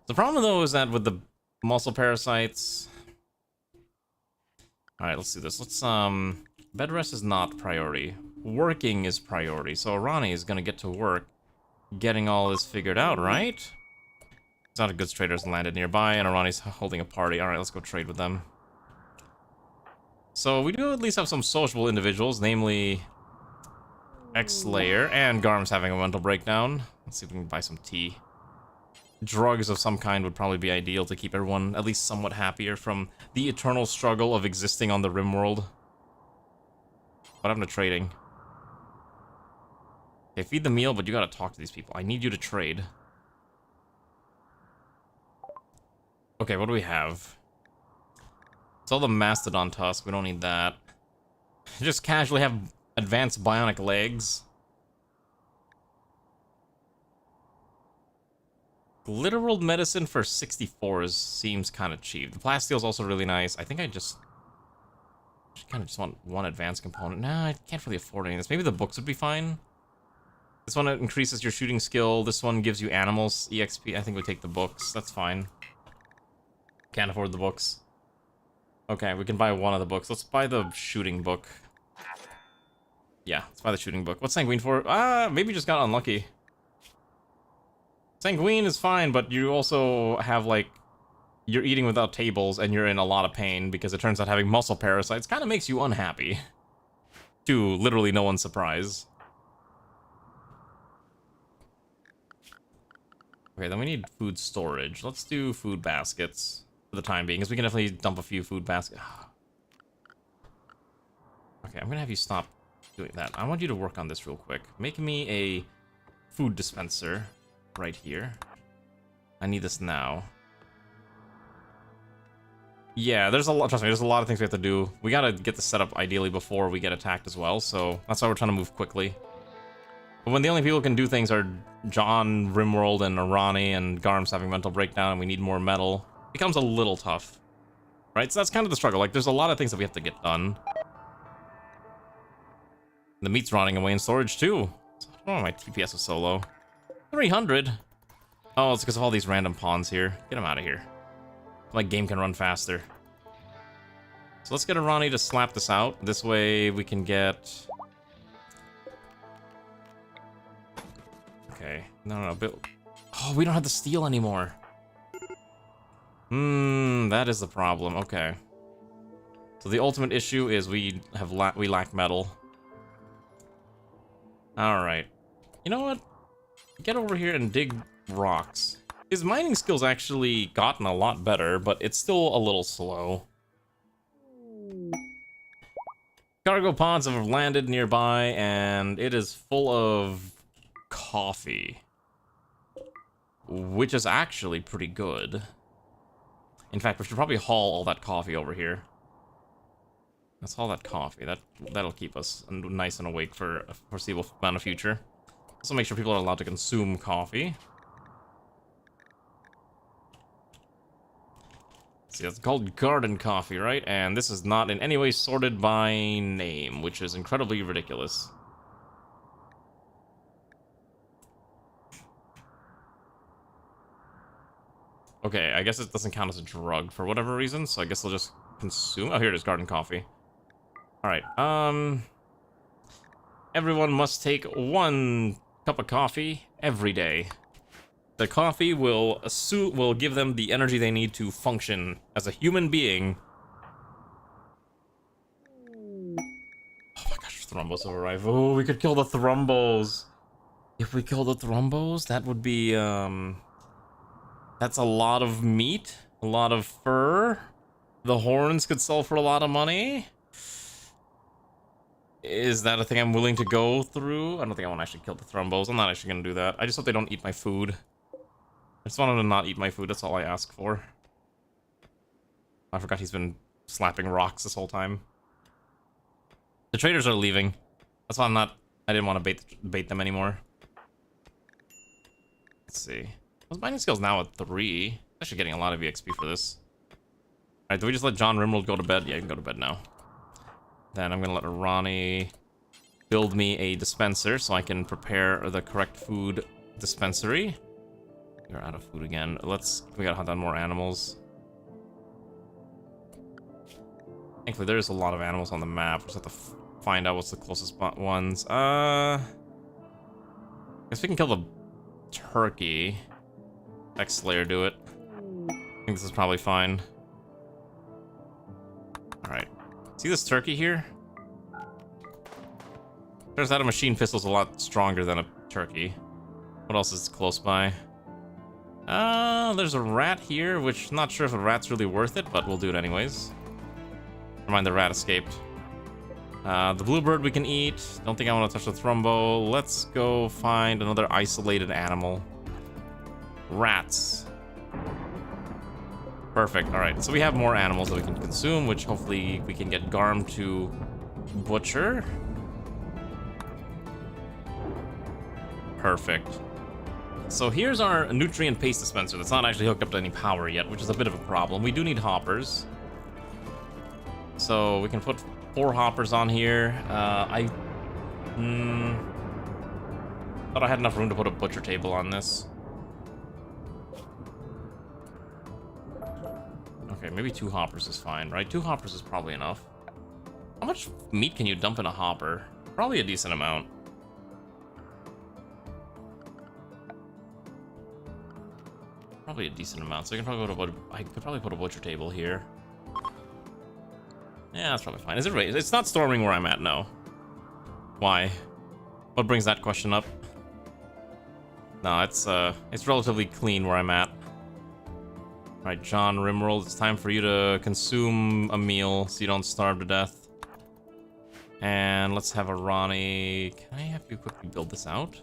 The problem, though, is that with the muscle parasites... Alright, let's do this. Let's, bed rest is not priority. Working is priority, so Arani is gonna get to work getting all this figured out, right? It's not a good traders landed nearby, and Arani's holding a party. Alright, let's go trade with them. So we do at least have some sociable individuals, namely X-Slayer, and Garm's having a mental breakdown. Let's see if we can buy some tea. Drugs of some kind would probably be ideal to keep everyone at least somewhat happier from the eternal struggle of existing on the RimWorld. What happened to trading? Okay, feed the meal, but you gotta talk to these people. I need you to trade. Okay, what do we have? It's all the Mastodon Tusk. We don't need that. Just casually have advanced bionic legs. Glitterworld medicine for 64s seems kind of cheap. The plasteel is also really nice. I think I just kind of just want one advanced component. Nah, I can't really afford any of this. Maybe the books would be fine. This one increases your shooting skill. This one gives you animals EXP. I think we take the books. That's fine. Can't afford the books. Okay, we can buy one of the books. Let's buy the shooting book. Yeah, let's buy the shooting book. What's Sanguine for? Ah, maybe just got unlucky. Sanguine is fine, but you also have, like, you're eating without tables and you're in a lot of pain because it turns out having muscle parasites kind of makes you unhappy. To literally no one's surprise. Okay, then we need food storage. Let's do food baskets for the time being, because we can definitely dump a few food baskets. Okay, I'm gonna have you stop doing that. I want you to work on this real quick. Make me a food dispenser right here. I need this now. Yeah, there's a lot, trust me, there's a lot of things we have to do. We gotta get this set up ideally before we get attacked as well, so that's why we're trying to move quickly. But when the only people who can do things are John, RimWorld, and Arani, and Garm's having mental breakdown, and we need more metal, it becomes a little tough. Right? So that's kind of the struggle. Like, there's a lot of things that we have to get done. The meat's rotting away in storage, too. Oh, my TPS is so low. 300? Oh, it's because of all these random pawns here. Get them out of here. My game can run faster. So let's get Arani to slap this out. This way we can get... Okay. No. Oh, we don't have the steel anymore. That is the problem. Okay. So the ultimate issue is we lack metal. Alright. You know what? Get over here and dig rocks. His mining skill's actually gotten a lot better, but it's still a little slow. Cargo pods have landed nearby, and it is full of coffee. Which is actually pretty good. In fact, we should probably haul all that coffee over here. Let's haul that coffee. That'll keep us nice and awake for a foreseeable amount of future. Also make sure people are allowed to consume coffee. See, that's called garden coffee, right? And this is not in any way sorted by name, which is incredibly ridiculous. Okay, I guess it doesn't count as a drug for whatever reason, so I guess I'll just consume... Oh, here it is, garden coffee. Alright, everyone must take 1 cup of coffee every day. The coffee will give them the energy they need to function as a human being. Oh my gosh, Thrumbos have arrived. Oh, we could kill the Thrumbos. If we kill the Thrumbos, that would be, that's a lot of meat, a lot of fur. The horns could sell for a lot of money. Is that a thing I'm willing to go through? I don't think I want to actually kill the Thrumbos. I'm not actually going to do that. I just hope they don't eat my food. I just want them to not eat my food. That's all I ask for. I forgot he's been slapping rocks this whole time. The traders are leaving. That's why I didn't want to bait them anymore. Let's see. Those mining skills now at 3. Actually getting a lot of EXP for this. Alright, do we just let John RimWorld go to bed? Yeah, you can go to bed now. Then I'm gonna let Ronnie build me a dispenser so I can prepare the correct food dispensary. We're out of food again. We gotta hunt down more animals. Thankfully, there's a lot of animals on the map. We just have to find out what's the closest ones. Guess we can kill the turkey. X-Slayer do it. I think this is probably fine. Alright. See this turkey here? Turns out a machine pistol's a lot stronger than a turkey. What else is close by? There's a rat here, which I'm not sure if a rat's really worth it, but we'll do it anyways. Never mind, the rat escaped. The bluebird we can eat. Don't think I want to touch the Thrumbo. Let's go find another isolated animal. Rats. Perfect. Alright, so we have more animals that we can consume, which hopefully we can get Garm to butcher. Perfect. So here's our nutrient paste dispenser that's not actually hooked up to any power yet, which is a bit of a problem. We do need hoppers. So we can put 4 hoppers on here. I thought I had enough room to put a butcher table on this. Okay, maybe 2 hoppers is fine, right? 2 hoppers is probably enough. How much meat can you dump in a hopper? Probably a decent amount. Probably a decent amount. So I could probably put a butcher table here. Yeah, that's probably fine. Is it right? It's not storming where I'm at, no. Why? What brings that question up? No, it's relatively clean where I'm at. Alright, John RimWorld, it's time for you to consume a meal so you don't starve to death. And let's have a Ronnie. Can I have you quickly build this out?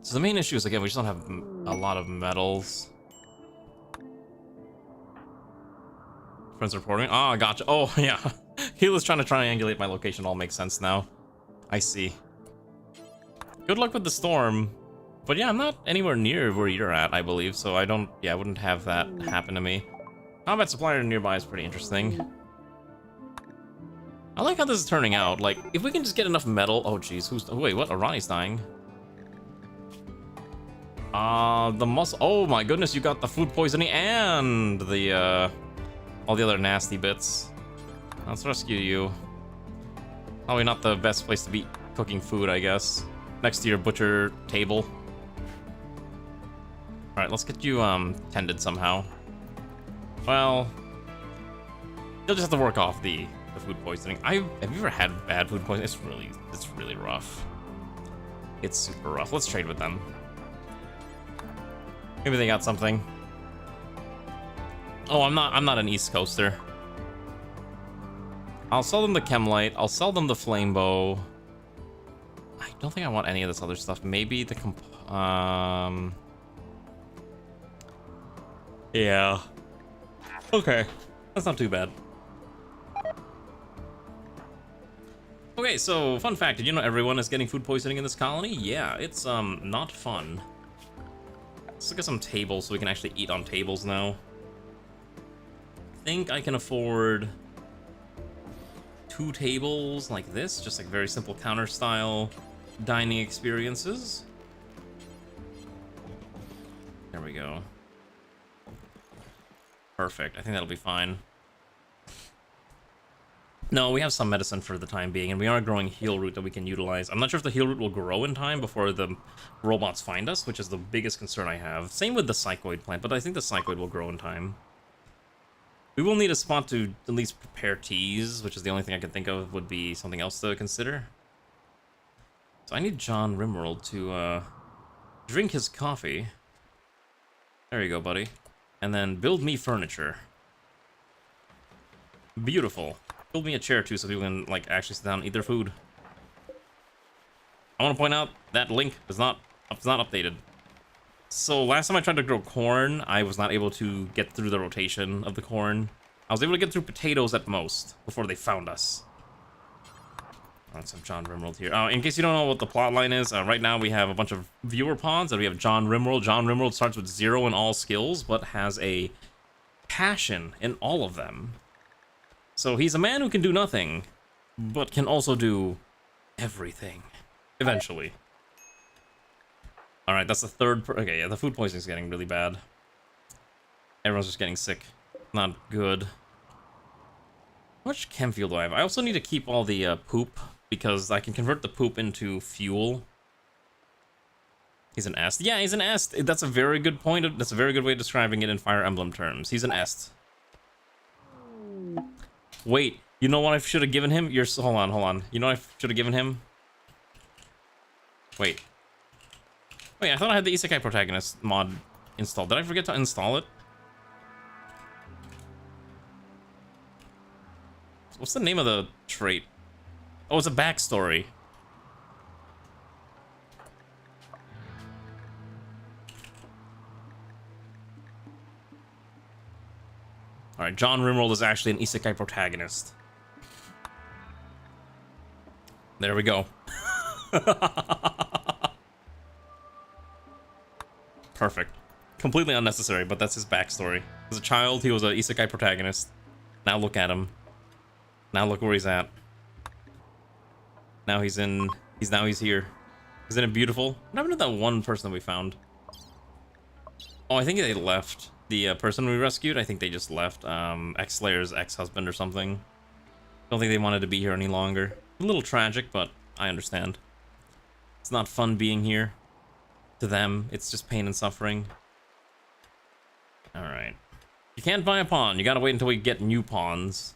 So the main issue is, again, we just don't have a lot of metals. Friends reporting. Oh, gotcha. Oh, yeah. He was trying to triangulate my location. All makes sense now. I see. Good luck with the storm. But yeah, I'm not anywhere near where you're at, I believe. So I wouldn't have that happen to me. Combat supplier nearby is pretty interesting. I like how this is turning out. Like, if we can just get enough metal. Oh, jeez. Wait, what? Ronnie's dying. The muscle. Oh my goodness, you got the food poisoning and the, all the other nasty bits. Let's rescue you. Probably not the best place to be cooking food, I guess. Next to your butcher table. Alright, let's get you, tended somehow. Well, you'll just have to work off the food poisoning. Have you ever had bad food poisoning? It's really rough. It's super rough. Let's trade with them. Maybe they got something. Oh, I'm not an East Coaster. I'll sell them the Chemlight. I'll sell them the Flame Bow. I don't think I want any of this other stuff. Maybe the yeah. Okay. That's not too bad. Okay, so fun fact, did you know everyone is getting food poisoning in this colony? Yeah, it's not fun. Let's look at some tables so we can actually eat on tables now. I think I can afford 2 tables like this, just like very simple counter style dining experiences. There we go. Perfect. I think that'll be fine. No, we have some medicine for the time being, and we are growing heal root that we can utilize. I'm not sure if the heal root will grow in time before the robots find us, which is the biggest concern I have. Same with the psychoid plant, but I think the psychoid will grow in time. We will need a spot to at least prepare teas, which is the only thing I can think of would be something else to consider. So I need John RimWorld to drink his coffee. There you go, buddy. And then build me furniture. Beautiful. Build me a chair too so people can like actually sit down and eat their food. I want to point out that link is not updated. So last time I tried to grow corn, I was not able to get through the rotation of the corn. I was able to get through potatoes at most before they found us. Let's have John RimWorld here. In case you don't know what the plot line is, right now we have a bunch of viewer pawns, and we have John RimWorld. John RimWorld starts with 0 in all skills, but has a passion in all of them. So he's a man who can do nothing, but can also do everything, eventually. Alright, that's the third okay, yeah, the food poisoning is getting really bad. Everyone's just getting sick. Not good. How much chem fuel do I have? I also need to keep all the poop, because I can convert the poop into fuel. He's an est. Yeah, he's an est. That's a very good point. That's a very good way of describing it in Fire Emblem terms. He's an est. Wait, you know what I should have given him? Hold on. You know what I should have given him? Wait, I thought I had the Isekai Protagonist mod installed. Did I forget to install it? What's the name of the trait? Oh, it's a backstory. Alright, John RimWorld is actually an Isekai Protagonist. There we go. Perfect. Completely unnecessary, but that's his backstory. As a child, he was an Isekai Protagonist. Now look at him. Now look where he's at. Now he's here. Isn't it beautiful? What happened to that one person that we found? Oh, I think they left. The person we rescued, I think they just left. X-Slayer's ex-husband or something. Don't think they wanted to be here any longer. A little tragic, but I understand. It's not fun being here. To them, it's just pain and suffering. Alright. You can't buy a pawn. You gotta wait until we get new pawns.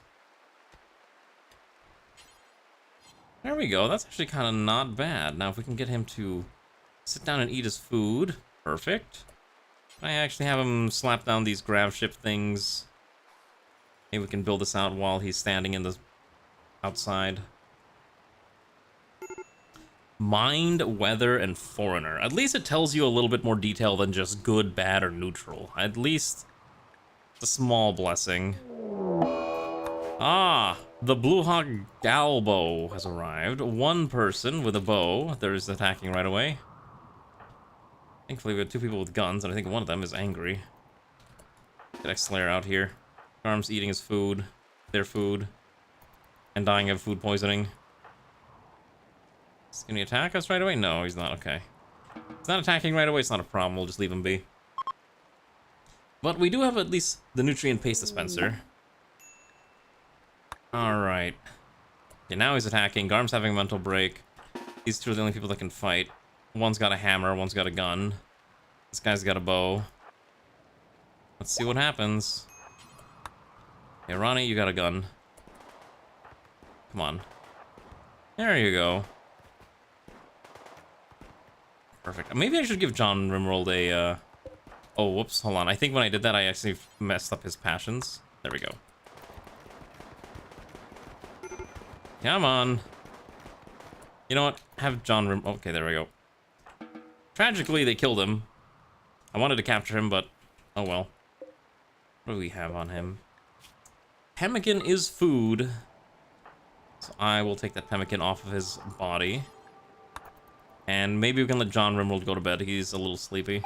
There we go. That's actually kind of not bad. Now, if we can get him to sit down and eat his food. Perfect. I actually have him slap down these grav ship things. Maybe we can build this out while he's standing in the outside. Mind, weather, and foreigner. At least it tells you a little bit more detail than just good, bad, or neutral. At least it's a small blessing. Ah, the Blue Hawk Galbo has arrived. One person with a bow. There's attacking right away. Thankfully, we have 2 people with guns, and I think one of them is angry. Get X-Slayer out here. Arm's eating his food, their food, and dying of food poisoning. Is he gonna attack us right away? No, he's not. Okay. He's not attacking right away. It's not a problem. We'll just leave him be. But we do have at least the nutrient paste dispenser. Alright. Okay, now he's attacking. Garm's having a mental break. These 2 are the only people that can fight. One's got a hammer, one's got a gun. This guy's got a bow. Let's see what happens. Hey, Ronnie, you got a gun. Come on. There you go. Perfect. Maybe I should give John RimWorld a, Oh, whoops, hold on. I think when I did that, I actually messed up his passions. There we go. Come on. You know what? Have John Okay, there we go. Tragically, they killed him. I wanted to capture him, but oh well. What do we have on him? Pemmican is food. So I will take that pemmican off of his body. And maybe we can let John RimWorld go to bed. He's a little sleepy.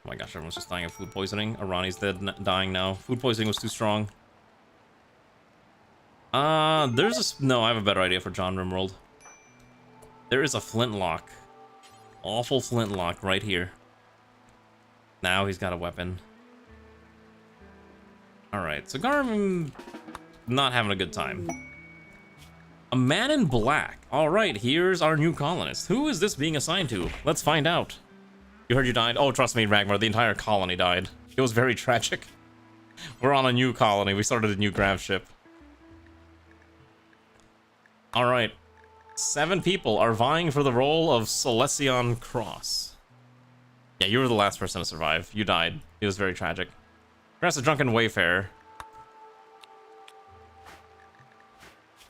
Oh my gosh, everyone's just dying of food poisoning. Arani's dead, dying now. Food poisoning was too strong. No, I have a better idea for John RimWorld. There is a flintlock. Awful flintlock right here. Now he's got a weapon. Alright, so Garm not having a good time. A man in black. Alright, here's our new colonist. Who is this being assigned to? Let's find out. You heard you died? Oh, trust me, Ragnar, the entire colony died. It was very tragic. We're on a new colony. We started a new grav ship. Alright. 7 people are vying for the role of Celestion Cross. Yeah, you were the last person to survive. You died. It was very tragic. Perhaps a drunken wayfarer.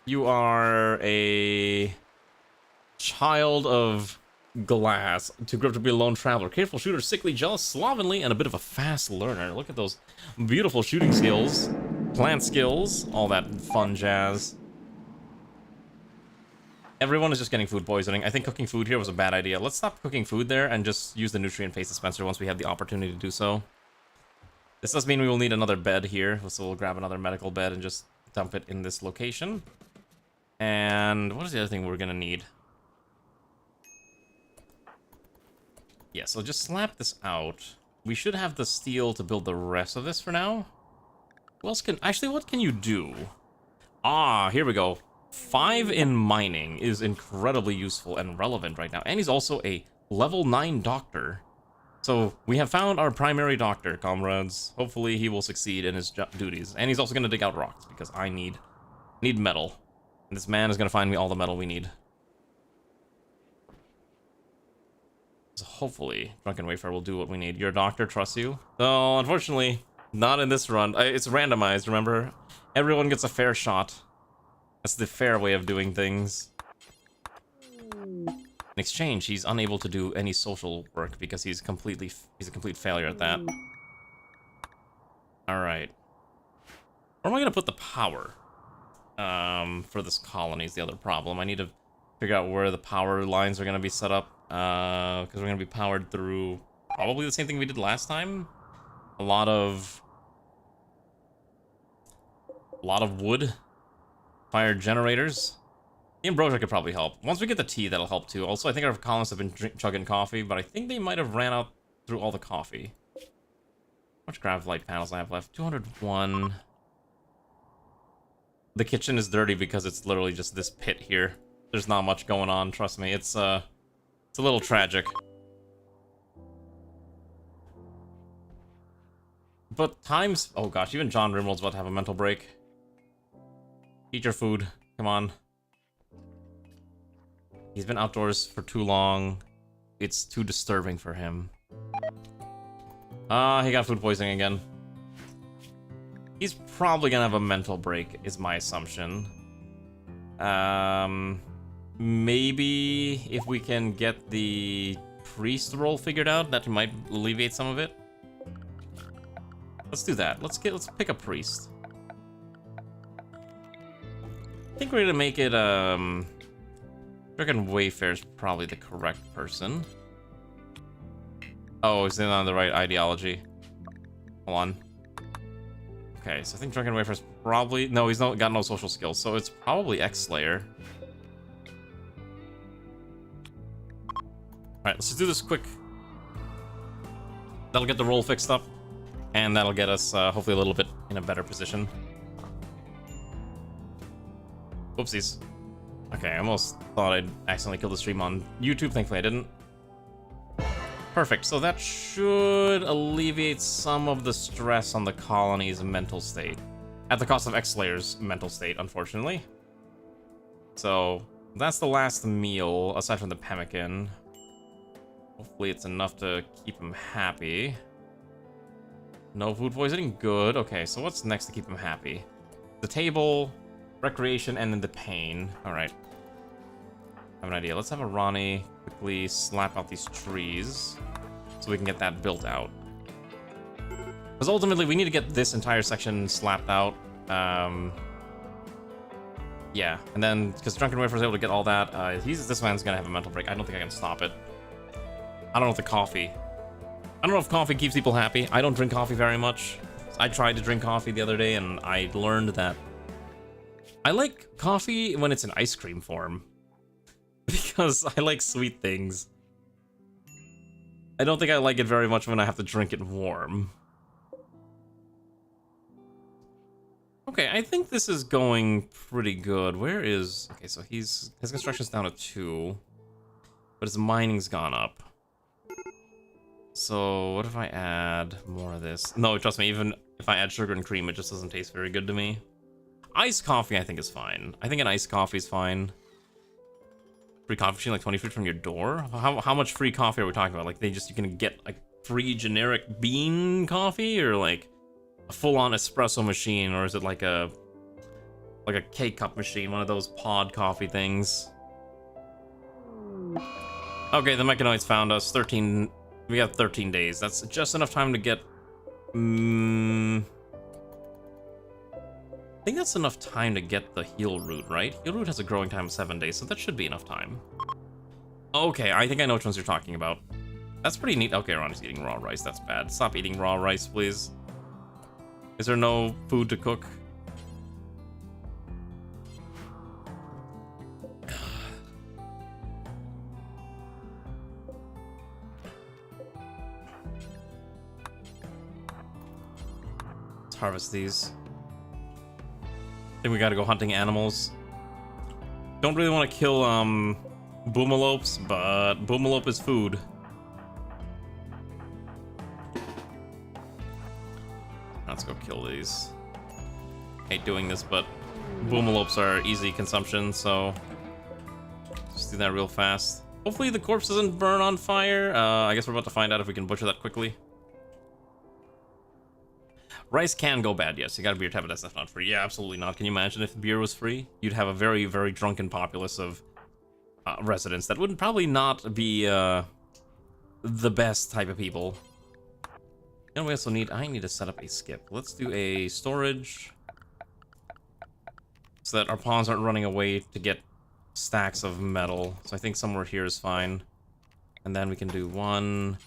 You are a child of glass, too gruff to be a lone traveler, careful shooter, sickly, jealous, slovenly, and a bit of a fast learner. Look at those beautiful shooting skills, plant skills, all that fun jazz. Everyone is just getting food poisoning. I think cooking food here was a bad idea. Let's stop cooking food there and just use the nutrient paste dispenser once we have the opportunity to do so. This does mean we will need another bed here, so we'll grab another medical bed and just dump it in this location. And what is the other thing we're gonna need? Yeah, so just slap this out. We should have the steel to build the rest of this for now. What else can... Actually, what can you do? Ah, here we go. 5 in mining is incredibly useful and relevant right now. And he's also a level 9 doctor. So we have found our primary doctor, comrades. Hopefully he will succeed in his duties. And he's also going to dig out rocks, because I need metal. And this man is going to find me all the metal we need. So hopefully Drunken Wayfarer will do what we need. Your doctor trusts you? No, unfortunately, not in this run. It's randomized, remember? Everyone gets a fair shot. That's the fair way of doing things. In exchange, he's unable to do any social work because he's a complete failure at that. Alright. Where am I gonna put the power? For this colony is the other problem. I need to figure out where the power lines are gonna be set up. Because we're gonna be powered through probably the same thing we did last time. A lot of wood. Fire generators. The ambrosia could probably help. Once we get the tea, that'll help too. Also, I think our colonists have been chugging coffee, but I think they might have ran out through all the coffee. How much grav light panels I have left? 201. The kitchen is dirty because it's literally just this pit here. There's not much going on, trust me. It's a little tragic. But times... Oh gosh, even John RimWorld's about to have a mental break. Eat your food. Come on. He's been outdoors for too long. It's too disturbing for him. He got food poisoning again. He's probably gonna have a mental break, is my assumption. Maybe if we can get the priest role figured out, that might alleviate some of it. Let's do that. Let's pick a priest. I think we're gonna make it, I reckon Wayfarer's probably the correct person. Oh, he's not on the right ideology. Hold on. Okay, so I think Drunken Wayfarer's probably... No, he's got no social skills, so it's probably X-Slayer. Alright, let's just do this quick. That'll get the roll fixed up, and that'll get us, hopefully a little bit in a better position. Whoopsies. Okay, I almost thought I'd accidentally kill the stream on YouTube. Thankfully I didn't. Perfect, so that should alleviate some of the stress on the colony's mental state. At the cost of X-Slayer's mental state, unfortunately. So, that's the last meal, aside from the pemmican. Hopefully it's enough to keep him happy. No food poisoning? Good. Okay, so what's next to keep him happy? The table, recreation, and then the pain. Alright. I have an idea. Let's have a Ronnie quickly slap out these trees so we can get that built out. Because ultimately, we need to get this entire section slapped out. Yeah, and then, because Drunken Wayfarer's able to get all that, this man's gonna have a mental break. I don't think I can stop it. I don't know if the coffee... I don't know if coffee keeps people happy. I don't drink coffee very much. I tried to drink coffee the other day, and I learned that I like coffee when it's in ice cream form. Because I like sweet things. I don't think I like it very much when I have to drink it warm. Okay, I think this is going pretty good. Where is... Okay, so his construction's down to 2. But his mining's gone up. So, what if I add more of this? No, trust me, even if I add sugar and cream, it just doesn't taste very good to me. Iced coffee, I think, is fine. I think an iced coffee is fine. Free coffee machine, like 20 feet from your door? How much free coffee are we talking about? Like, you can get, like, free generic bean coffee? Or, like, a full-on espresso machine? Or is it, like a K-cup machine? One of those pod coffee things? Okay, the mechanoids found us. 13... We have 13 days. That's just enough time to get... I think that's enough time to get the heal root, right? Heal root has a growing time of 7 days, so that should be enough time. Okay, I think I know which ones you're talking about. That's pretty neat. Okay, Ronnie's eating raw rice. That's bad. Stop eating raw rice, please. Is there no food to cook? Harvest these. I think we gotta go hunting animals. Don't really want to kill boomalopes, but boomalope is food. Let's go kill these. Hate doing this, but boomalopes are easy consumption, so just do that real fast. Hopefully the corpse doesn't burn on fire. I guess we're about to find out if we can butcher that quickly. Rice can go bad, yes. You got a beer tab, but that's not free. Yeah, absolutely not. Can you imagine if beer was free? You'd have a very, very drunken populace of residents that would probably not be the best type of people. And we also I need to set up a skip. Let's do a storage so that our pawns aren't running away to get stacks of metal. So I think somewhere here is fine. And then we can do 1,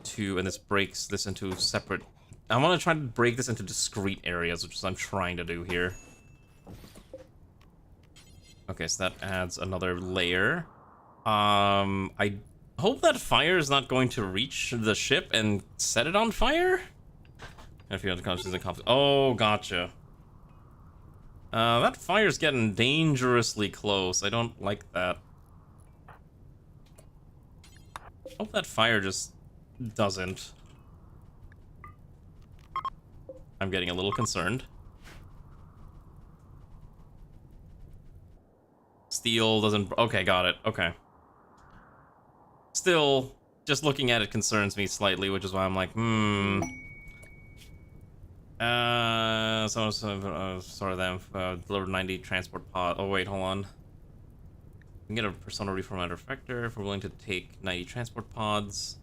2, and this breaks this into separate... I want to try to break this into discrete areas, which is what I'm trying to do here. Okay, so that adds another layer. I hope that fire is not going to reach the ship and set it on fire. If you have the conflict. Oh, gotcha. That fire's getting dangerously close. I don't like that. Hope that fire just doesn't. I'm getting a little concerned. Steel doesn't... Okay, got it. Okay. Still, just looking at it concerns me slightly, which is why I'm like, sorry, them delivered 90 transport pod. Oh, wait, hold on. We can get a persona reformatter effector if we're willing to take 90 transport pods.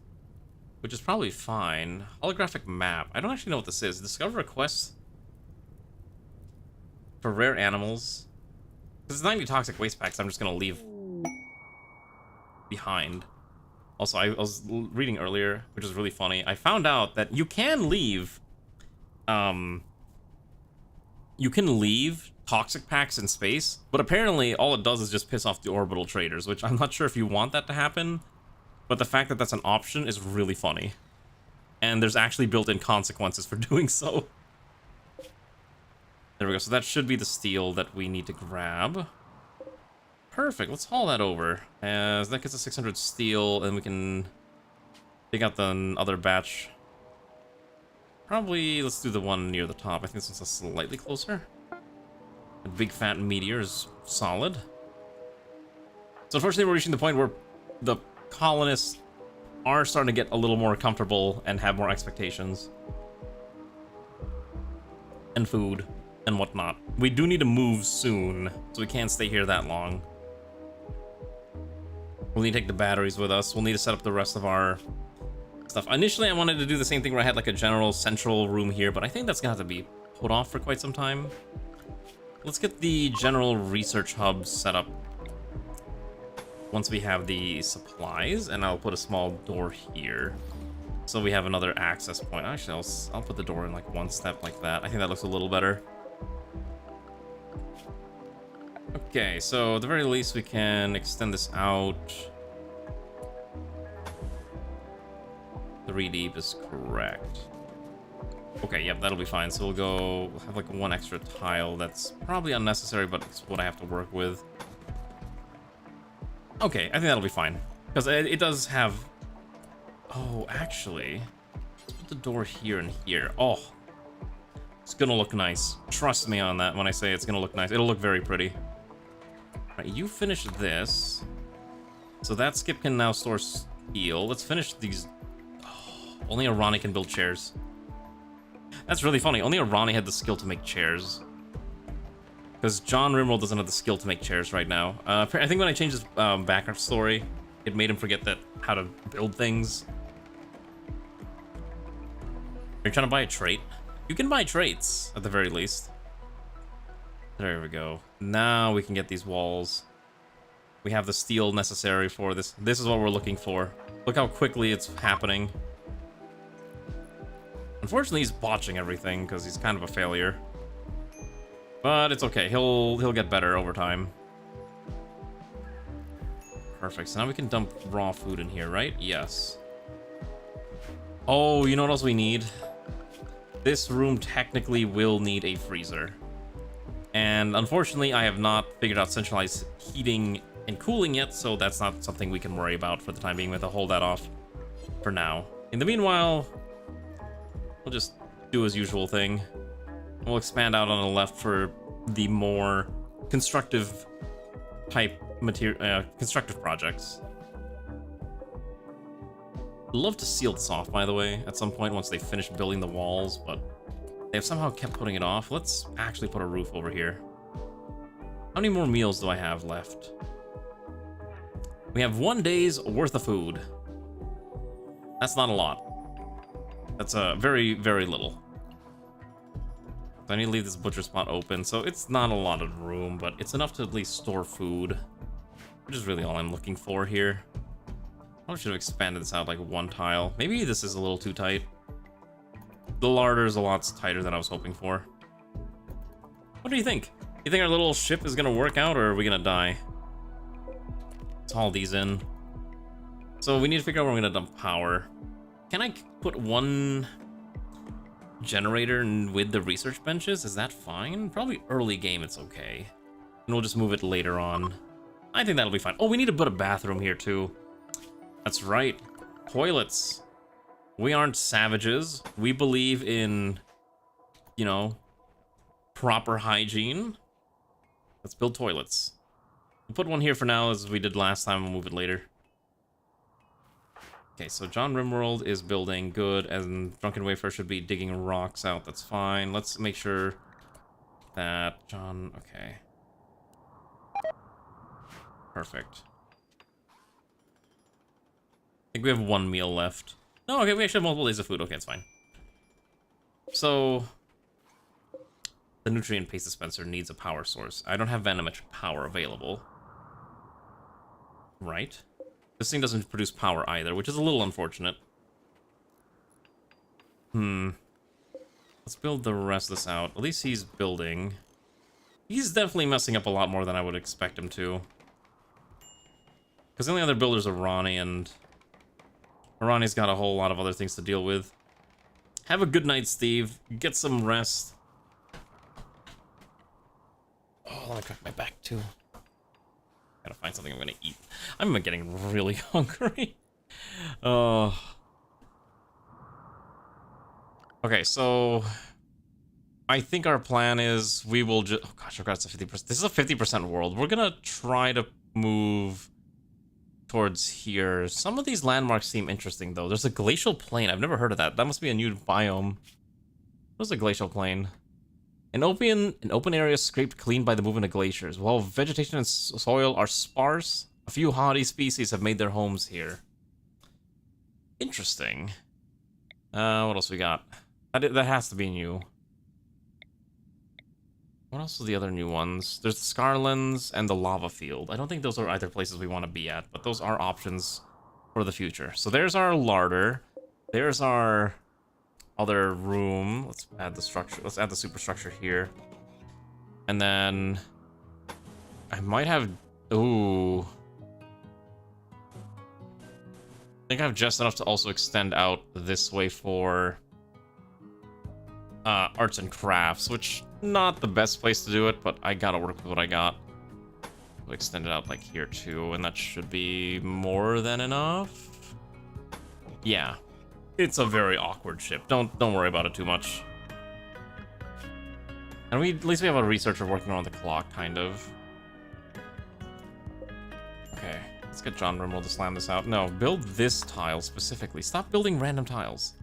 Which is probably fine. Holographic map. I don't actually know what this is. Discover a quest for rare animals. Because it's 90 toxic waste packs I'm just going to leave behind. Also, I was reading earlier, which is really funny. I found out that you can leave... you can leave toxic packs in space, but apparently all it does is just piss off the orbital traders, which I'm not sure if you want that to happen. But the fact that that's an option is really funny. And there's actually built-in consequences for doing so. There we go. So that should be the steel that we need to grab. Perfect. Let's haul that over. As that gets us 600 steel, and we can dig out the other batch. Probably, let's do the one near the top. I think this one's slightly closer. The big fat meteor is solid. So unfortunately, we're reaching the point where the colonists are starting to get a little more comfortable and have more expectations. And food and whatnot. We do need to move soon, so we can't stay here that long. We'll need to take the batteries with us. We'll need to set up the rest of our stuff. Initially, I wanted to do the same thing where I had like a general central room here, but I think that's gonna have to be put off for quite some time. Let's get the general research hub set up once we have the supplies, and I'll put a small door here so we have another access point. Actually, I'll put the door in like one step like that. I think that looks a little better. Okay, so at the very least we can extend this out. 3 deep is correct. Okay, yep, that'll be fine. So we'll have like one extra tile. That's probably unnecessary, but it's what I have to work with. Okay, I think that'll be fine. Because it does have... Oh, actually... Let's put the door here and here. Oh, it's gonna look nice. Trust me on that when I say it's gonna look nice. It'll look very pretty. Right, you finish this. So that skip can now store steel. Let's finish these. Oh, only Arani can build chairs. That's really funny. Only Arani had the skill to make chairs. Because John RimWorld doesn't have the skill to make chairs right now. I think when I changed his background story, it made him forget how to build things. Are you trying to buy a trait? You can buy traits, at the very least. There we go. Now we can get these walls. We have the steel necessary for this. This is what we're looking for. Look how quickly it's happening. Unfortunately, he's botching everything because he's kind of a failure. But it's okay. He'll get better over time. Perfect. So now we can dump raw food in here, right? Yes. Oh, you know what else we need? This room technically will need a freezer. And unfortunately, I have not figured out centralized heating and cooling yet, so that's not something we can worry about for the time being. We have to hold that off for now. In the meanwhile, we'll just do his usual thing. We'll expand out on the left for the more constructive type material, constructive projects. I'd love to seal this off, by the way, at some point once they finish building the walls, but they've somehow kept putting it off. Let's actually put a roof over here. How many more meals do I have left? We have 1 day's worth of food. That's not a lot. That's very, very little. So I need to leave this butcher spot open, so it's not a lot of room, but it's enough to at least store food, which is really all I'm looking for here. I should have expanded this out like one tile. Maybe this is a little too tight. The larder is a lot tighter than I was hoping for. What do you think? You think our little ship is gonna work out, or are we gonna die? Let's haul these in. So we need to figure out where we're gonna dump power. Can I put one generator with the research benches? Is that fine? Probably early game it's okay. And we'll just move it later on. I think that'll be fine. Oh, we need to put a bathroom here too. That's right. Toilets. We aren't savages. We believe in, you know, proper hygiene. Let's build toilets. We'll put one here for now as we did last time. We'll move it later. Okay, so John RimWorld is building good, and Drunken Wayfarer should be digging rocks out. That's fine. Let's make sure that John... Okay. Perfect. I think we have one meal left. No, okay, we actually have multiple days of food. Okay, it's fine. So... the nutrient paste dispenser needs a power source. I don't have vanometric power available. Right? This thing doesn't produce power either, which is a little unfortunate. Let's build the rest of this out. At least he's building. He's definitely messing up a lot more than I would expect him to. Because the only other builders are Ronnie, and Ronnie's got a whole lot of other things to deal with. Have a good night, Steve. Get some rest. Oh, I want to crack my back, too. Gotta find something I'm gonna eat. I'm getting really hungry. Oh. Okay, so I think our plan is we will just... Oh gosh, I forgot it's a 50%. This is a 50% world. We're gonna try to move towards here. Some of these landmarks seem interesting, though. There's a glacial plain. I've never heard of that. That must be a new biome. What's a glacial plain? An open area scraped clean by the movement of glaciers. While vegetation and soil are sparse, a few hardy species have made their homes here. Interesting. What else we got? That has to be new. What else are the other new ones? There's the Scarlands and the Lava Field. I don't think those are either places we want to be at, but those are options for the future. So there's our larder. There's our... other room. Let's add the structure. Let's add the superstructure here. And then I might have... Ooh. I think I have just enough to also extend out this way for arts and crafts, which not the best place to do it, but I gotta work with what I got. We'll extend it out like here too, and that should be more than enough. Yeah, it's a very awkward ship. Don't worry about it too much. And at least we have a researcher working around the clock, kind of. Okay, let's get John RimWorld to slam this out. No, build this tile specifically. Stop building random tiles.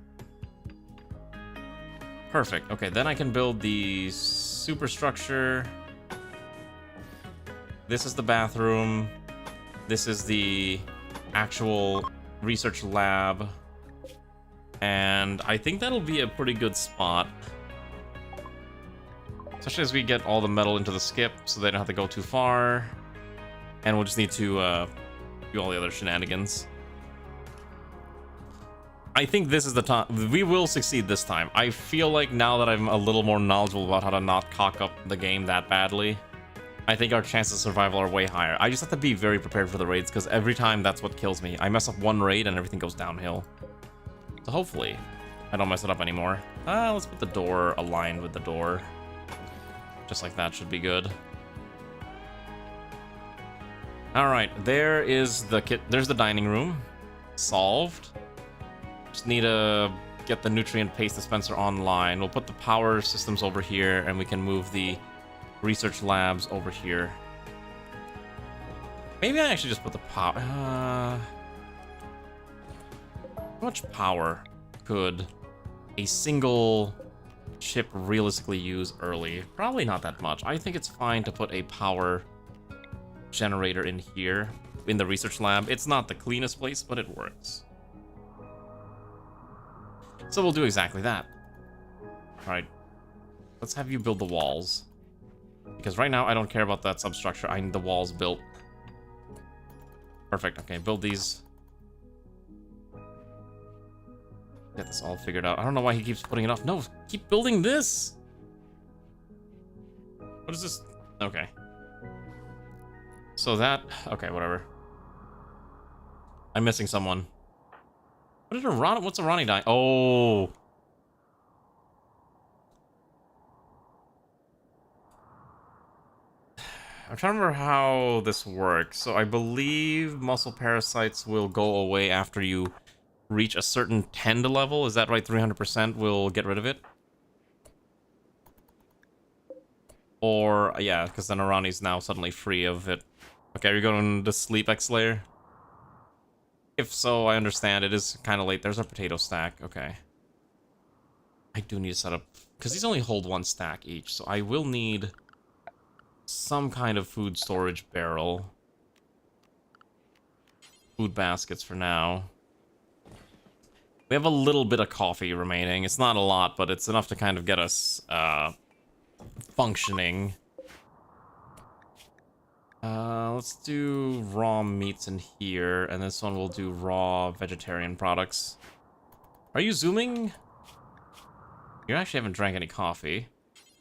Perfect. Okay, then I can build the superstructure. This is the bathroom. This is the actual research lab. And I think that'll be a pretty good spot. Especially as we get all the metal into the skip so they don't have to go too far. And we'll just need to do all the other shenanigans. I think this is the time. We will succeed this time. I feel like now that I'm a little more knowledgeable about how to not cock up the game that badly, I think our chances of survival are way higher. I just have to be very prepared for the raids, because every time that's what kills me. I mess up one raid and everything goes downhill. So hopefully I don't mess it up anymore. Let's put the door aligned with the door. Just like that should be good. Alright, there is the there's the dining room. Solved. Just need to get the nutrient paste dispenser online. We'll put the power systems over here, and we can move the research labs over here. Maybe I actually just put the power... how much power could a single chip realistically use early? Probably not that much. I think it's fine to put a power generator in here, in the research lab. It's not the cleanest place, but it works. So we'll do exactly that. Alright. Let's have you build the walls. Because right now I don't care about that substructure. I need the walls built. Perfect. Okay, build these. Get this all figured out. I don't know why he keeps putting it off. No, keep building this! What is this? Okay. So that... Okay, whatever. I'm missing someone. What did what's Arani dying? Oh. I'm trying to remember how this works. So I believe muscle parasites will go away after you reach a certain tend level. Is that right? 300% will get rid of it? Or, yeah, because then Arani's now suddenly free of it. Okay, are you going to sleep, X-Slayer? If so, I understand. It is kind of late. There's our potato stack. Okay. I do need to set up... Because these only hold one stack each, so I will need some kind of food storage barrel. Food baskets for now. We have a little bit of coffee remaining. It's not a lot, but it's enough to kind of get us functioning. Let's do raw meats in here, and this one will do raw vegetarian products. Are you zooming? You actually haven't drank any coffee,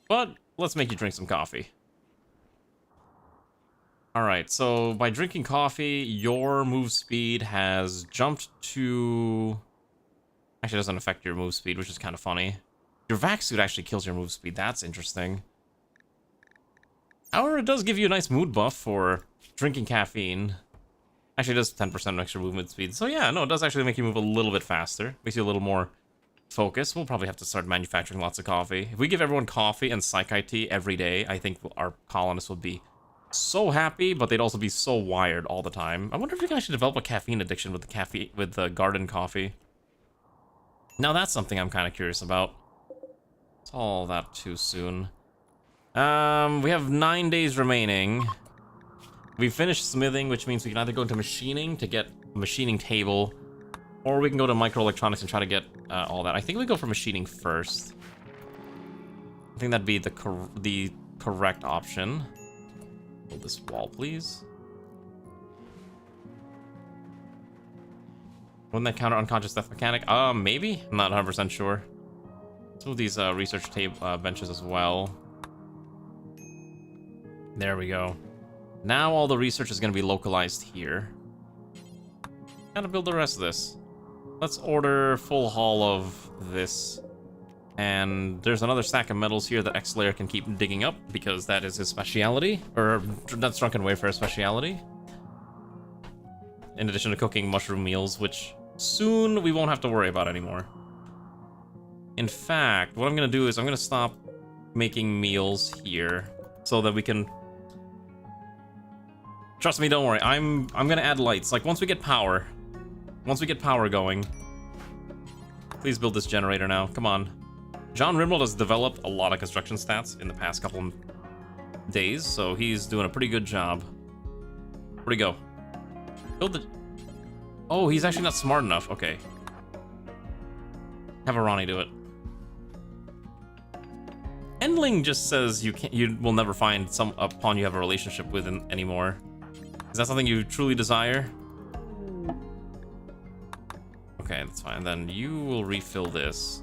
but let's make you drink some coffee. Alright, so by drinking coffee, your move speed has jumped to... Actually, it doesn't affect your move speed, which is kind of funny. Your vac suit actually kills your move speed. That's interesting. However, it does give you a nice mood buff for drinking caffeine. Actually, it does 10% extra movement speed. So yeah, no, it does actually make you move a little bit faster. Makes you a little more focused. We'll probably have to start manufacturing lots of coffee. If we give everyone coffee and Psychi tea every day, I think our colonists would be so happy, but they'd also be so wired all the time. I wonder if we can actually develop a caffeine addiction with the garden coffee. Now that's something I'm kind of curious about. It's all that too soon. We have 9 days remaining. We finished smithing, which means we can either go into machining to get a machining table, or we can go to microelectronics and try to get all that. I think we go for machining first. I think that'd be the correct option. Build this wall, please. Wouldn't that counter unconscious death mechanic? Maybe? I'm not 100% sure. Let's move these research benches as well. There we go. Now all the research is going to be localized here. Gotta build the rest of this. Let's order full haul of this. And there's another stack of metals here that X-Layer can keep digging up because that is his speciality, or that's Drunken Wayfarer's speciality. In addition to cooking mushroom meals, which soon we won't have to worry about anymore. In fact, what I'm gonna do is I'm gonna stop making meals here so that we can... Trust me, don't worry. I'm gonna add lights. Like, once we get power going. Please build this generator now. Come on. John RimWorld has developed a lot of construction stats in the past couple of days, so he's doing a pretty good job. Where'd he go? Build the... Oh, he's actually not smart enough. Okay. Have a Ronnie do it. Endling just says you will never find a pawn you have a relationship with anymore. Is that something you truly desire? Okay, that's fine. Then you will refill this.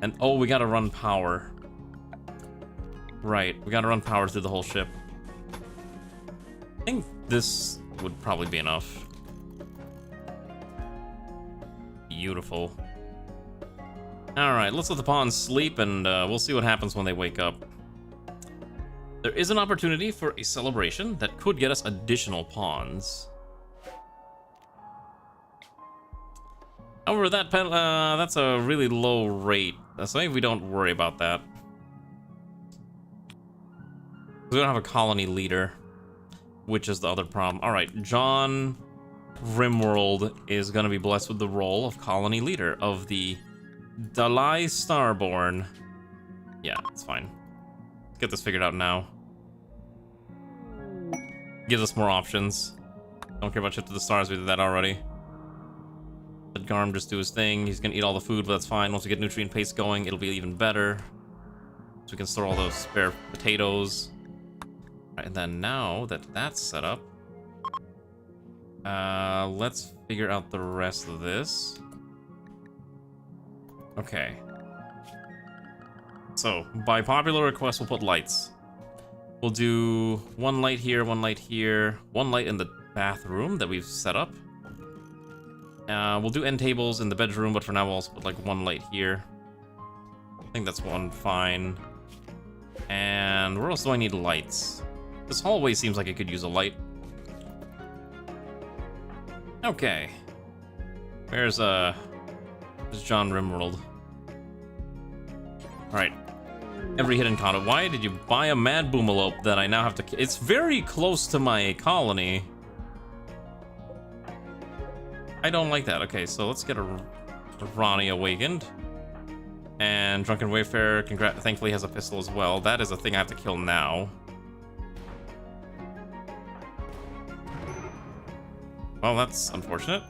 And oh, we gotta run power. Right, we gotta run power through the whole ship. I think this would probably be enough. Beautiful. Alright, let's let the pawns sleep and we'll see what happens when they wake up. There is an opportunity for a celebration that could get us additional pawns. However, that's a really low rate. So maybe we don't worry about that. We don't have a colony leader, which is the other problem. Alright, John RimWorld is going to be blessed with the role of colony leader of the Dalai Starborn. Yeah, it's fine. Let's get this figured out now. Gives us more options. Don't care about Ship to the Stars, we did that already. Let Garm just do his thing. He's gonna eat all the food, but that's fine. Once we get nutrient paste going, it'll be even better. So we can store all those spare potatoes. Right, and then now that that's set up, let's figure out the rest of this. Okay. So, by popular request, we'll put lights. We'll do one light here, one light here, one light in the bathroom that we've set up. We'll do end tables in the bedroom, but for now we'll also put like one light here. I think that's one fine. And where else do I need lights? This hallway seems like it could use a light. Okay. Where's John RimWorld? Alright. Every hidden conduit. Why did you buy a mad boomalope that I now have to... It's very close to my colony. I don't like that. Okay, so let's get a Ronnie awakened. And Drunken Wayfarer, thankfully, has a pistol as well. That is a thing I have to kill now. Well, that's unfortunate.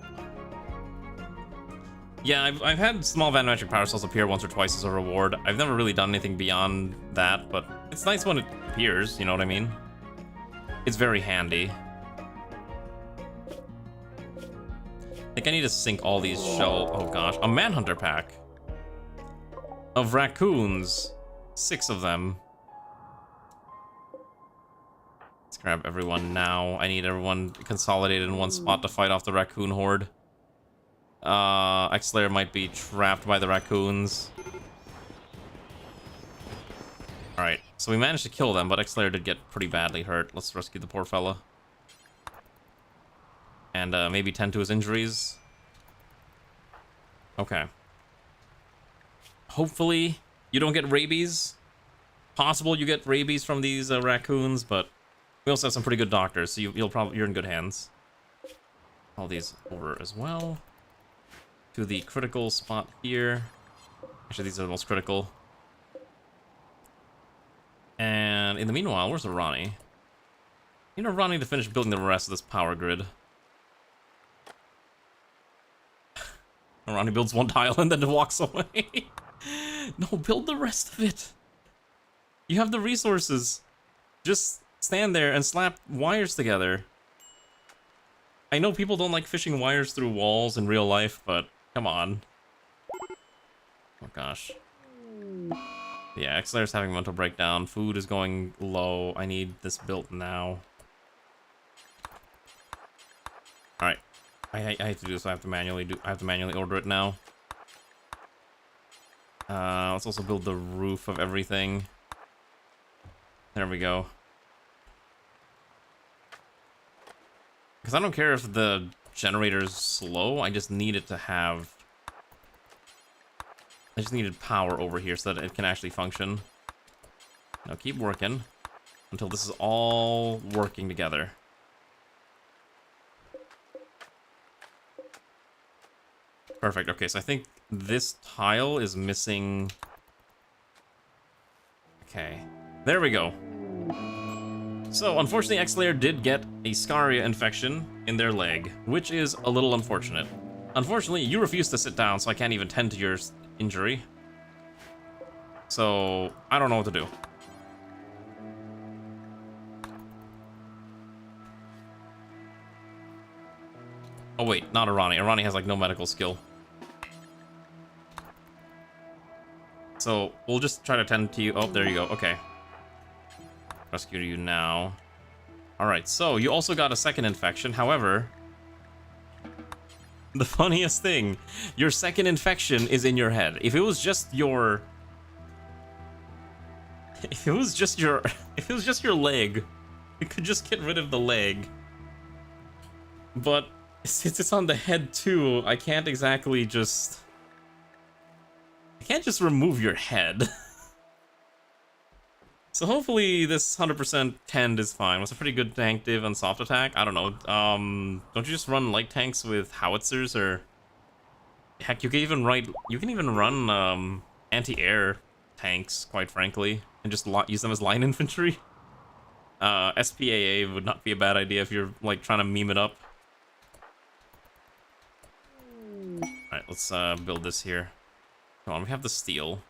Yeah, I've had small volumetric power cells appear once or twice as a reward. I've never really done anything beyond that, but it's nice when it appears, you know what I mean? It's very handy. I think I need to sink all these shell... Oh gosh, a Manhunter pack. Of raccoons. 6 of them. Let's grab everyone now. I need everyone consolidated in one spot to fight off the raccoon horde. X-Layer might be trapped by the raccoons. Alright, so we managed to kill them, but X-Layer did get pretty badly hurt. Let's rescue the poor fella. And maybe tend to his injuries. Okay. Hopefully you don't get rabies. Possible you get rabies from these raccoons, but we also have some pretty good doctors, so you're in good hands. All these over as well. To the critical spot here. Actually, these are the most critical. And in the meanwhile, where's the Ronnie? You know, Ronnie to finish building the rest of this power grid. Ronnie builds one tile and then walks away. No, build the rest of it. You have the resources. Just stand there and slap wires together. I know people don't like fishing wires through walls in real life, but come on. Oh gosh. Yeah, X-Layer's having a mental breakdown. Food is going low. I need this built now. Alright. I hate to do this, I have to manually order it now. Let's also build the roof of everything. There we go. Because I don't care if the generator's slow, I just need it to have... I just needed power over here so that it can actually function. Now keep working until this is all working together. Perfect. Okay, so I think this tile is missing... Okay. There we go. So, unfortunately, X-Layer did get a Scaria infection in their leg, which is a little unfortunate. Unfortunately, you refuse to sit down, so I can't even tend to your injury. So, I don't know what to do. Oh wait, not Arani. Arani has like no medical skill. So, we'll just try to tend to you. Oh, there you go. Okay. Rescue you now. Alright, so you also got a second infection. However, the funniest thing, your second infection is in your head. If it was just your... If it was just your leg, you could just get rid of the leg. But since it's on the head too, I can't exactly just... I can't just remove your head. So hopefully this 100% tend is fine. What's a pretty good tank div on soft attack? I don't know. Don't you just run light tanks with howitzers, or heck, you can even run anti-air tanks, quite frankly, and just use them as line infantry. SPAA would not be a bad idea if you're like trying to meme it up. All right, let's build this here. Come on, we have the steel.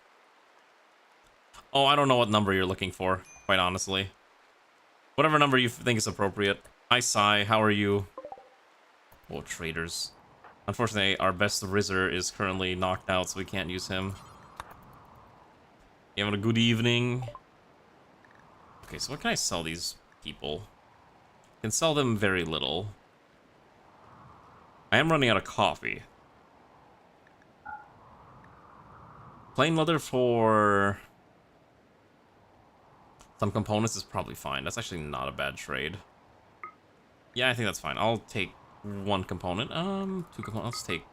Oh, I don't know what number you're looking for, quite honestly. Whatever number you think is appropriate. Hi, Sai, how are you? Oh, traders. Unfortunately, our best Rizzer is currently knocked out, so we can't use him. You having a good evening? Okay, so what can I sell these people? I can sell them very little. I am running out of coffee. Plain leather for... some components is probably fine. That's actually not a bad trade. Yeah, I think that's fine. I'll take one component. 2 components. Let's take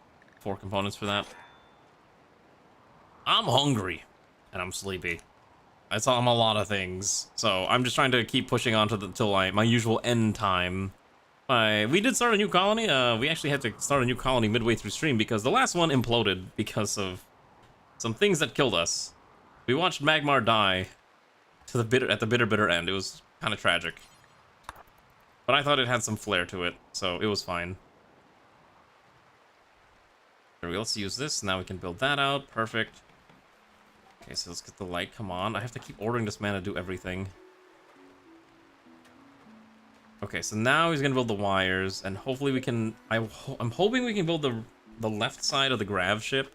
4 components for that. I'm hungry. And I'm sleepy. I'm a lot of things. So I'm just trying to keep pushing on till my usual end time. We did start a new colony. We actually had to start a new colony midway through stream because the last one imploded because of some things that killed us. We watched Magmar die to at the bitter end. It was kind of tragic. But I thought it had some flair to it, so it was fine. There we go, let's use this. Now we can build that out. Perfect. Okay, so let's get the light. Come on. I have to keep ordering this man to do everything. Okay, so now he's gonna build the wires, and hopefully we can... I'm hoping we can build the left side of the grav ship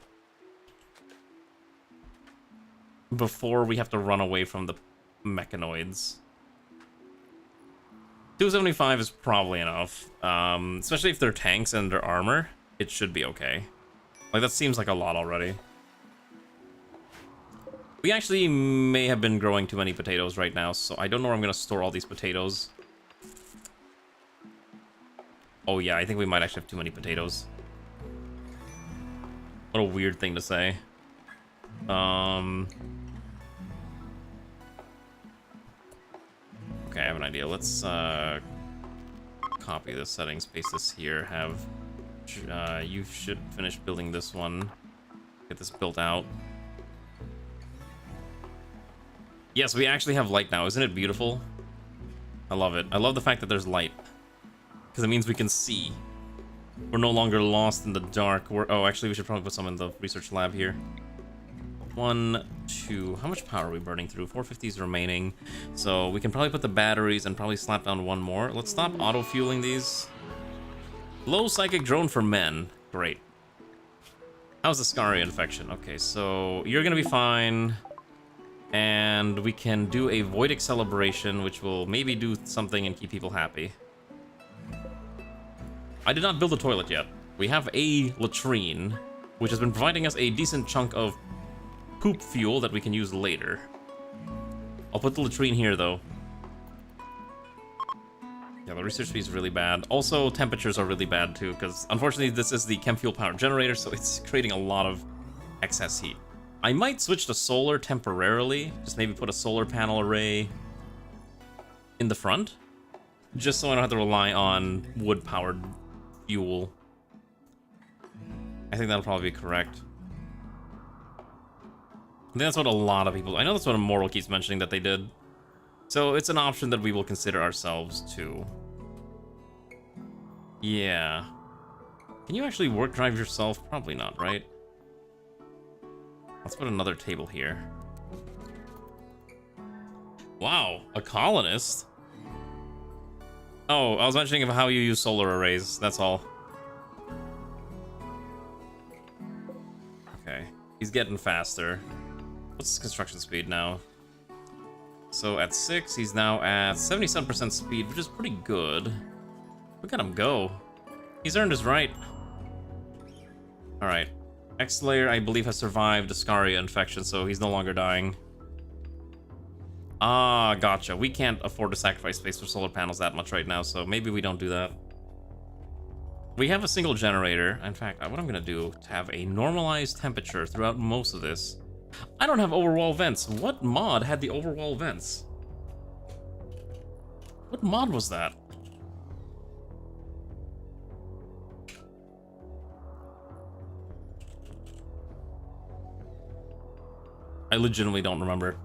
before we have to run away from the mechanoids. 275 is probably enough, especially if they're tanks and they're armor. It should be okay. Like, that seems like a lot already. We actually may have been growing too many potatoes right now, so I don't know where I'm gonna store all these potatoes. Oh yeah, I think we might actually have too many potatoes. What a weird thing to say. Okay, I have an idea. Let's copy the settings, paste this here. Have you should finish building this one. Get this built out. Yes, we actually have light now. Isn't it beautiful? I love it. I love the fact that there's light, because it means we can see. We're no longer lost in the dark. Oh, actually, we should probably put some in the research lab here. 1, 2. How much power are we burning through? 450 is remaining. So we can probably put the batteries and probably slap down one more. Let's stop auto-fueling these. Low psychic drone for men. Great. How's the Scaria infection? Okay, so you're gonna be fine. And we can do a Voidic celebration, which will maybe do something and keep people happy. I did not build a toilet yet. We have a latrine, which has been providing us a decent chunk of poop fuel that we can use later. I'll put the latrine here, though. Yeah, the research fee is really bad. Also, temperatures are really bad, too, because unfortunately this is the chem fuel power generator, so it's creating a lot of excess heat. I might switch to solar temporarily. Just maybe put a solar panel array in the front. Just so I don't have to rely on wood-powered fuel. I think that'll probably be correct. I think that's what a lot of people... I know that's what Immortal keeps mentioning that they did. So it's an option that we will consider ourselves, too. Yeah. Can you actually work drive yourself? Probably not, right? Let's put another table here. Wow, a colonist? Oh, I was mentioning of how you use solar arrays, that's all. Okay, he's getting faster. What's his construction speed now? So at 6, he's now at 77% speed, which is pretty good. Look at him go. He's earned his right. Alright. X-Layer, I believe, has survived Scaria infection, so he's no longer dying. Ah, gotcha. We can't afford to sacrifice space for solar panels that much right now, so maybe we don't do that. We have a single generator. In fact, what I'm going to do to have a normalized temperature throughout most of this. I don't have overwall vents. What mod had the overwall vents? What mod was that? I legitimately don't remember.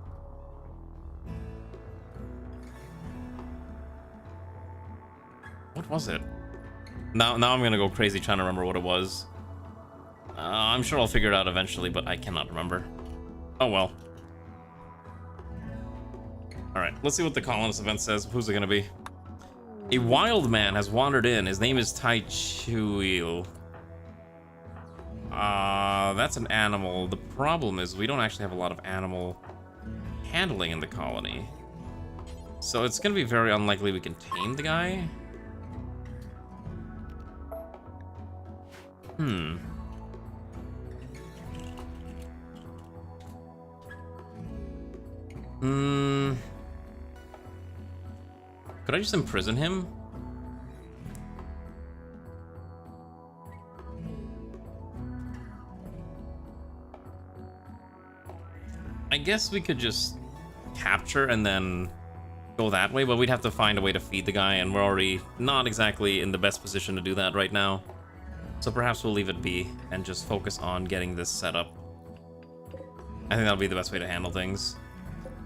What was it? Now I'm gonna go crazy trying to remember what it was. I'm sure I'll figure it out eventually, but I cannot remember. Oh well. Alright, let's see what the colonist event says. Who's it gonna be? A wild man has wandered in. His name is Tai Chuil. That's an animal. The problem is we don't actually have a lot of animal handling in the colony. So it's gonna be very unlikely we can tame the guy. Could I just imprison him? I guess we could just capture and then go that way, but we'd have to find a way to feed the guy, and we're already not exactly in the best position to do that right now. So perhaps we'll leave it be and just focus on getting this set up. I think that'll be the best way to handle things.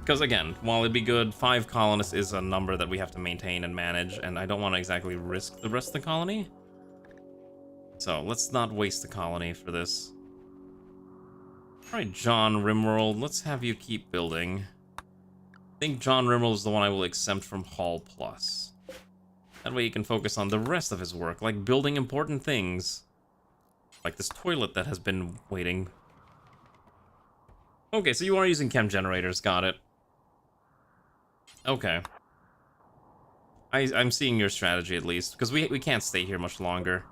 Because again, while it'd be good, 5 colonists is a number that we have to maintain and manage, and I don't want to exactly risk the rest of the colony. So let's not waste the colony for this. Alright, John RimWorld, let's have you keep building. I think John RimWorld is the one I will exempt from Hall Plus. That way he can focus on the rest of his work, like building important things. Like this toilet that has been waiting. Okay, so you are using chem generators, got it. Okay. I'm seeing your strategy at least, because we can't stay here much longer.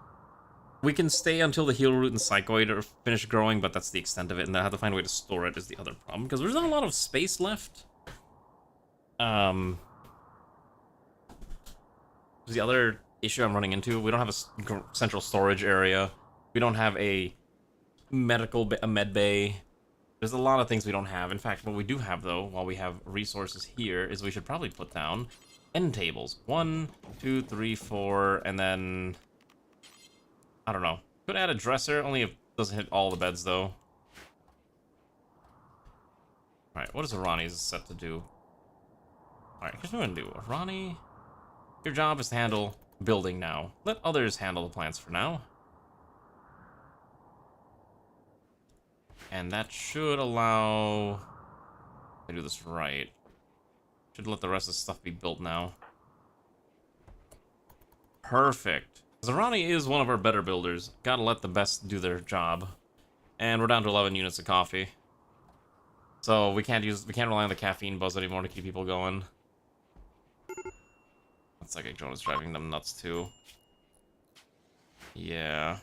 We can stay until the heal root and psychoid are finished growing, but that's the extent of it, and I have to find a way to store it is the other problem, because there's not a lot of space left. The other issue I'm running into, we don't have a central storage area. We don't have a med bay. There's a lot of things we don't have. In fact, what we do have, though, while we have resources here, is we should probably put down end tables. 1, 2, 3, 4, and then... I don't know. Could add a dresser, only if it doesn't hit all the beds, though. Alright, what is Arani's set to do? Alright, here's what I'm gonna do. Arani, your job is to handle building now. Let others handle the plants for now. And that should allow... I do this right. Should let the rest of the stuff be built now. Perfect. Zarani is one of our better builders. Gotta let the best do their job. And we're down to 11 units of coffee. So we can't rely on the caffeine buzz anymore to keep people going. That psychic drone is driving them nuts too. Yeah.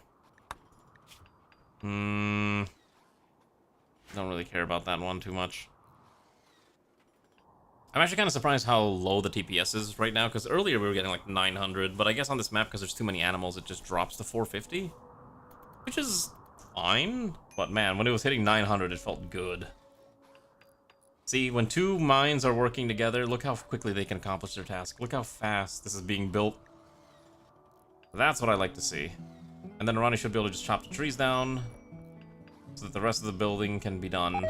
Don't really really care about that one too much. I'm actually kind of surprised how low the TPS is right now, because earlier we were getting like 900, but I guess on this map, because there's too many animals, it just drops to 450. Which is fine, but man, when it was hitting 900, it felt good. See, when two minds are working together, look how quickly they can accomplish their task. Look how fast this is being built. That's what I like to see. And then Ronnie should be able to just chop the trees down, so that the rest of the building can be done.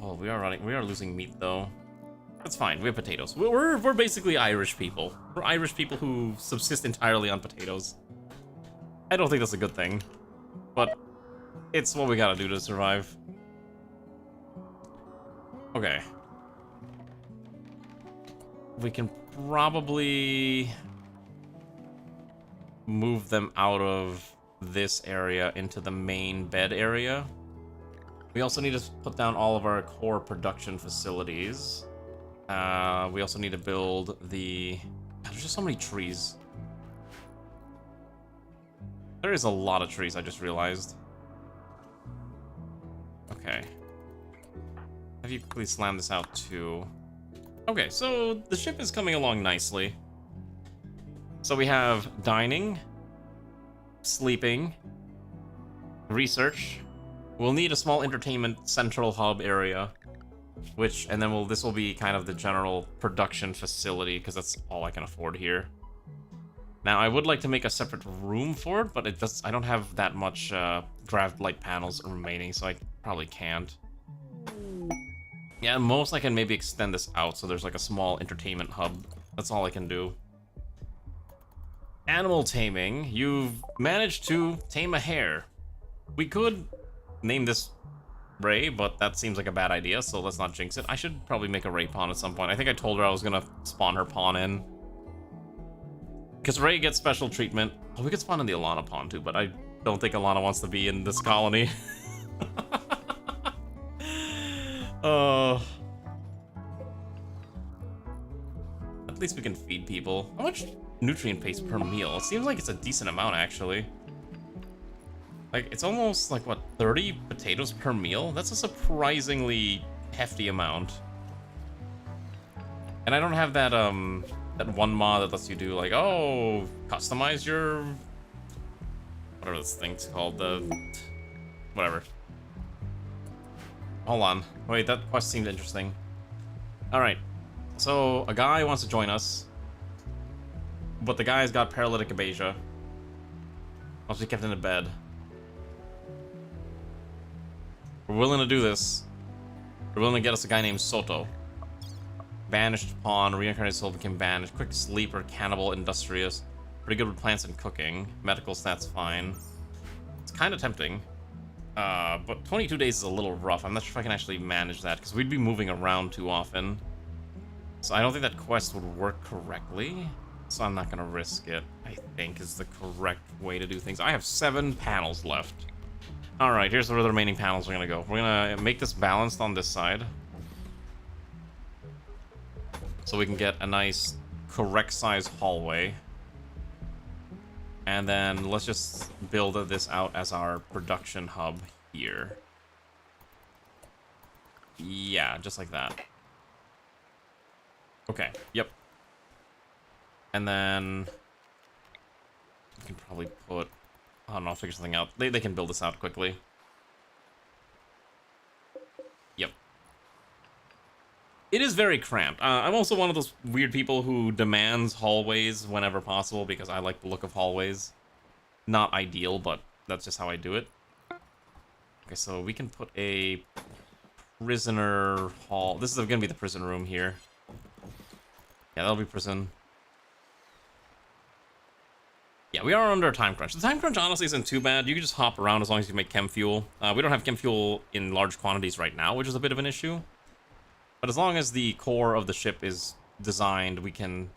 Oh, we are losing meat though. That's fine, we have potatoes. We're basically Irish people. We're Irish people who subsist entirely on potatoes. I don't think that's a good thing, but it's what we gotta do to survive. Okay. We can probably move them out of this area into the main bed area. We also need to put down all of our core production facilities. We also need to build the... God, there's just so many trees. There is a lot of trees, I just realized. Okay. Have you quickly slam this out too? Okay, so the ship is coming along nicely. So we have dining, sleeping, research. We'll need a small entertainment central hub area, and then this will be kind of the general production facility, because that's all I can afford here. Now, I would like to make a separate room for it, but I don't have that much grav light panels remaining, so I probably can't. Yeah, at most I can maybe extend this out, so there's like a small entertainment hub. That's all I can do. Animal taming. You've managed to tame a hare. We could name this Ray, but that seems like a bad idea, so let's not jinx it. I should probably make a Ray pawn at some point. I think I told her I was gonna spawn her pawn in, because Ray gets special treatment. Oh, we could spawn in the Alana pawn too, but I don't think Alana wants to be in this colony. At least we can feed people. How much nutrient paste per meal? It seems like it's a decent amount, actually. Like, it's almost like, what, 30 potatoes per meal? That's a surprisingly hefty amount. And I don't have that, that one mod that lets you do, like, oh, customize your... whatever this thing's called, whatever. Hold on. Wait, that quest seemed interesting. Alright. So, a guy wants to join us. But the guy's got paralytic abasia. Must be kept in a bed. We're willing to do this. We're willing to get us a guy named Soto. Banished pawn, reincarnated soul became banished. Quick sleeper, cannibal, industrious. Pretty good with plants and cooking. Medical stats fine. It's kind of tempting. But 22 days is a little rough. I'm not sure if I can actually manage that, because we'd be moving around too often. So I don't think that quest would work correctly. So I'm not going to risk it, I think, is the correct way to do things. I have 7 panels left. Alright, here's where the remaining panels are going to go. We're going to make this balanced on this side, so we can get a nice, correct size hallway. And then let's just build this out as our production hub here. Yeah, just like that. Okay, yep. And then we can probably put... I don't know, I'll figure something out. They can build this out quickly. Yep. It is very cramped. I'm also one of those weird people who demands hallways whenever possible, because I like the look of hallways. Not ideal, but that's just how I do it. Okay, so we can put a prisoner hall. This is going to be the prison room here. Yeah, that'll be prison. Yeah, we are under a time crunch. The time crunch honestly isn't too bad. You can just hop around as long as you make chem fuel. We don't have chem fuel in large quantities right now, which is a bit of an issue. But as long as the core of the ship is designed, we can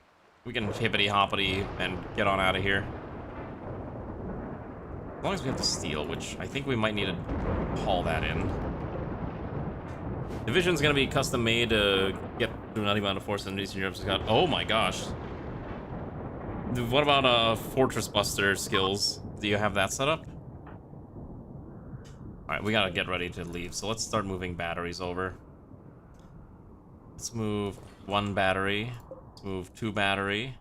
hippity hoppity and get on out of here. As long as we have the steel, which I think we might need to haul that in. Division's gonna be custom made to get through an amount of force in Eastern Europe. Got, oh my gosh. What about Fortress Buster skills? Do you have that set up? Alright, we gotta get ready to leave, so let's start moving batteries over. Let's move 1 battery. Let's move 2 battery.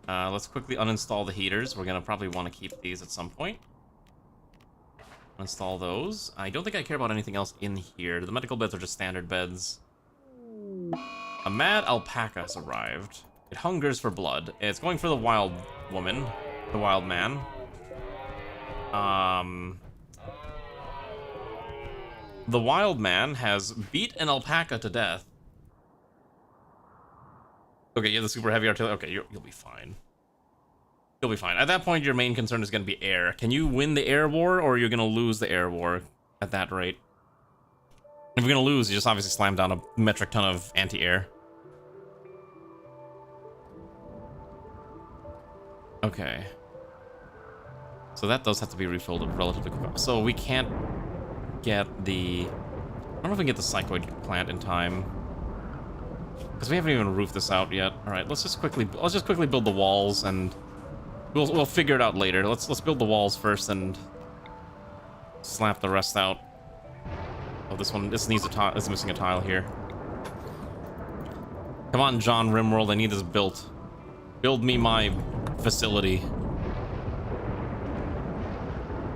Let's quickly uninstall the heaters. We're gonna probably want to keep these at some point. Install those. I don't think I care about anything else in here. The medical beds are just standard beds. A mad alpaca has arrived. It hungers for blood. It's going for the wild woman. The wild man. The wild man has beat an alpaca to death. Okay, you have the super heavy artillery. Okay, you'll be fine. You'll be fine. At that point, your main concern is going to be air. Can you win the air war, or you're going to lose the air war at that rate? If you're going to lose, you just obviously slam down a metric ton of anti-air. Okay. So that does have to be refilled relatively quick. So we can't get the... I don't know if we can get the cycloid plant in time. Because we haven't even roofed this out yet. Alright, let's just quickly build the walls, and we'll figure it out later. Let's build the walls first and slap the rest out. Oh, this needs a tile. It's missing a tile here. Come on, John RimWorld, I need this built. Build me my facility.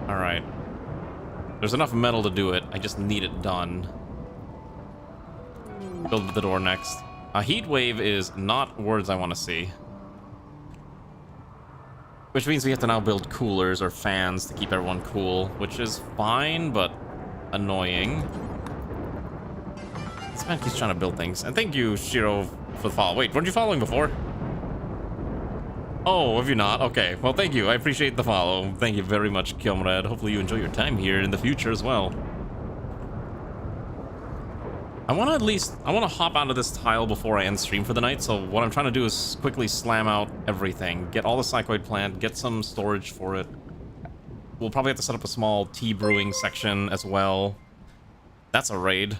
Alright. There's enough metal to do it. I just need it done. Build the door next. A heat wave is not words I want to see. Which means we have to now build coolers or fans to keep everyone cool, which is fine, but annoying. This man keeps trying to build things. And thank you, Shiro, for the follow. Wait, weren't you following before? Oh, have you not? Okay, well, thank you. I appreciate the follow. Thank you very much, comrade. Hopefully you enjoy your time here in the future as well. I want to hop onto this tile before I end stream for the night, so what I'm trying to do is quickly slam out everything. Get all the cycloid plant, get some storage for it. We'll probably have to set up a small tea brewing section as well. That's a raid.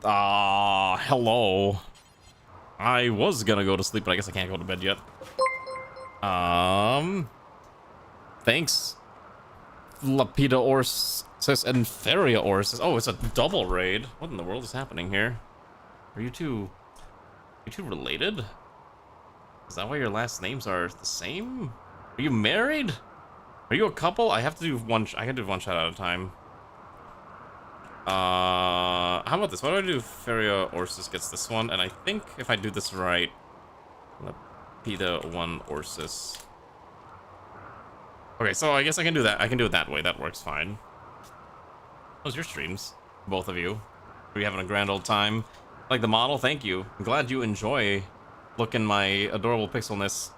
Hello. I was gonna go to sleep, but I guess I can't go to bed yet. Thanks. Lapida Ors says Inferia Ors says, oh, it's a double raid. What in the world is happening here? Are you two related? Is that why your last names are the same? Are you married? Are you a couple? I can do one shot at a time. How about this? Why do I do Feria Orsis gets this one? And I think if I do this right, Lapida 1 Orsis. Okay, so I guess I can do that. I can do it that way. That works fine. How's your streams? Both of you. Are you having a grand old time? Like the model? Thank you. I'm glad you enjoy looking my adorable pixelness.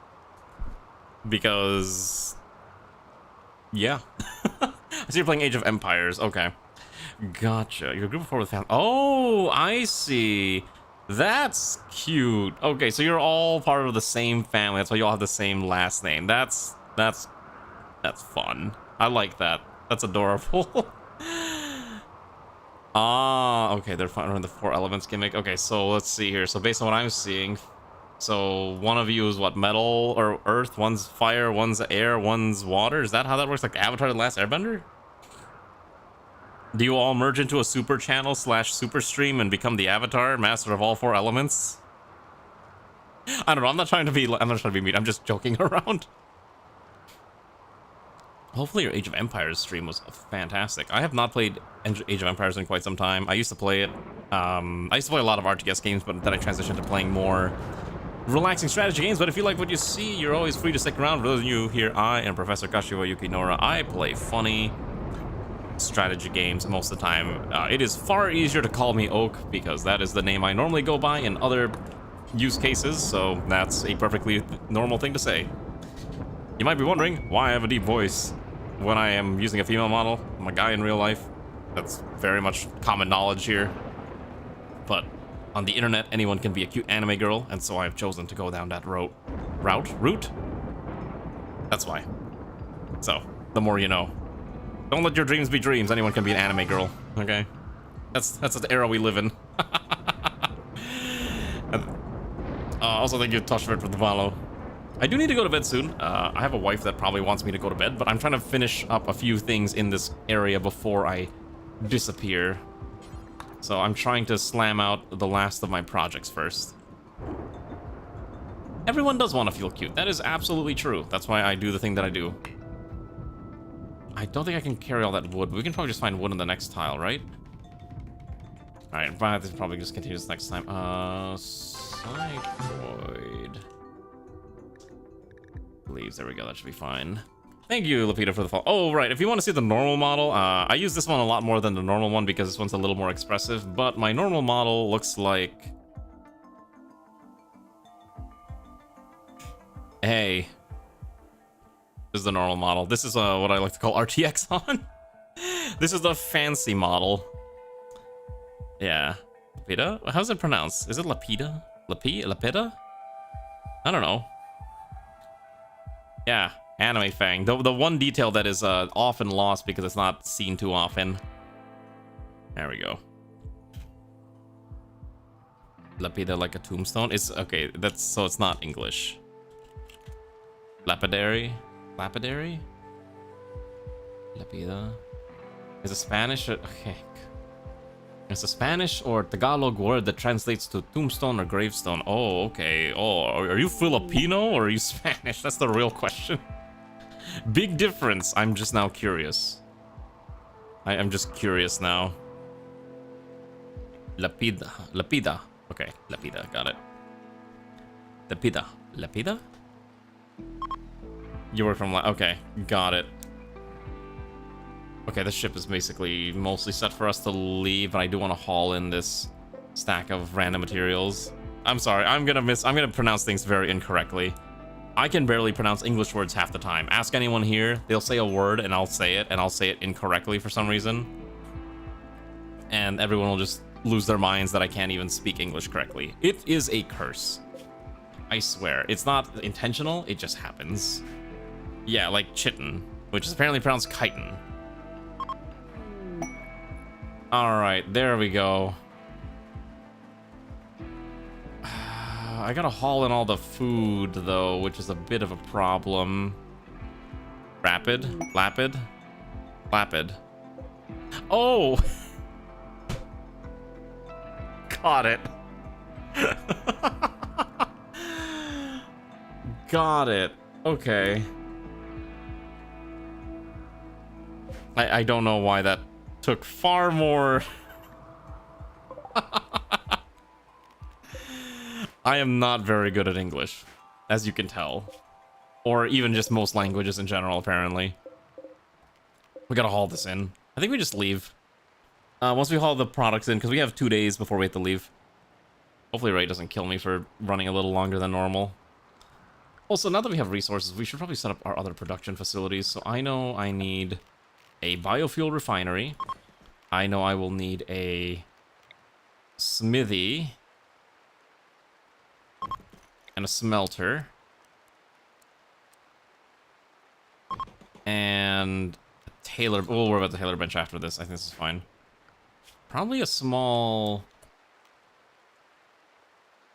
Because... yeah. I see you're playing Age of Empires. Okay. Gotcha. You're a group of 4 with family. Oh, I see. That's cute. Okay, so you're all part of the same family. That's why you all have the same last name. That's fun. I like that. That's adorable. Okay, they're following the 4 elements gimmick. Okay, so let's see here. So based on what I'm seeing, so one of you is what, metal or earth, one's fire, one's air, one's water. Is that how that works? Like Avatar: The Last Airbender? Do you all merge into a super channel / super stream and become the Avatar, master of all 4 elements? I don't know. I'm not trying to be mean. I'm just joking around. Hopefully your Age of Empires stream was fantastic. I have not played Age of Empires in quite some time. I used to play it. I used to play a lot of RTS games, but then I transitioned to playing more relaxing strategy games. But if you like what you see, you're always free to stick around. For those of you here, I am Professor Kashiwa Yukinora. I play funny strategy games most of the time. It is far easier to call me Oak, because that is the name I normally go by in other use cases, so that's a perfectly normal thing to say. You might be wondering why I have a deep voice when I am using a female model. I'm a guy in real life. That's very much common knowledge here. But on the internet, anyone can be a cute anime girl, and so I've chosen to go down that route. That's why. So, the more you know. Don't let your dreams be dreams. Anyone can be an anime girl, okay? That's the era we live in. Also, thank you, Toshford, for the follow. I do need to go to bed soon. I have a wife that probably wants me to go to bed, but I'm trying to finish up a few things in this area before I disappear. So I'm trying to slam out the last of my projects first. Everyone does want to feel cute. That is absolutely true. That's why I do the thing that I do. I don't think I can carry all that wood, but we can probably just find wood in the next tile, right? Alright, but this probably just continues next time. Psychoid. Leaves, there we go, that should be fine. Thank you, Lapita, for the follow. Oh, right, if you want to see the normal model, I use this one a lot more than the normal one because this one's a little more expressive, but my normal model looks like... Hey. This is the normal model. This is what I like to call RTX on. This is the fancy model. Yeah. Lapita? How's it pronounced? Is it Lapita? Lapita? I don't know. Yeah, anime fang. The one detail that is often lost because it's not seen too often. There we go. Lapida like a tombstone? It's okay, that's so it's not English. Lapidary? Lapidary? Lapida? Is it Spanish or okay. It's a Spanish or Tagalog word that translates to tombstone or gravestone. Oh, okay. Oh, are you Filipino or are you Spanish? That's the real question. Big difference. I'm just now curious. I'm just curious now. Lapida. Lapida. Okay, Lapida. Got it. Lapida. Lapida? You work from... Okay, got it. Okay, the ship is basically mostly set for us to leave, but I do want to haul in this stack of random materials. I'm sorry, I'm gonna pronounce things very incorrectly. I can barely pronounce English words half the time. Ask anyone here, they'll say a word and I'll say it incorrectly for some reason. And everyone will just lose their minds that I can't even speak English correctly. It is a curse. I swear, it's not intentional, it just happens. Yeah, like chitin, which is apparently pronounced chitin. Alright, there we go. I gotta haul in all the food, though, which is a bit of a problem. Rapid? Lapid? Lapid. Oh! Got it. Got it. Okay. I don't know why that took far more. I am not very good at English, as you can tell. Or even just most languages in general, apparently. We gotta haul this in. I think we just leave. Once we haul the products in, because we have 2 days before we have to leave. Hopefully Ray doesn't kill me for running a little longer than normal. Also, now that we have resources, we should probably set up our other production facilities. So I know I need a biofuel refinery. I know I will need a smithy and a smelter and a tailor. We'll worry about the tailor bench after this. I think this is fine. Probably a small.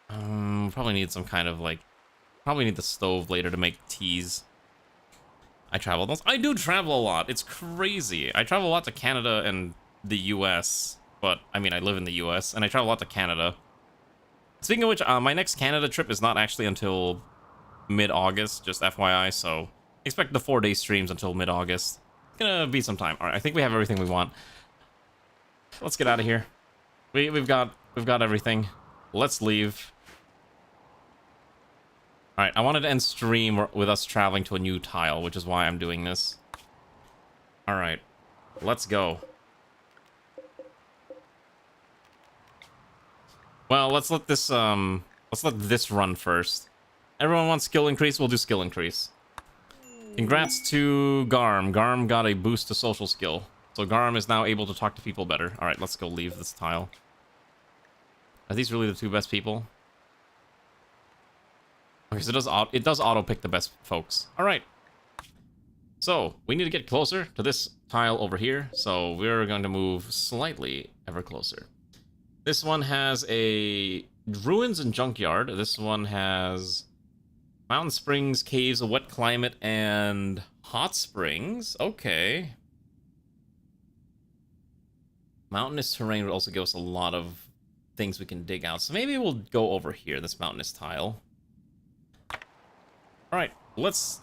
Probably need some kind of like. Probably need the stove later to make teas. I travel. I do travel a lot. It's crazy. I travel a lot to Canada and the US, but I mean I live in the US and I travel a lot to Canada. Speaking of which, my next Canada trip is not actually until mid-August, just FYI, so expect the 4-day streams until mid-August. It's gonna be some time. All right, I think we have everything we want. Let's get out of here. We've got everything. Let's leave. All right, I wanted to end stream with us traveling to a new tile, which is why I'm doing this. All right, let's go. Well, let's let this run first. Everyone wants skill increase, we'll do skill increase. Congrats to Garm. Garm got a boost to social skill. So Garm is now able to talk to people better. All right, let's go leave this tile. Are these really the 2 best people? Okay, so it does auto pick the best folks. All right. So we need to get closer to this tile over here. So we're going to move slightly ever closer. This one has a ruins and junkyard. This one has Mountain springs, caves, a wet climate, and hot springs. Okay. Mountainous terrain would also give us a lot of things we can dig out. So maybe we'll go over here, this mountainous tile. All right, let's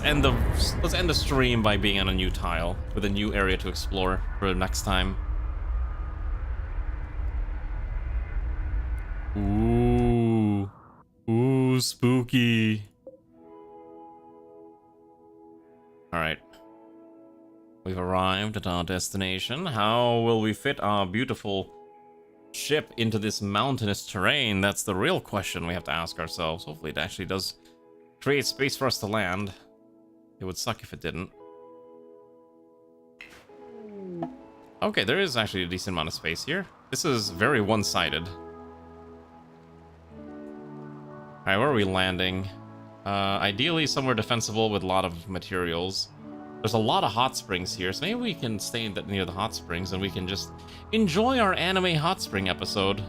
end the stream by being on a new tile with a new area to explore for next time. Ooh, ooh, spooky. All right, we've arrived at our destination. How will we fit our beautiful ship into this mountainous terrain? That's the real question we have to ask ourselves. Hopefully, it actually does create space for us to land. It would suck if it didn't. Okay, there is actually a decent amount of space here. This is very one-sided. Alright, where are we landing? Ideally somewhere defensible with a lot of materials. There's a lot of hot springs here, so maybe we can stay near the hot springs and we can just enjoy our anime hot spring episode.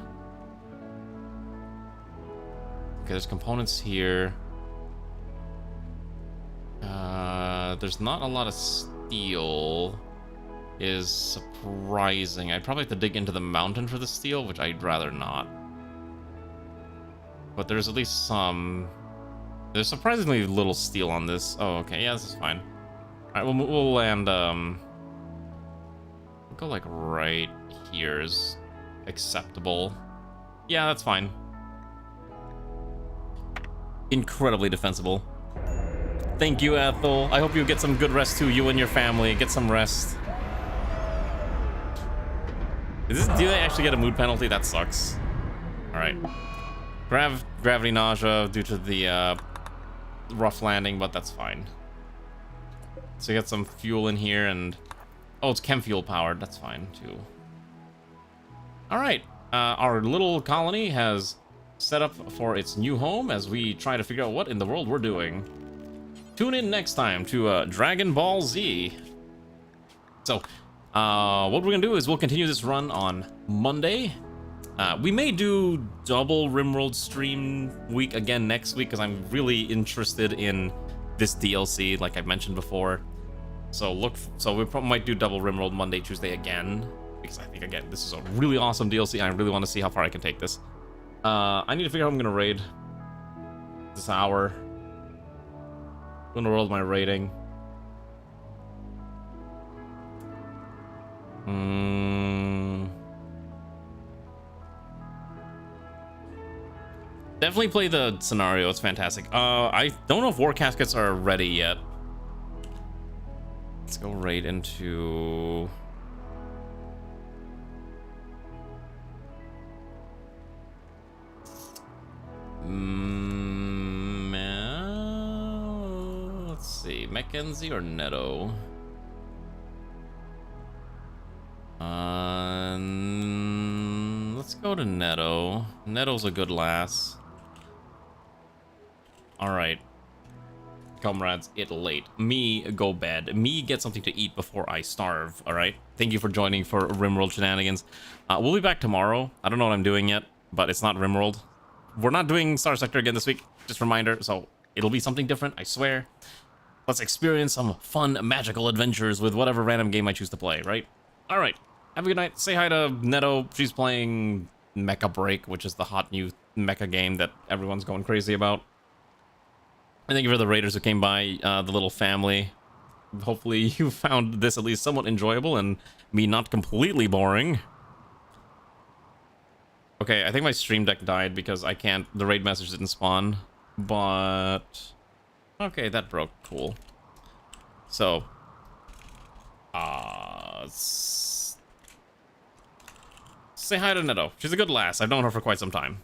Okay, there's components here. There's not a lot of steel. Is surprising. I'd probably have to dig into the mountain for the steel, which I'd rather not. But there's at least some. There's surprisingly little steel on this. Oh, okay. Yeah, this is fine. All right, we'll land. We'll go like right here is acceptable. Yeah, that's fine. Incredibly defensible. Thank you, Ethel. I hope you get some good rest too. You and your family get some rest. Do they actually get a mood penalty? That sucks. All right. Gravity nausea due to the rough landing, but that's fine. So you got some fuel in here, and oh, it's chem fuel powered. That's fine too. All right. Our little colony has set up for its new home as we try to figure out what in the world we're doing. Tune in next time to Dragon Ball Z. So, what we're gonna do is we'll continue this run on Monday. We may do double RimWorld stream week again next week because I'm really interested in this DLC, like I mentioned before. So we probably might do double RimWorld Monday, Tuesday again because I think again this is a really awesome DLC. And I really want to see how far I can take this. I need to figure out how I'm gonna raid this hour. I'm gonna roll my rating. Definitely play the scenario. It's fantastic. I don't know if war caskets are ready yet. Let's go right into. Let's see, Mackenzie or Netto? Let's go to Netto. Netto's a good lass. Alright. Comrades, it late. Me go bed. Me get something to eat before I starve, alright? Thank you for joining for RimWorld Shenanigans. We'll be back tomorrow. I don't know what I'm doing yet, but it's not RimWorld. We're not doing Star Sector again this week. Just a reminder, so it'll be something different, I swear. Let's experience some fun, magical adventures with whatever random game I choose to play, right? Alright. Have a good night. Say hi to Netto. She's playing Mecha Break, which is the hot new mecha game that everyone's going crazy about. And thank you for the raiders who came by, the little family. Hopefully you found this at least somewhat enjoyable and me not completely boring. Okay, I think my stream deck died because the raid message didn't spawn. But okay, that broke. Cool. So say hi to Netto. She's a good lass. I've known her for quite some time.